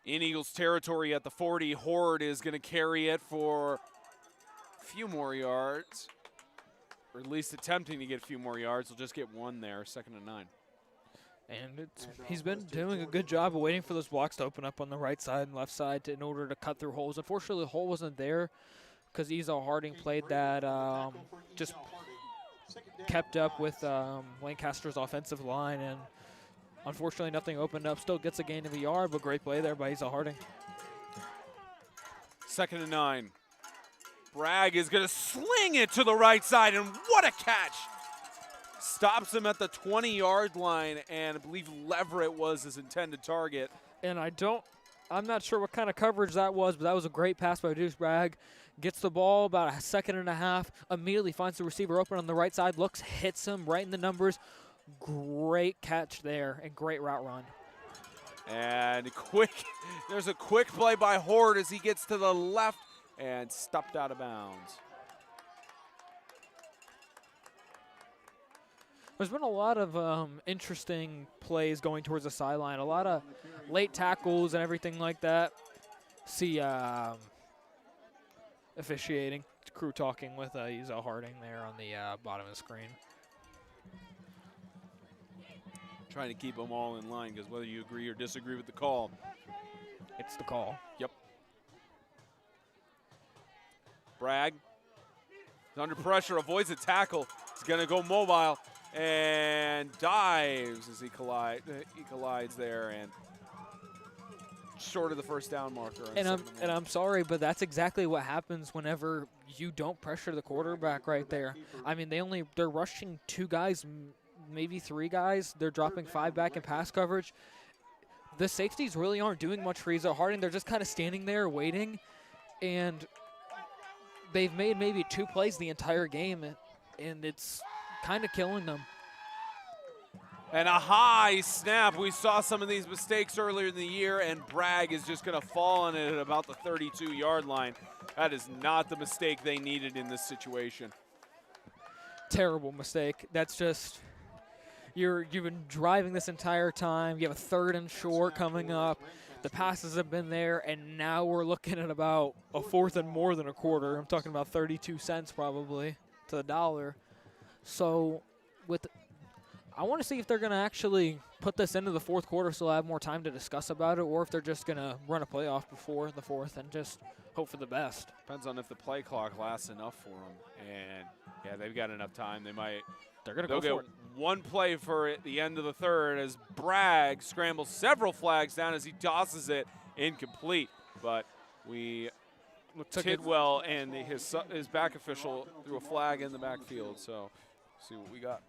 Speaker 1: In Eagles territory at the 40, Horde is going to carry it for a few more yards, or at least attempting to get a few more yards. He'll just get 1 there, 2nd and 9.
Speaker 2: And he's been doing a good job of waiting for those blocks to open up on the right side and left side in order to cut through holes. Unfortunately, the hole wasn't there because Ezell-Harding played that just kept up with Lancaster's offensive line, and unfortunately nothing opened up. Still gets a gain of a yard, but great play there by Ezell-Harding.
Speaker 1: 2nd and 9. Bragg is going to sling it to the right side, and what a catch! stops him at the 20-yard line, and I believe Leverett was his intended target.
Speaker 2: And I'm not sure what kind of coverage that was, but that was a great pass by Deuce Bragg. Gets the ball about a second and a half, immediately finds the receiver open on the right side, looks, hits him right in the numbers. Great catch there and great route run.
Speaker 1: And there's a quick play by Horde as he gets to the left and stopped out of bounds.
Speaker 2: There's been a lot of interesting plays going towards the sideline, a lot of late tackles and everything like that. See officiating, crew talking with Ezell-Harding there on the bottom of the screen.
Speaker 1: Trying to keep them all in line, because whether you agree or disagree with the call,
Speaker 2: it's the call.
Speaker 1: Yep. Bragg is under pressure, avoids a tackle. He's going to go mobile and dives as he collides there, and short of the first down marker.
Speaker 2: And I'm sorry, but that's exactly what happens whenever you don't pressure the quarterback right there. I mean, they're rushing 2 guys, maybe 3 guys. They're dropping 5 back in pass coverage. The safeties really aren't doing much for Ezell-Harding. They're just kind of standing there waiting, and they've made maybe 2 plays the entire game, and it's kind of killing them.
Speaker 1: And a high snap. We saw some of these mistakes earlier in the year, and Bragg is just going to fall on it at about the 32-yard line. That is not the mistake they needed in this situation.
Speaker 2: Terrible mistake. That's just, you've been driving this entire time. You have a 3rd and short coming up. The passes have been there, and now we're looking at about a 4th and more than a quarter. I'm talking about 32 cents probably to the dollar. So I want to see if they're going to actually put this into the 4th quarter so they'll have more time to discuss about it, or if they're just going to run a playoff before the 4th and just hope for the best.
Speaker 1: Depends on if the play clock lasts enough for them. And, yeah, they've got enough time. They'll get one play for it at the end of the 3rd as Bragg scrambles several flags down as he tosses it incomplete. But Tidwell and his back official threw a flag in the backfield. So, see what we got.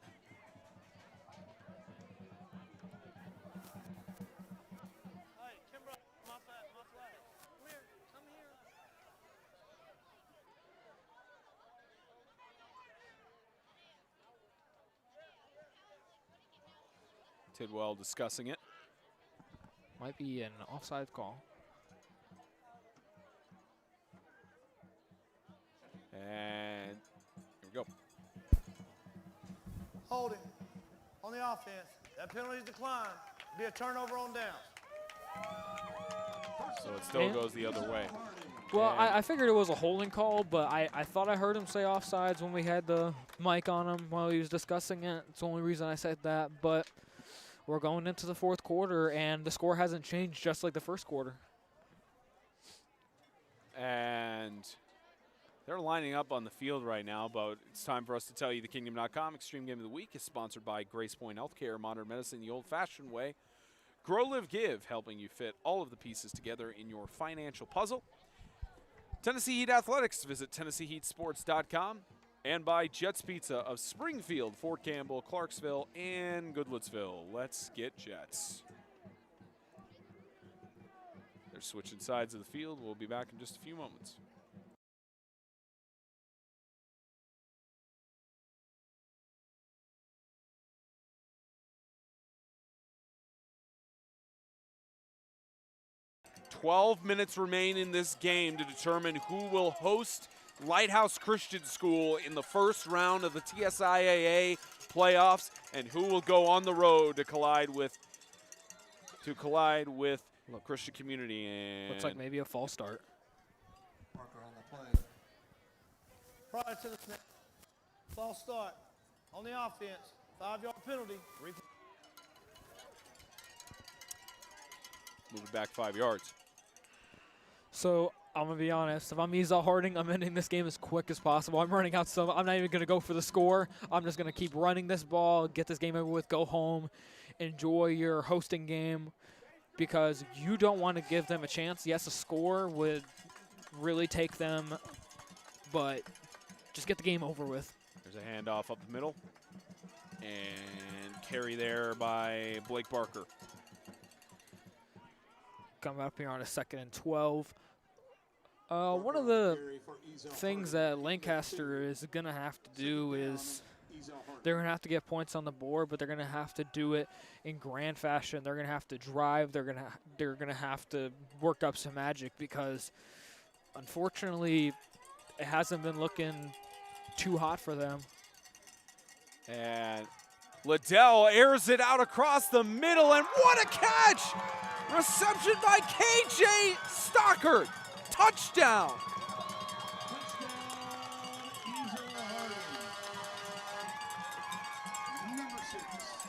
Speaker 1: Tidwell discussing it.
Speaker 2: Might be an offside call.
Speaker 1: And here we go.
Speaker 5: Holding on the offense. That penalty is declined. Be a turnover on down.
Speaker 1: So it still goes the other way.
Speaker 2: Well, I figured it was a holding call, but I thought I heard him say offsides when we had the mic on him while he was discussing it. It's the only reason I said that. But we're going into the 4th quarter, and the score hasn't changed just like the 1st quarter.
Speaker 1: And they're lining up on the field right now, but it's time for us to tell you the Kingdom.com Extreme Game of the Week is sponsored by Grace Point Healthcare, modern medicine the old-fashioned way. Grow, Live, Give, helping you fit all of the pieces together in your financial puzzle. Tennessee Heat Athletics, visit TennesseeHeatSports.com. And by Jets Pizza of Springfield, Fort Campbell, Clarksville, and Goodlettsville. Let's get Jets. They're switching sides of the field. We'll be back in just a few moments. "12 minutes remain in this game to determine who will host Lighthouse Christian School in the 1st round of the TSIAA playoffs, and who will go on the road to collide with Christian Community. And
Speaker 2: looks like maybe a false start.
Speaker 5: Marker on the play. Prior to the snap. False start on the offense. 5-yard penalty.
Speaker 1: Move it back 5 yards.
Speaker 2: So I'm going to be honest. If I'm Ezell-Harding, I'm ending this game as quick as possible. I'm running out, so I'm not even going to go for the score. I'm just going to keep running this ball, get this game over with, go home, enjoy your hosting game, because you don't want to give them a chance. Yes, a score would really take them, but just get the game over with.
Speaker 1: There's a handoff up the middle. And carry there by Blake Barker.
Speaker 2: Coming up here on a 2nd and 12. One of the things that Lancaster is going to have to do is they're going to have to get points on the board, but they're going to have to do it in grand fashion. They're going to have to drive. They're going to have to work up some magic because, unfortunately, it hasn't been looking too hot for them.
Speaker 1: And Liddell airs it out across the middle, and what a catch! Reception by KJ Stockard. Touchdown.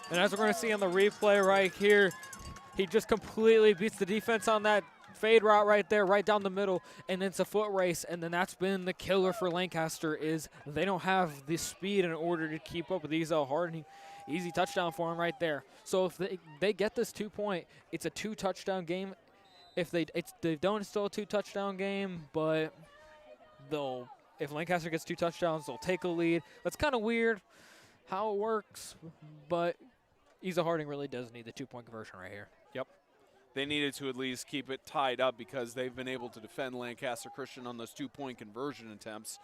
Speaker 2: And as we're going to see on the replay right here, he just completely beats the defense on that fade route right there, right down the middle, and then it's a foot race, and then that's been the killer for Lancaster is they don't have the speed in order to keep up with Ezell-Harding. Easy touchdown for him right there. So if they get this 2-point, it's a 2-touchdown game. If they don't, it's still a 2-touchdown game, but if Lancaster gets 2 touchdowns, they'll take a lead. That's kind of weird how it works, but Ezell-Harding really does need the 2-point conversion right here.
Speaker 1: Yep. They needed to at least keep it tied up because they've been able to defend Lancaster Christian on those 2-point conversion attempts.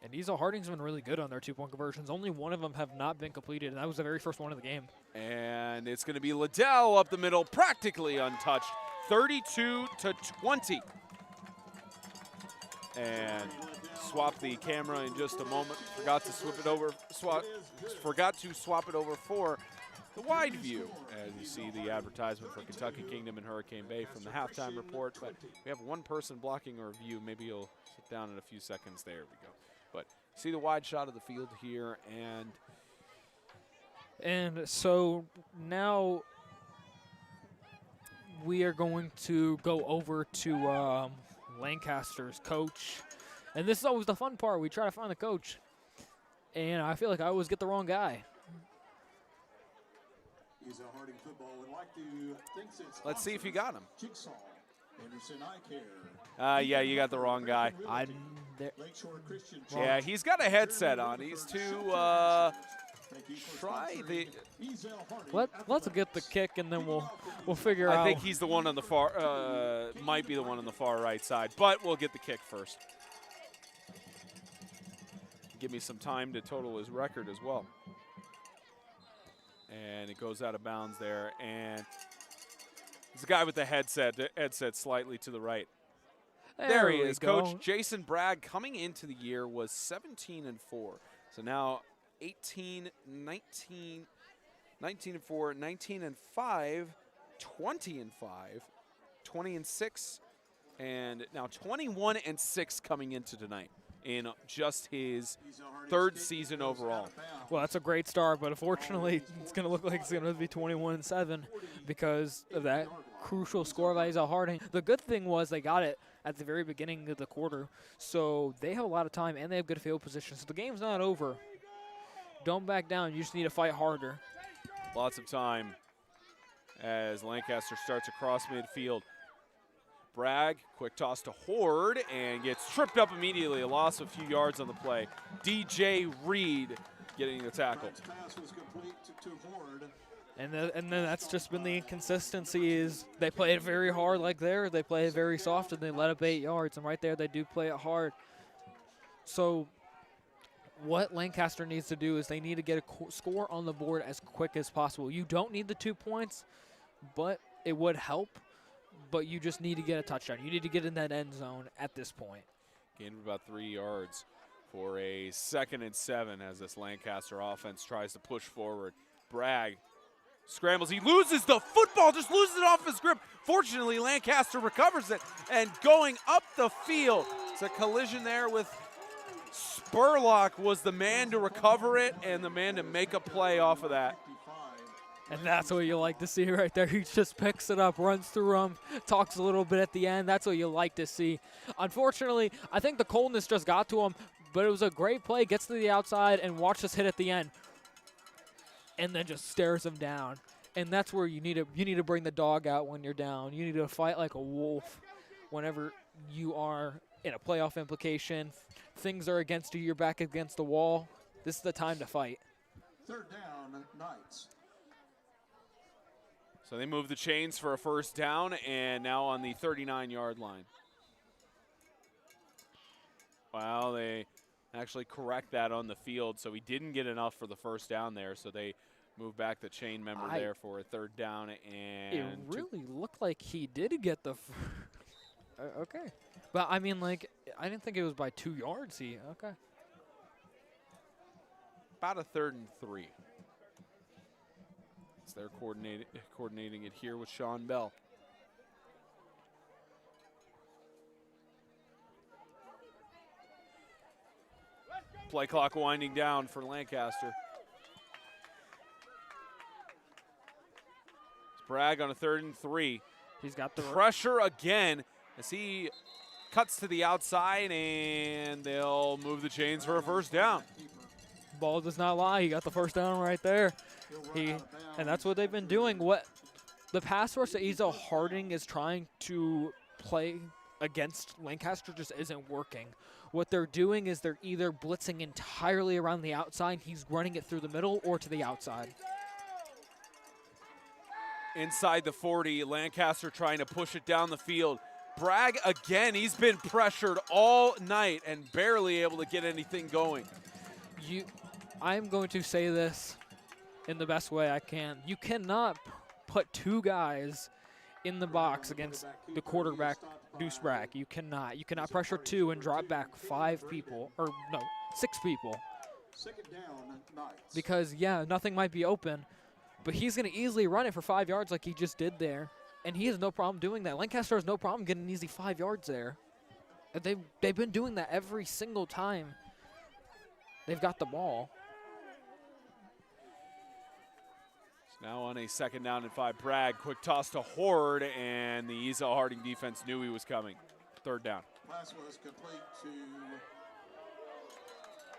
Speaker 2: And Ezell-Harding's been really good on their 2-point conversions. Only one of them have not been completed, and that was the very first one of the game.
Speaker 1: And it's going to be Liddell up the middle, practically untouched, 32-20. And swap the camera in just a moment. Forgot to swap it over for the wide view, as you see the advertisement for Kentucky Kingdom and Hurricane Bay from the halftime report. But we have one person blocking our view. Maybe you'll sit down in a few seconds. There we go. But see the wide shot of the field here,
Speaker 2: and so now we are going to go over to Lancaster's coach. And this is always the fun part. We try to find the coach, and I feel like I always get the wrong guy.
Speaker 1: Let's see if you got him.
Speaker 3: Yeah,
Speaker 1: you got the wrong guy. Yeah, he's got a headset on. He's to try the.
Speaker 2: Let's get the kick, and then we'll figure out.
Speaker 1: I think he's the one on the far. Might be the one on the far right side, but we'll get the kick first. Give me some time to total his record as well. And it goes out of bounds there, and it's the guy with the headset slightly to the right. There he is. Coach Jason Bragg coming into the year was 17-4. So now 18, 19, 19-4, 19-5, 20-5, 20-6, and now 21-6 coming into tonight in just his 3rd season overall.
Speaker 2: Well, that's a great start, but unfortunately, it's going to look like it's going to be 21-7 because of that crucial score by Ezell-Harding. The good thing was they got it at the very beginning of the quarter, so they have a lot of time and they have good field position. So the game's not over. Don't back down. You just need to fight harder.
Speaker 1: Lots of time as Lancaster starts across midfield. Bragg, quick toss to Horde, and gets tripped up immediately. A loss of a few yards on the play. DJ Reed getting the tackle.
Speaker 2: And then that's just been the inconsistency is they play it very hard like there. They play it very soft, and they let up 8 yards. And right there, they do play it hard. So what Lancaster needs to do is they need to get a score on the board as quick as possible. You don't need the 2 points, but it would help. But you just need to get a touchdown. You need to get in that end zone at this point.
Speaker 1: Gained about 3 yards for a 2nd and 7 as this Lancaster offense tries to push forward. Bragg scrambles. He loses the football, just loses it off his grip. Fortunately, Lancaster recovers it and going up the field. It's a collision there with Spurlock was the man to recover it and the man to make a play off of that.
Speaker 2: And that's what you like to see right there. He just picks it up, runs through them, talks a little bit at the end. That's what you like to see. Unfortunately, I think the coldness just got to him, but it was a great play. Gets to the outside and watch us hit at the end. And then just stares him down. And that's where you need to bring the dog out when you're down. You need to fight like a wolf whenever you are in a playoff implication. Things are against you. You're back against the wall. This is the time to fight.
Speaker 3: Third down, Knights.
Speaker 1: So they move the chains for a first down, and now on the 39-yard line. Well, they actually correct that on the field, so he didn't get enough for the first down there, so they move back the chain member there for a third down. And
Speaker 2: it really looked like he did get the okay. But, I mean, like, I didn't think it was by 2 yards. Okay.
Speaker 1: about a 3rd and 3. So they're coordinating it here with Sean Bell. Play clock winding down for Lancaster. It's Bragg on a 3rd and 3.
Speaker 2: He's got the
Speaker 1: Pressure again as he cuts to the outside, and they'll move the chains for a first down.
Speaker 2: ball does not lie. He got the first down right there. And that's what they've been doing. What the pass rush that Ezell-Harding is trying to play against Lancaster just isn't working. What they're doing is they're either blitzing entirely around the outside, he's running it through the middle, or to the outside.
Speaker 1: Inside the 40, Lancaster trying to push it down the field. Bragg again, he's been pressured all night and barely able to get anything going.
Speaker 2: I'm going to say this in the best way I can. You cannot put two guys in the box against the quarterback, Deuce Bragg. You cannot. You cannot pressure two and drop back 5 people, or no, 6 people.
Speaker 3: Second down, Knights.
Speaker 2: Because, yeah, nothing might be open, but he's going to easily run it for 5 yards like he just did there. And he has no problem doing that. Lancaster has no problem getting an easy 5 yards there. And they've been doing that every single time they've got the ball.
Speaker 1: Now on a 2nd down and 5, Bragg, quick toss to Horde, and the Ezell-Harding defense knew he was coming. 3rd down.
Speaker 3: Pass was complete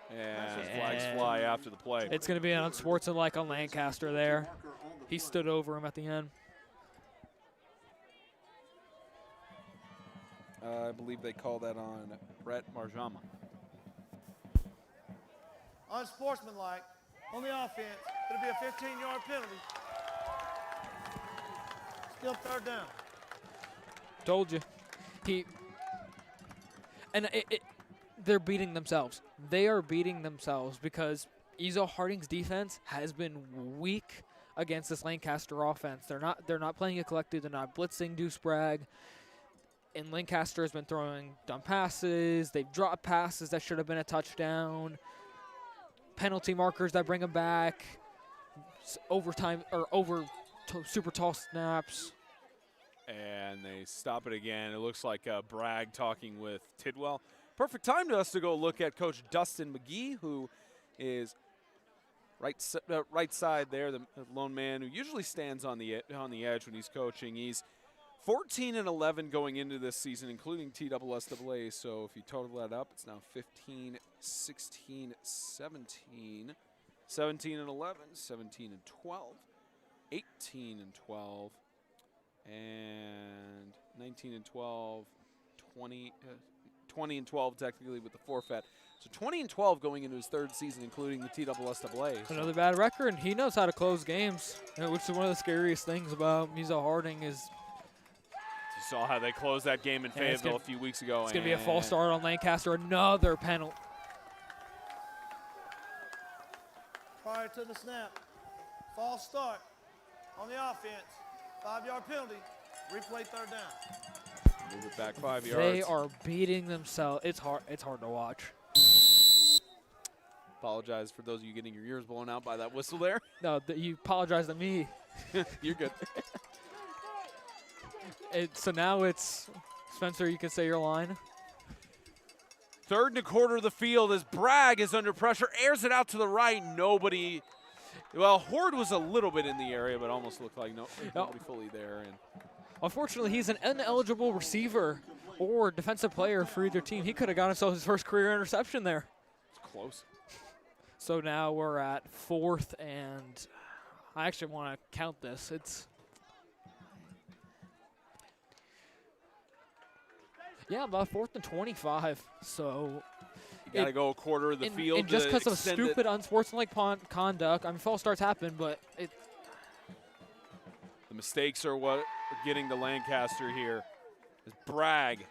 Speaker 3: to
Speaker 1: And flags fly after the play.
Speaker 2: It's going to be unsportsmanlike on Lancaster there. He stood over him at the end.
Speaker 1: I believe they call that on Brett Marjama.
Speaker 5: Unsportsmanlike on the offense. It'll be a 15-yard penalty. Still 3rd down.
Speaker 2: Told you. They're beating themselves. They are beating themselves because Ezell-Harding's defense has been weak against this Lancaster offense. They're not playing it collected. They're not blitzing Deuce Bragg. And Lancaster has been throwing dumb passes. They've dropped passes that should have been a touchdown. Penalty markers that bring them back. Overtime or super tall snaps.
Speaker 1: And they stop it again. It looks like Bragg talking with Tidwell. Perfect time to us to go look at Coach Dustin McGee, who is right side there, the lone man who usually stands on the edge when he's coaching. He's 14-11 going into this season, including TSSAA. So if you total that up, it's now 15, 16, 17, 17-11, 17-12, 18-12, and 19-12, 20-12 technically with the forfeit. So 20-12 going into his 3rd season, including the TSSAA. So.
Speaker 2: Another bad record, and he knows how to close games, which is one of the scariest things about Ezell-Harding is.
Speaker 1: You saw how they closed that game in Fayetteville a few weeks ago.
Speaker 2: It's going to be a false start on Lancaster. Another penalty.
Speaker 5: Prior to the snap, false start on the offense. 5-yard penalty. Replay 3rd down.
Speaker 1: Move it back 5 yards.
Speaker 2: They are beating themselves. It's hard to watch.
Speaker 1: Apologize for those of you getting your ears blown out by that whistle there.
Speaker 2: No, you apologize to me.
Speaker 1: You're good.
Speaker 2: So now it's Spencer. You can say your line.
Speaker 1: 3rd and a quarter of the field as Bragg is under pressure, airs it out to the right. Nobody. Well, Horde was a little bit in the area, but almost looked like nobody fully there. And
Speaker 2: unfortunately, he's an ineligible receiver or defensive player for either team. He could have got himself his first career interception there.
Speaker 1: it's close.
Speaker 2: So now we're at 4th, and I actually want to count this. Yeah, about 4th and 25. So
Speaker 1: You got to go a quarter of the field.
Speaker 2: And just because of
Speaker 1: extend
Speaker 2: stupid, unsportsmanlike conduct, I mean, false starts happen, but
Speaker 1: the mistakes are what are getting to Lancaster here. As Bragg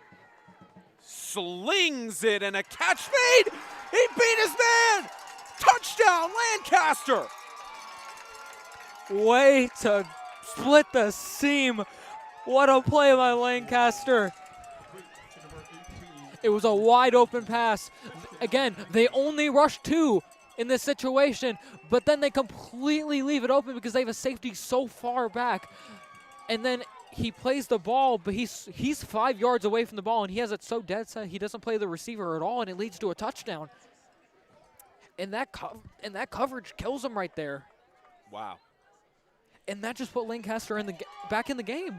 Speaker 1: slings it and a catch made. He beat his man. Touchdown, Lancaster.
Speaker 2: way to split the seam. What a play by Lancaster. It was a wide open pass. Again, they only rush 2 in this situation, but then they completely leave it open because they have a safety so far back. And then he plays the ball, but he's 5 yards away from the ball, and he has it so dead set he doesn't play the receiver at all, and it leads to a touchdown. And that coverage kills him right there.
Speaker 1: Wow.
Speaker 2: And that just put Lancaster back in the game.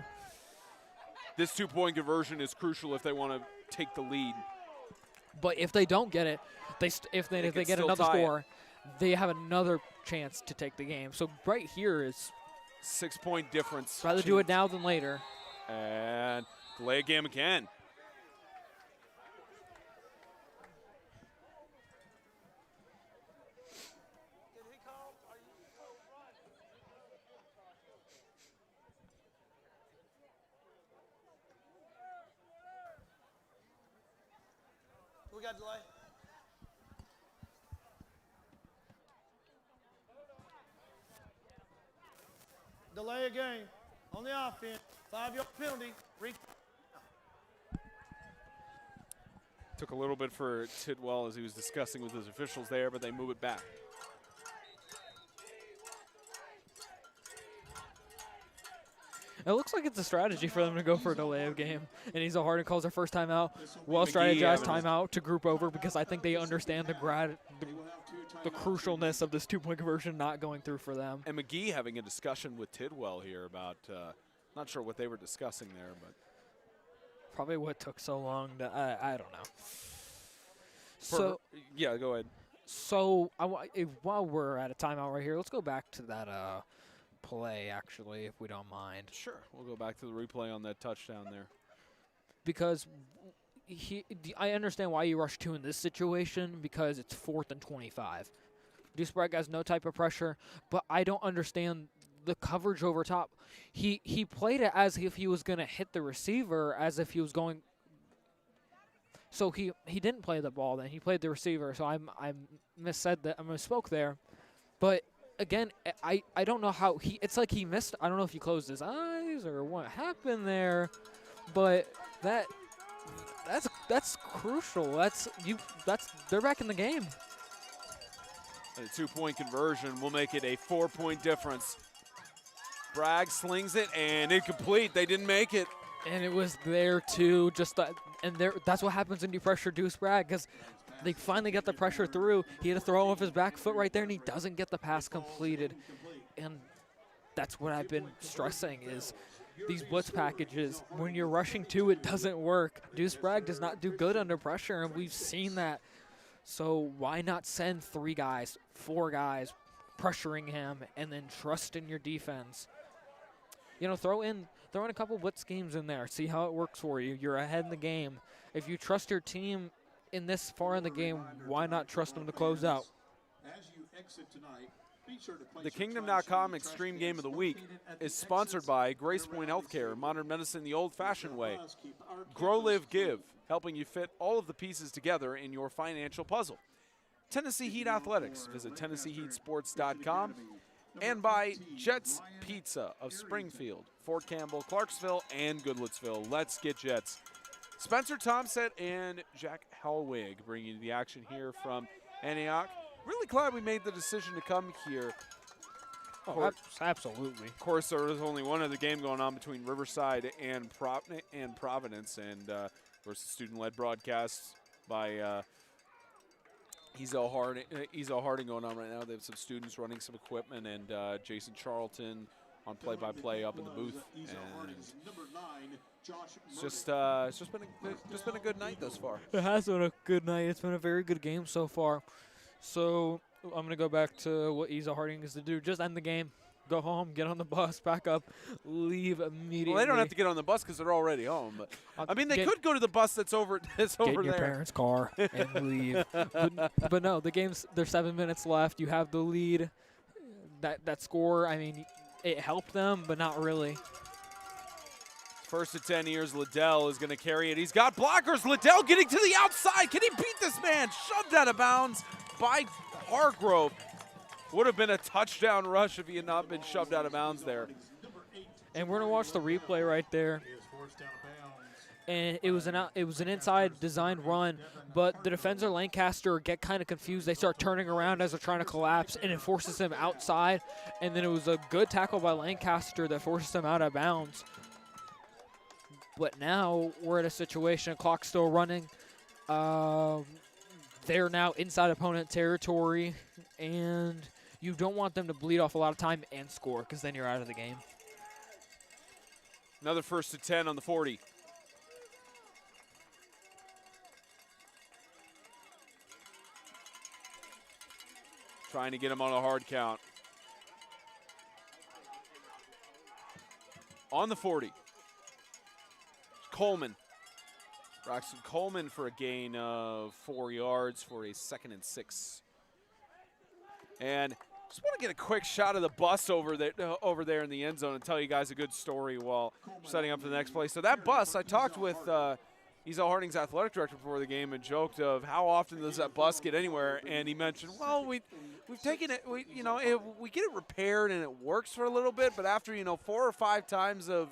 Speaker 1: This 2-point conversion is crucial if they want to take the lead.
Speaker 2: But if they don't get it, if they get another score, they have another chance to take the game. So right here is
Speaker 1: 6-point difference.
Speaker 2: rather do it now than later.
Speaker 1: And delay a game again.
Speaker 5: We got delay. Delay a game on the offense. 5-yard penalty.
Speaker 1: Took a little bit for Tidwell as he was discussing with his officials there, but they move it back.
Speaker 2: It looks like it's a strategy for them to go for a delay of game. And Ezell-Harding calls their first timeout. Well-strategized timeout to group over because I think they understand the crucialness of this 2-point conversion not going through for them.
Speaker 1: And McGee having a discussion with Tidwell here about, not sure what they were discussing there, but.
Speaker 2: Probably what took so long to, I don't know. So
Speaker 1: yeah, go ahead.
Speaker 2: So while we're at a timeout right here, let's go back to that play, actually, if we don't mind.
Speaker 1: Sure. We'll go back to the replay on that touchdown there.
Speaker 2: Because I understand why you rush 2 in this situation because it's 4th and 25. Deuce Bragg has no type of pressure, but I don't understand the coverage over top. He played it as if he was going to hit the receiver, as if he was going. So he didn't play the ball then. He played the receiver. So I misspoke there. But again, I don't know how it's like he missed. I don't know if he closed his eyes or what happened there, but that's crucial. They're back in the game.
Speaker 1: And a 2-point conversion will make it a 4-point difference. Bragg slings it and incomplete. They didn't make it.
Speaker 2: And it was there too. That's what happens when you pressure Deuce Bragg because they finally got the pressure through. He had to throw off his back foot right there, and he doesn't get the pass completed. And that's what I've been stressing is these blitz packages. When you're rushing 2, it doesn't work. Deuce Bragg does not do good under pressure, and we've seen that. So why not send 3 guys, 4 guys pressuring him, and then trust in your defense? You know, throw in a couple blitz schemes in there. See how it works for you. You're ahead in the game. If you trust your team in this far in the game, why not trust them to close out?
Speaker 1: The Kingdom.com Extreme Game of the Week is sponsored by Grace Point Healthcare, modern medicine the old-fashioned way. Grow, Live, Give, helping you fit all of the pieces together in your financial puzzle. Tennessee Heat Athletics. Visit TennesseeHeatSports.com. And by Jets Pizza of Springfield, Fort Campbell, Clarksville, and Goodlettsville. Let's get Jets. Spencer Thompson and Jack Hellwig bringing you the action here from Antioch. Really glad we made the decision to come here.
Speaker 2: Oh, absolutely.
Speaker 1: Of course, there was only one other game going on between Riverside and Providence, and of course, the student-led broadcasts by Ezell-Harding going on right now. They have some students running some equipment, and Jason Charlton on play-by-play up in the booth. And it's just been a good night thus far.
Speaker 2: It has been a good night. It's been a very good game so far. So I'm going to go back to what Ezell-Harding is to do. Just end the game. go home, get on the bus, pack up, leave immediately.
Speaker 1: Well, they don't have to get on the bus because they're already home. But I mean, they could go to the bus that's over
Speaker 2: get
Speaker 1: over
Speaker 2: in your
Speaker 1: there.
Speaker 2: parents' car and leave. But no, the game's there's 7 minutes left. You have the lead. That score, I mean, it helped them, but not really.
Speaker 1: First and 10 years, Liddell is going to carry it. He's got blockers. Liddell getting to the outside. Can he beat this man? Shoved out of bounds by Hargrove. Would have been a touchdown rush if he had not been shoved out of bounds there.
Speaker 2: And we're going to watch the replay right there. And it was an inside designed run, but the defender Lancaster get kind of confused. They start turning around as they're trying to collapse, and it forces him outside. And then it was a good tackle by Lancaster that forces him out of bounds. But now we're at a situation, clock's still running. They're now inside opponent territory, and you don't want them to bleed off a lot of time and score, because then you're out of the game.
Speaker 1: Another first and 10 on the 40. Trying to get him on a hard count. On the 40. Coleman. Braxton Coleman for a gain of 4 yards for a 2nd and 6. And just want to get a quick shot of the bus over there in the end zone and tell you guys a good story while setting up for the next play. So that bus, I talked with Ezell-Harding's athletic director before the game and joked of how often does that bus get anywhere, and he mentioned, well, we've taken it, we get it repaired and it works for a little bit, but after 4 or 5 times of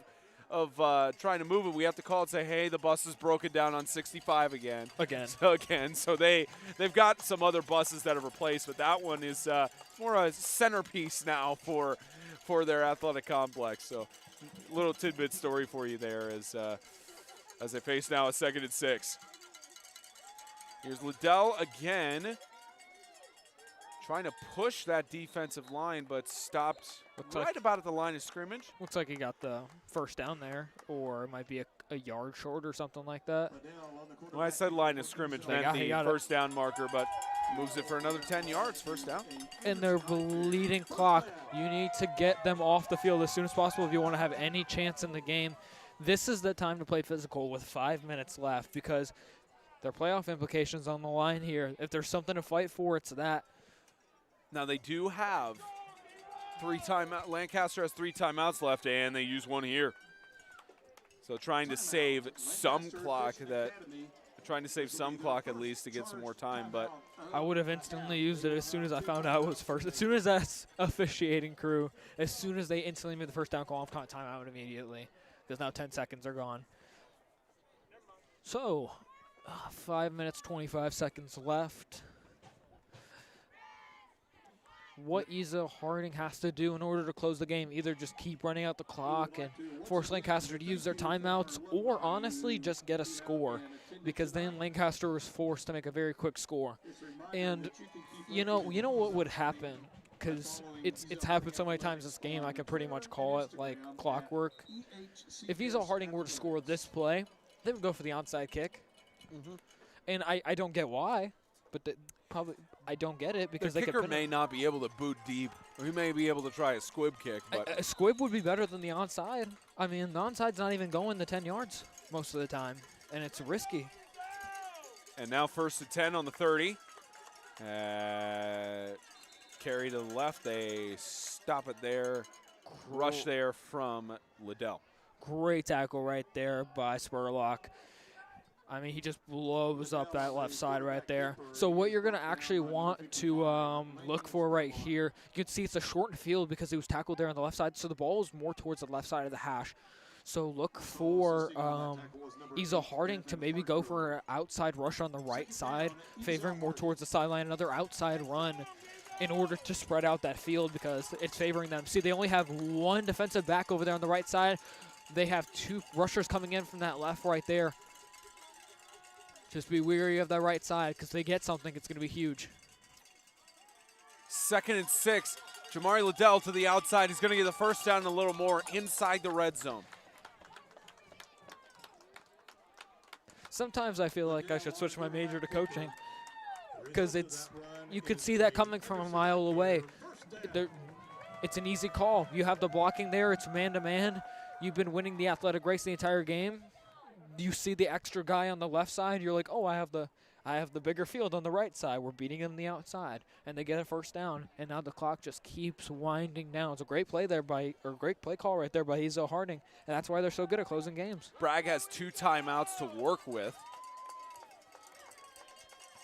Speaker 1: trying to move it, we have to call and say, hey, the bus is broken down on 65 again. So they've got some other buses that are replaced, but that one is more a centerpiece now for their athletic complex. So little tidbit story for you there as they face now a 2nd and 6. Here's Liddell again, trying to push that defensive line, but stopped about at the line of scrimmage.
Speaker 2: Looks like he got the first down there, or it might be a yard short or something like that.
Speaker 1: When I said line of scrimmage, meant the first down marker, but moves it for another 10 yards, first down.
Speaker 2: And their bleeding clock, you need to get them off the field as soon as possible if you want to have any chance in the game. This is the time to play physical with 5 minutes left, because there are playoff implications on the line here. If there's something to fight for, it's that.
Speaker 1: Now they do have 3 timeouts. Lancaster has 3 timeouts left, and they use one here. So trying to save some clock at least to get some more time. But
Speaker 2: I would have instantly used it as soon as I found out it was first. As soon as that officiating crew, as soon as they instantly made the first down call, I'm calling timeout immediately, because now 10 seconds are gone. So 5 minutes, 25 seconds left. What Ezell-Harding has to do in order to close the game, either just keep running out the clock and force Lancaster to use their timeouts, or honestly just get a score, because then Lancaster was forced to make a very quick score. And you know what would happen, because it's happened so many times this game, I can pretty much call it like clockwork. If Ezell-Harding were to score this play, they would go for the onside kick. And I don't get why, but probably I don't get it, because
Speaker 1: the kicker may not be able to boot deep, or he may be able to try a squib kick. But
Speaker 2: a squib would be better than the onside. I mean, the onside's not even going the 10 yards most of the time, and it's risky.
Speaker 1: And now first and 10 on the 30. Carry to the left. They stop it there. Rush there from Liddell.
Speaker 2: Great tackle right there by Spurlock. I mean, he just blows up that left side right there. So what you're going to actually want to look for right here, you can see it's a shortened field because he was tackled there on the left side, so the ball is more towards the left side of the hash. So look for Ezell-Harding to maybe go for an outside rush on the right side, favoring more towards the sideline, another outside run in order to spread out that field, because it's favoring them. See, they only have 1 defensive back over there on the right side. They have 2 rushers coming in from that left right there. Just be wary of that right side, because if they get something, it's going to be huge.
Speaker 1: 2nd and 6. Jamari Liddell to the outside. He's going to get the first down and a little more inside the red zone.
Speaker 2: Sometimes I feel like I should switch my major to coaching, because you could see that coming from a mile away. it's an easy call. You have the blocking there. It's man-to-man. You've been winning the athletic race the entire game. You see the extra guy on the left side. You're like, oh, I have the bigger field on the right side. We're beating him on the outside, and they get a first down. And now the clock just keeps winding down. It's a great play there great play call right there by Ezell-Harding, and that's why they're so good at closing games.
Speaker 1: Bragg has 2 timeouts to work with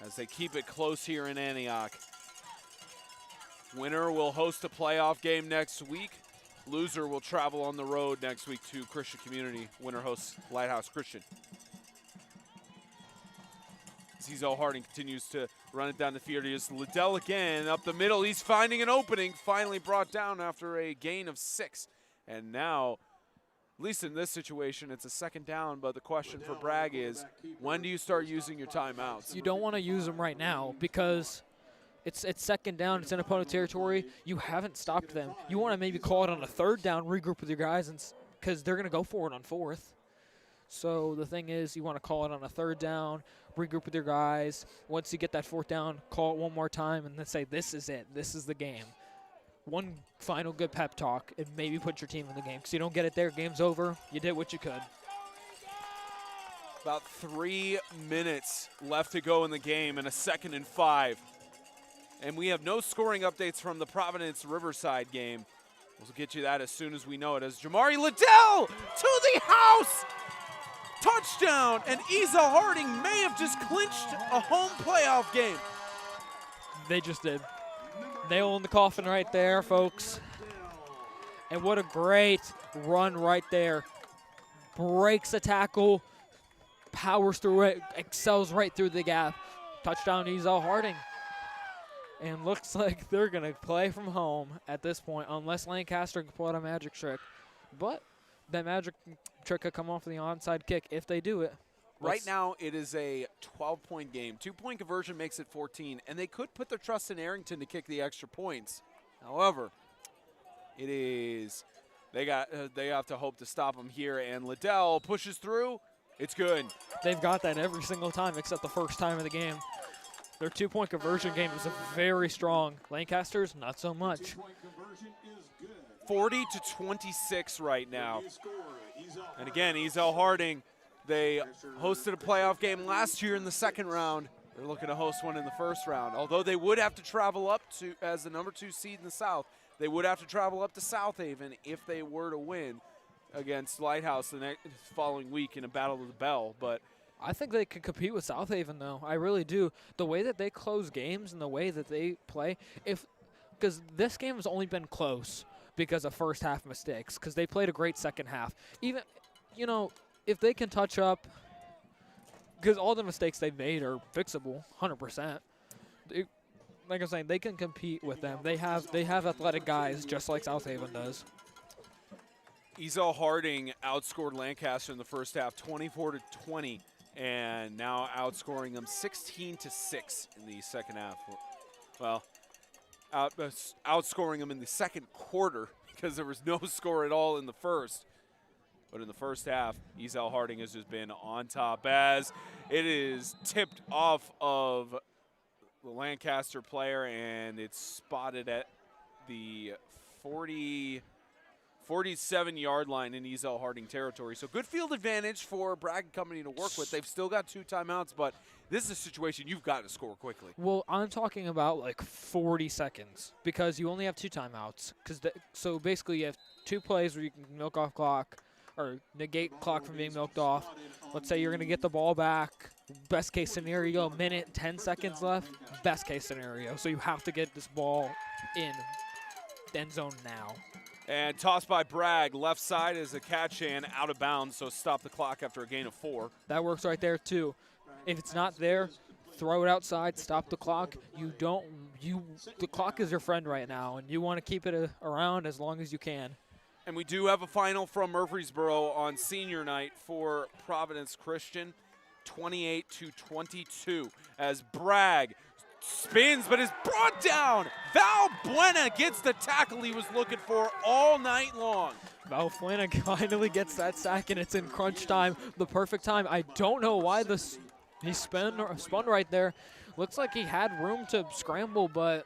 Speaker 1: as they keep it close here in Antioch. Winner will host a playoff game next week. Loser will travel on the road next week to Christian Community. Winner hosts Lighthouse Christian. Ezell-Harding continues to run it down the field. Here's Liddell again up the middle. He's finding an opening, finally brought down after a gain of 6. And now, at least in this situation, it's a second down, but the question for Bragg is, when do you start using your timeouts?
Speaker 2: You don't want to use them right now because it's second down. It's in opponent territory. You haven't stopped them. You want to maybe call it on a third down, regroup with your guys, because they're going to go for it on 4th. So the thing is, you want to call it on a third down, regroup with your guys. Once you get that 4th down, call it one more time, and then say, this is it. This is the game. One final good pep talk, and maybe put your team in the game. Because you don't get it there, game's over. You did what you could.
Speaker 1: About 3 minutes left to go in the game and a 2nd and 5. And we have no scoring updates from the Providence Riverside game. We'll get you that as soon as we know it. As Jamari Liddell to the house! Touchdown! And Ezell-Harding may have just clinched a home playoff game.
Speaker 2: They just did. Nail in the coffin right there, folks. And what a great run right there. Breaks a tackle, powers through it, excels right through the gap. Touchdown Ezell-Harding. And looks like they're going to play from home at this point, unless Lancaster can pull out a magic trick. But that magic trick could come off the onside kick if they do it.
Speaker 1: Right now, it is a 12-point game. 2-point conversion makes it 14, and they could put their trust in Arrington to kick the extra points. However, it is they have to hope to stop them here, and Liddell pushes through. It's good.
Speaker 2: They've got that every single time except the first time of the game. Their 2-point conversion game is very strong. Lancaster's, not so much.
Speaker 1: 40-26 right now. And again, Ezell-Harding, they hosted a playoff game last year in the 2nd round. They're looking to host one in the 1st round. Although they would have to travel up to, as the number 2 seed in the South, they would have to travel up to South Haven if they were to win against Lighthouse the following week in a Battle of the Bell. But
Speaker 2: I think they could compete with South Haven, though. I really do. The way that they close games and the way that they play, because this game has only been close because of first half mistakes, because they played a great second half. Even, if they can touch up, because all the mistakes they've made are fixable, 100%. Like I'm saying, they can compete with them. They have athletic guys just like South Haven does.
Speaker 1: Ezell-Harding outscored Lancaster in the first half, 24-20, and now outscoring them 16-6 in the second half. Well, outscoring them in the second quarter because there was no score at all in the first. But in the first half, Ezell-Harding has just been on top as it is tipped off of the Lancaster player, and it's spotted at the 47-yard line in Ezell-Harding territory. So good field advantage for Bragg Company to work with. They've still got 2 timeouts, but this is a situation you've got to score quickly.
Speaker 2: Well, I'm talking about like 40 seconds because you only have 2 timeouts. So basically you have 2 plays where you can milk off clock or negate clock from being milked off. Let's say you're going to get the ball back. Best case scenario, minute, 10 seconds left. Best case scenario. So you have to get this ball in end zone now.
Speaker 1: And tossed by Bragg. Left side is a catch and out of bounds, so stop the clock after a gain of 4.
Speaker 2: That works right there, too. If it's not there, throw it outside, stop the clock. The clock is your friend right now, and you want to keep it around as long as you can.
Speaker 1: And we do have a final from Murfreesboro on senior night for Providence Christian, 28-22, as Bragg spins but is brought down. Val Buena gets the tackle he was looking for all night long.
Speaker 2: Val Buena finally gets that sack, and it's in crunch time, the perfect time. I don't know why he spun right there. Looks like he had room to scramble, but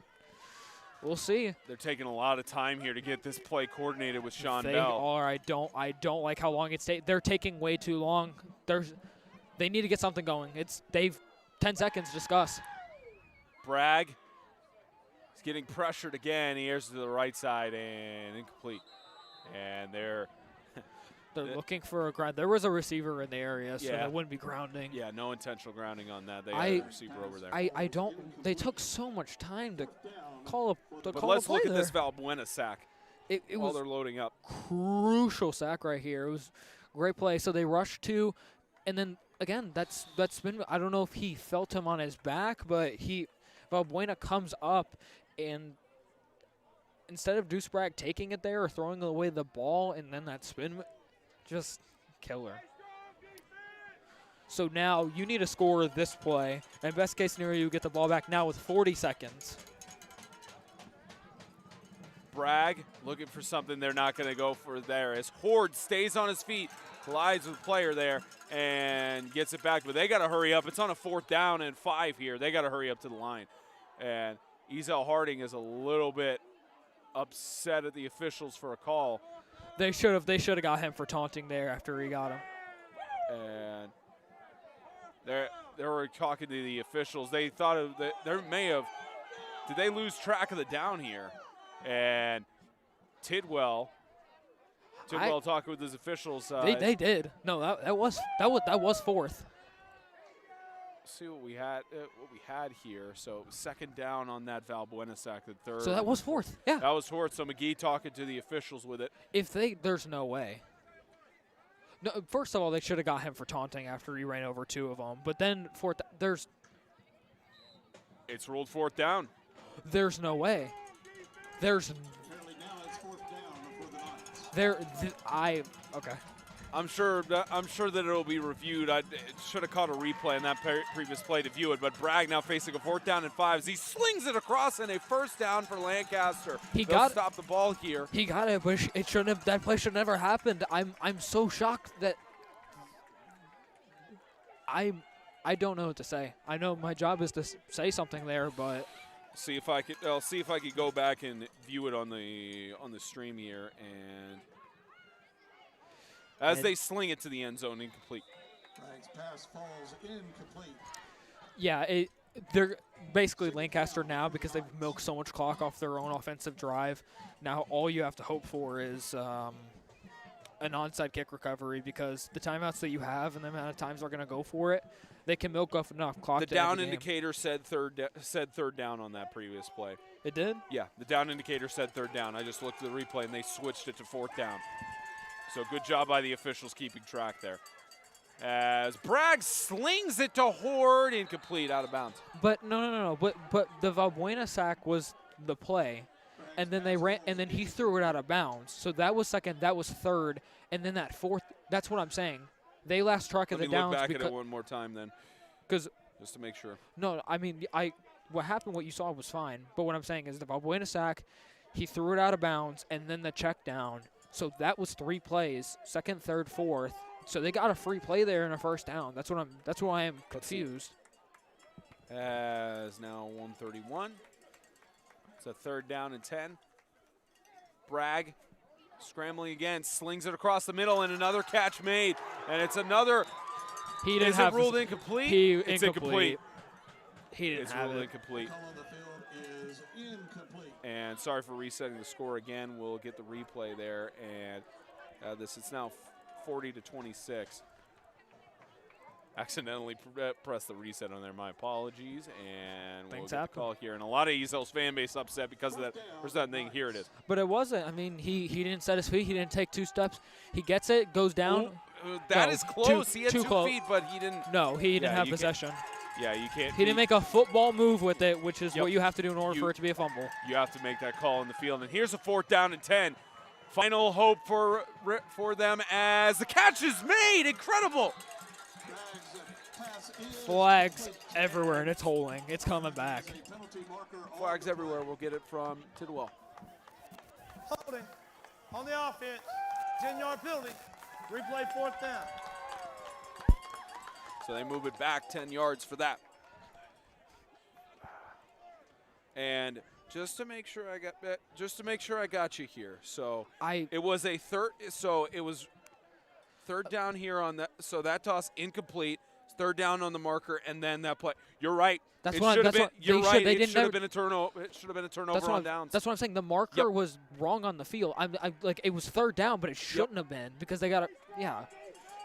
Speaker 2: We'll see.
Speaker 1: They're taking a lot of time here to get this play coordinated with Sean
Speaker 2: They
Speaker 1: Bell.
Speaker 2: are. I don't like how long it's taking. They're taking way too long. They need to get something going. They've 10 seconds. Discuss.
Speaker 1: Bragg is getting pressured again. He airs to the right side and incomplete. And they're
Speaker 2: looking for a ground. There was a receiver in the area, so
Speaker 1: Yeah.
Speaker 2: they wouldn't be grounding.
Speaker 1: yeah, no intentional grounding on that. They had a receiver over there.
Speaker 2: I don't. They took so much time to call a
Speaker 1: but
Speaker 2: call
Speaker 1: let's
Speaker 2: a play
Speaker 1: look at
Speaker 2: there.
Speaker 1: this Valbuena sack
Speaker 2: It
Speaker 1: while
Speaker 2: was
Speaker 1: they're loading up.
Speaker 2: crucial sack right here. It was a great play. So they rushed to, and then again, that's been. I don't know if he felt him on his back, but Valbuena comes up, and instead of Deuce Bragg taking it there or throwing away the ball, and then that spin, just killer. So now you need to score this play, and best case scenario, you get the ball back now with 40 seconds.
Speaker 1: Bragg looking for something they're not going to go for there as Horde stays on his feet, collides with player there, and gets it back. But they got to hurry up. It's on a 4th down and 5 here. They got to hurry up to the line. And Ezell-Harding is a little bit upset at the officials for a call.
Speaker 2: They should have got him for taunting there after he got him.
Speaker 1: And they were talking to the officials. They thought that there may have, did they lose track of the down here? And Tidwell talking with his officials.
Speaker 2: They did. No, that was 4th.
Speaker 1: See what we had here. So 2nd down on that Valbuena sack, the 3rd.
Speaker 2: So that was 4th. Yeah.
Speaker 1: That was 4th. So McGee talking to the officials with it.
Speaker 2: There's no way. No, first of all, they should have got him for taunting after he ran over 2 of them. But then
Speaker 1: It's ruled 4th down.
Speaker 2: there's no way.
Speaker 3: Apparently now it's 4th down for the Knights.
Speaker 2: Okay.
Speaker 1: I'm sure that it'll be reviewed. I should have caught a replay in that previous play to view it. But Bragg now facing a 4th down and 5 as he slings it across and a 1st down for Lancaster. They'll stop the ball here.
Speaker 2: He got it, but it shouldn't have. That play should never happened. I'm so shocked that I don't know what to say. I know my job is to say something there, but
Speaker 1: I'll see if I could go back and view it on the stream here, and as they sling it to the end zone, incomplete.
Speaker 3: Bragg's pass falls incomplete.
Speaker 2: yeah, they're basically Lancaster now because they've milked so much clock off their own offensive drive. Now all you have to hope for is an onside kick recovery because the timeouts that you have and the amount of times they're going to go for it, they can milk off enough clock.
Speaker 1: The down indicator said third down on that previous play.
Speaker 2: It did?
Speaker 1: Yeah, the down indicator said 3rd down. I just looked at the replay and they switched it to 4th down. So good job by the officials keeping track there. As Bragg slings it to Horde, incomplete, out of bounds.
Speaker 2: But no. But the Valbuena sack was the play, and then they ran, and then he threw it out of bounds. So that was 2nd, that was 3rd, and then that 4th. That's what I'm saying. They lost track of the downs.
Speaker 1: Let me look back at it one more time then, just to make sure.
Speaker 2: No, I mean, what happened, what you saw was fine. But what I'm saying is the Valbuena sack, he threw it out of bounds, and then the check down. So that was 3 plays, 2nd, 3rd, 4th. So they got a free play there in a 1st down. That's why I am confused.
Speaker 1: As now 131. It's a 3rd down and 10. Bragg scrambling again, slings it across the middle, and another catch made. And it's another.
Speaker 2: He didn't
Speaker 1: Is
Speaker 2: have
Speaker 1: it ruled incomplete? It's incomplete.
Speaker 2: He didn't
Speaker 1: It's
Speaker 2: have
Speaker 1: ruled
Speaker 2: it.
Speaker 1: incomplete.
Speaker 3: Call on the field is incomplete.
Speaker 1: And sorry for resetting the score again. We'll get the replay there. And it's now 40-26. Accidentally pressed the reset on there. My apologies. And we'll get the call here. And a lot of Ezell's fan base upset because of that. Where's that thing? Here it is.
Speaker 2: But it wasn't. I mean, he didn't set his feet. He didn't take 2 steps. He gets it, goes down.
Speaker 1: That is close. He had 2 feet, but he didn't.
Speaker 2: No, he didn't have possession.
Speaker 1: Yeah, you can't.
Speaker 2: He didn't make a football move with it, which is what you have to do in order for it to be a fumble.
Speaker 1: You have to make that call in the field. And here's a 4th down and 10. Final hope for them as the catch is made. Incredible.
Speaker 2: Flags everywhere, and it's holding. It's coming back.
Speaker 1: Flags everywhere. We'll get it from Tidwell.
Speaker 5: Holding on the offense. 10-yard penalty. Replay 4th down.
Speaker 1: So they move it back 10 yards for that. And just to make sure I got you here. So it was a third. So it was third down here on that. So that toss incomplete. Third down on the marker, and then that play. You're right.
Speaker 2: That's
Speaker 1: it
Speaker 2: what
Speaker 1: should have been. You're right. It
Speaker 2: didn't
Speaker 1: should have been a turnover. It should have been a turnover on downs.
Speaker 2: That's what I'm saying. The marker was wrong on the field. I'm like it was third down, but it shouldn't have been because they got it. Yeah.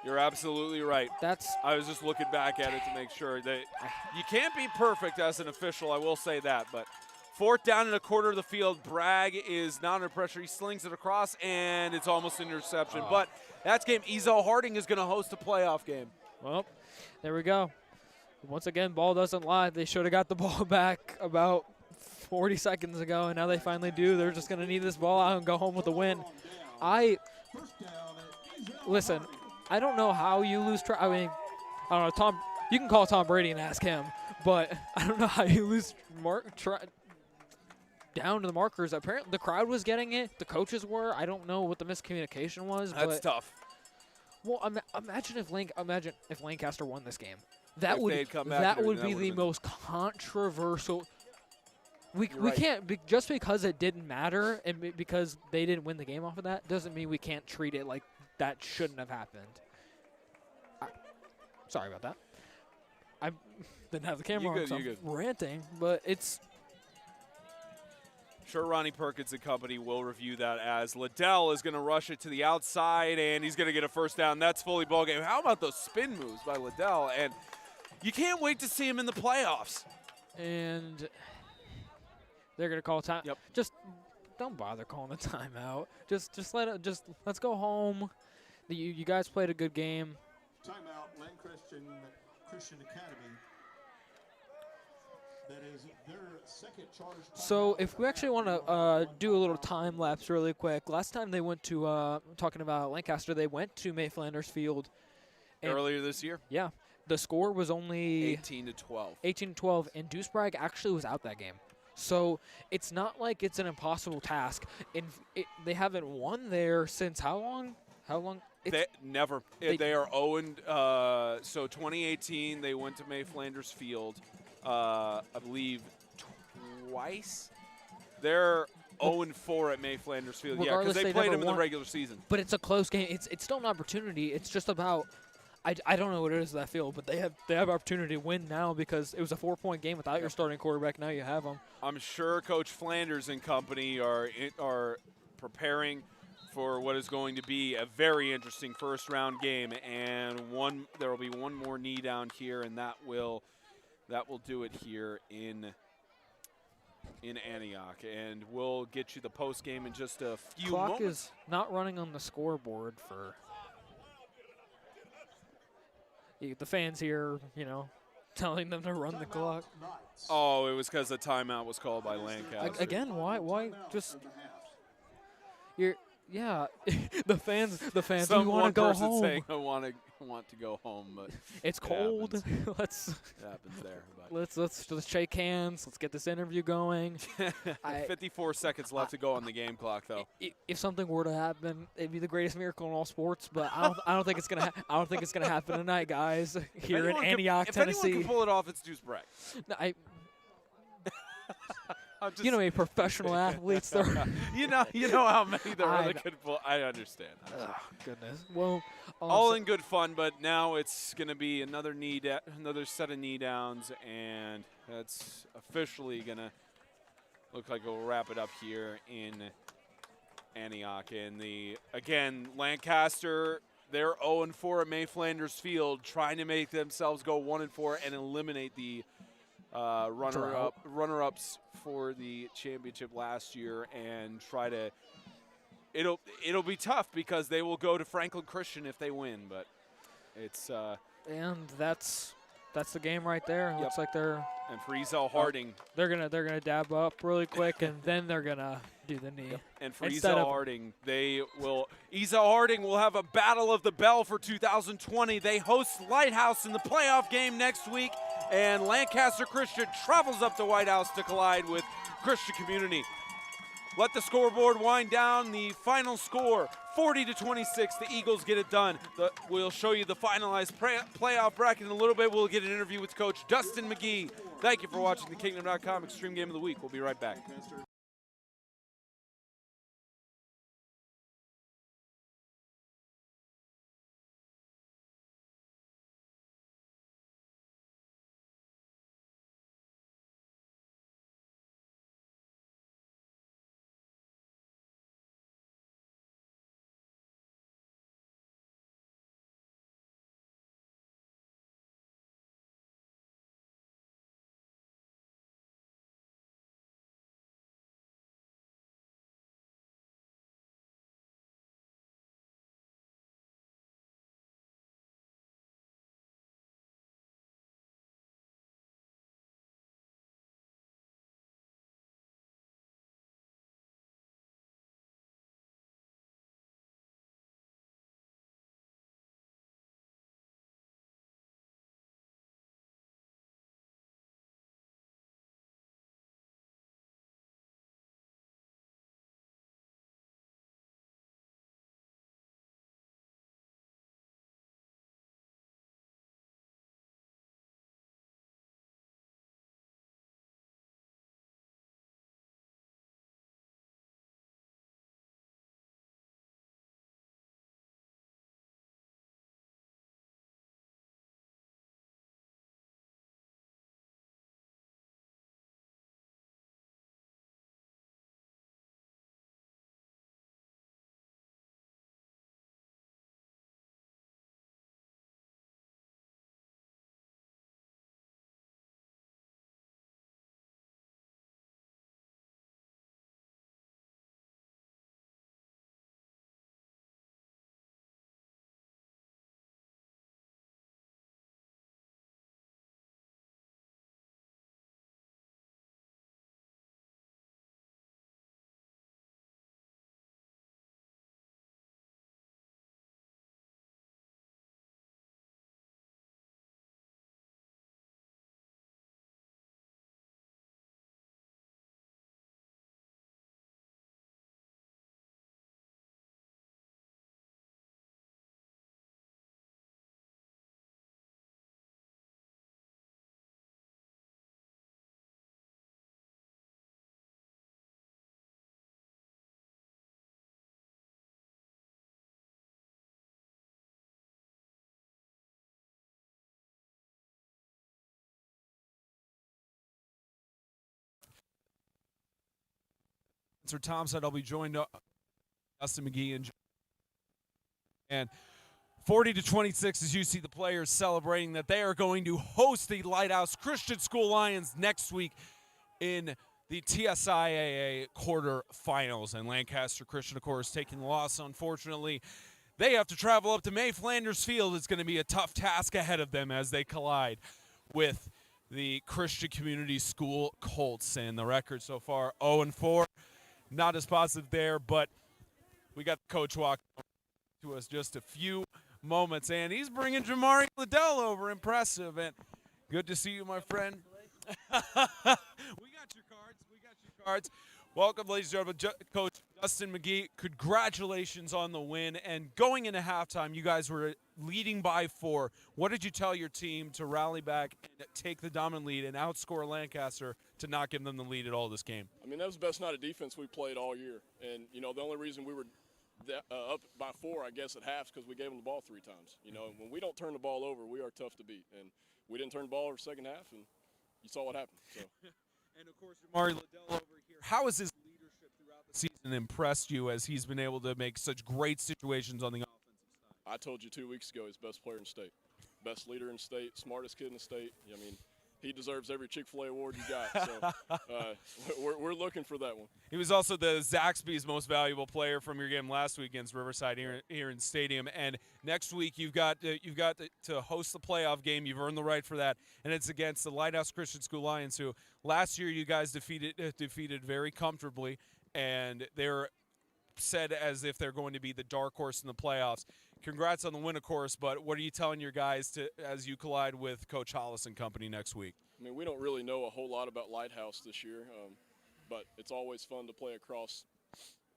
Speaker 1: You're absolutely right. I was just looking back at it to make sure that you can't be perfect as an official. I will say that, but. Fourth down and a quarter of the field. Bragg is not under pressure. He slings it across, and it's almost an interception. But that's game. Ezell-Harding is going to host a playoff game.
Speaker 2: Well, there we go. Once again, ball doesn't lie. They should have got the ball back about 40 seconds ago, and now they finally do. They're just going to need this ball out and go home with a win. Listen, I don't know how you lose track. I mean, I don't know. You can call Tom Brady and ask him, but I don't know how you lose down to the markers. Apparently, the crowd was getting it. The coaches were. I don't know what the miscommunication was.
Speaker 1: That's tough.
Speaker 2: Well, imagine if Lancaster won this game. That would be the most controversial. We can't just because it didn't matter and because they didn't win the game off of that doesn't mean we can't treat it like that shouldn't have happened. Sorry about that. I didn't have the camera on, so I'm ranting, but it's.
Speaker 1: Sure, Ronnie Perkins and company will review that as Liddell is going to rush it to the outside, and he's going to get a first down. That's fully ball game. How about those spin moves by Liddell? And you can't wait to see him in the playoffs.
Speaker 2: And they're going to call time.
Speaker 1: Yep.
Speaker 2: Just don't bother calling the timeout. Let's go home. You guys played a good game.
Speaker 3: Timeout, Lancaster Christian Academy. That is their second charge.
Speaker 2: So if we actually want to do a little time lapse really quick, last time they went to, talking about Lancaster, they went to May Flanders Field.
Speaker 1: Earlier this year?
Speaker 2: Yeah. The score was only
Speaker 1: 18-12.
Speaker 2: 18-12, and Deuce Bragg actually was out that game. So it's not like it's an impossible task. They haven't won there since how long?
Speaker 1: Never. They are 0. So 2018, they went to May Flanders Field. I believe twice. They're 0-4 at May Flanders Field. Yeah, because they played them in the regular season.
Speaker 2: But it's a close game. It's still an opportunity. It's just about I don't know what it is that field, but they have opportunity to win now because it was a 4-point game without your starting quarterback. Now you have them. I'm
Speaker 1: sure Coach Flanders and company are preparing for what is going to be a very interesting first-round game, and there will be one more knee down here, and that will do it here in Antioch. And we'll get you the post game in just a few moments.
Speaker 2: Clock is not running on the scoreboard for the fans here, telling them to run the clock.
Speaker 1: Oh, it was because the timeout was called by Lancaster.
Speaker 2: Again, why just yeah, the fans
Speaker 1: Some
Speaker 2: we want to go home.
Speaker 1: Saying I want to go home, but
Speaker 2: it's cold.
Speaker 1: It
Speaker 2: Let's
Speaker 1: happens there.
Speaker 2: But. Let's shake hands. Let's get this interview going.
Speaker 1: 54 seconds left to go on the game clock, though.
Speaker 2: If something were to happen, it'd be the greatest miracle in all sports. But I don't think it's gonna. I don't think it's gonna happen tonight, guys. Here in Antioch, Tennessee.
Speaker 1: If anyone can pull it off, it's Deuce Bragg.
Speaker 2: No, professional athletes.
Speaker 1: you know how many there really could pull. I understand.
Speaker 2: Oh, goodness. Well,
Speaker 1: all in good fun, but now it's going to be another set of knee downs, and that's officially going to look like we'll wrap it up here in Antioch. And Lancaster, they're 0-4 at May Flanders Field, trying to make themselves go 1-4 and eliminate the runner-ups for the championship last year, and try to. It'll be tough because they will go to Franklin Christian if they win, but it's.
Speaker 2: And that's the game right there.
Speaker 1: Yep.
Speaker 2: Looks like they're.
Speaker 1: And for Ezell-Harding,
Speaker 2: they're gonna dab up really quick, and then they're gonna do the knee.
Speaker 1: Yep. And for Ezell-Harding, Ezell-Harding will have a Battle of the Bell for 2020. They host Lighthouse in the playoff game next week, and Lancaster Christian travels up to White House to collide with Christian Community. Let the scoreboard wind down. The final score, 40-26. The Eagles get it done. We'll show you the finalized playoff bracket in a little bit. We'll get an interview with Coach Dustin McGee Thank you for watching the Kingdom.com Extreme Game of the Week. We'll be right back. Sir Tom said I'll be joined Dustin McGee and 40-26 as you see the players celebrating that they are going to host the Lighthouse Christian School Lions next week in the TSIAA quarterfinals. And Lancaster Christian, of course, taking the loss, unfortunately. They have to travel up to May Flanders Field. It's going to be a tough task ahead of them as they collide with the Christian Community School Colts. And the record so far, 0-4. Not as positive there, but we got the coach walking to us just a few moments, and he's bringing Jamari Liddell over. Impressive, and good to see you, my friend. We got your cards. Welcome, ladies and gentlemen, Coach Dustin McGee. Congratulations on the win, and going into halftime, you guys were leading by 4. What did you tell your team to rally back and take the dominant lead and outscore Lancaster to not give them the lead at all this game?
Speaker 6: I mean, that was the best night of defense we played all year. And, you know, the only reason we were up by 4, I guess, at half is because we gave them the ball 3 times. You know, when we don't turn the ball over, we are tough to beat. And we didn't turn the ball over second half, and you saw what happened. So.
Speaker 1: And, of course, Jamari Liddell over here. How has his leadership throughout the season impressed you as he's been able to make such great situations on the offensive side?
Speaker 6: I told you 2 weeks ago he's best player in state. Best leader in state, smartest kid in the state. I mean, he deserves every Chick-fil-A award you got. So we're looking for that one.
Speaker 1: He was also the Zaxby's most valuable player from your game last week against Riverside here in Stadium. And next week you've got to host the playoff game. You've earned the right for that, and it's against the Lighthouse Christian School Lions, who last year you guys defeated very comfortably, and they're said as if they're going to be the dark horse in the playoffs. Congrats on the win, of course, but what are you telling your guys as you collide with Coach Hollis and company next week?
Speaker 6: I mean, we don't really know a whole lot about Lighthouse this year, but it's always fun to play across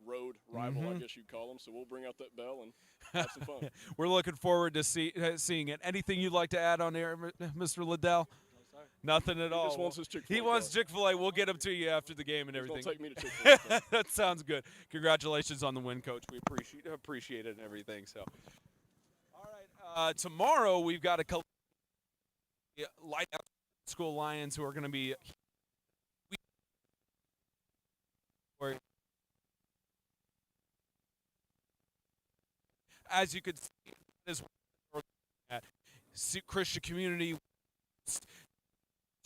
Speaker 6: road rival, I guess you'd call them. So we'll bring out that bell and have some fun.
Speaker 1: We're looking forward to seeing it. Anything you'd like to add on there, Mr. Liddell? Nothing at all.
Speaker 6: He just wants his Chick-fil-A
Speaker 1: He wants
Speaker 6: card.
Speaker 1: Chick-fil-A. We'll get him to you after the game and
Speaker 6: He's gonna
Speaker 1: everything.
Speaker 6: take me to Chick-fil-A.
Speaker 1: That sounds good. Congratulations on the win, Coach. We appreciate it and everything. So, all right. Tomorrow we've got a Lighthouse School Lions who are going to be. As you could see, this at Christian Community,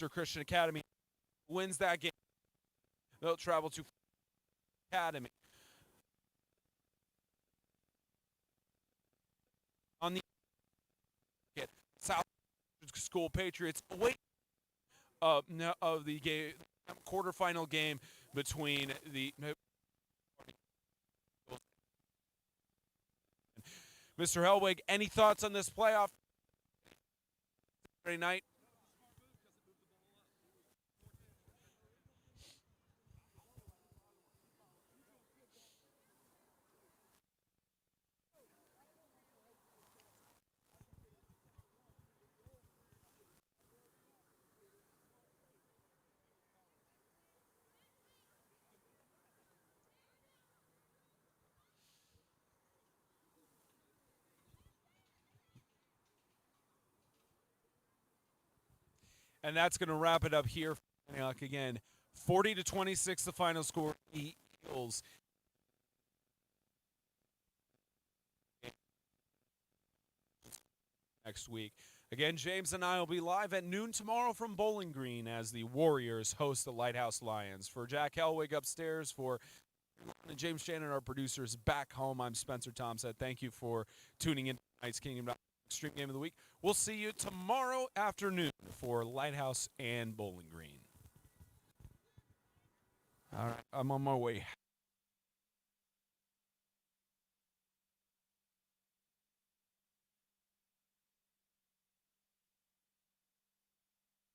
Speaker 1: Christian Academy wins that game. They'll travel to Academy. On the South School Patriots away of the game, quarterfinal game between the Mr. Helwig, any thoughts on this playoff Saturday night? And that's going to wrap it up here for Antioch again. 40-26, the final score. Eagles. Next week. Again, James and I will be live at noon tomorrow from Bowling Green as the Warriors host the Lighthouse Lions. For Jack Helwig upstairs, for James Shannon, our producers back home, I'm Spencer Thompson. Thank you for tuning in to tonight's Kingdom Extreme Game of the Week. We'll see you tomorrow afternoon for Lighthouse and Bowling Green. All right, I'm on my way.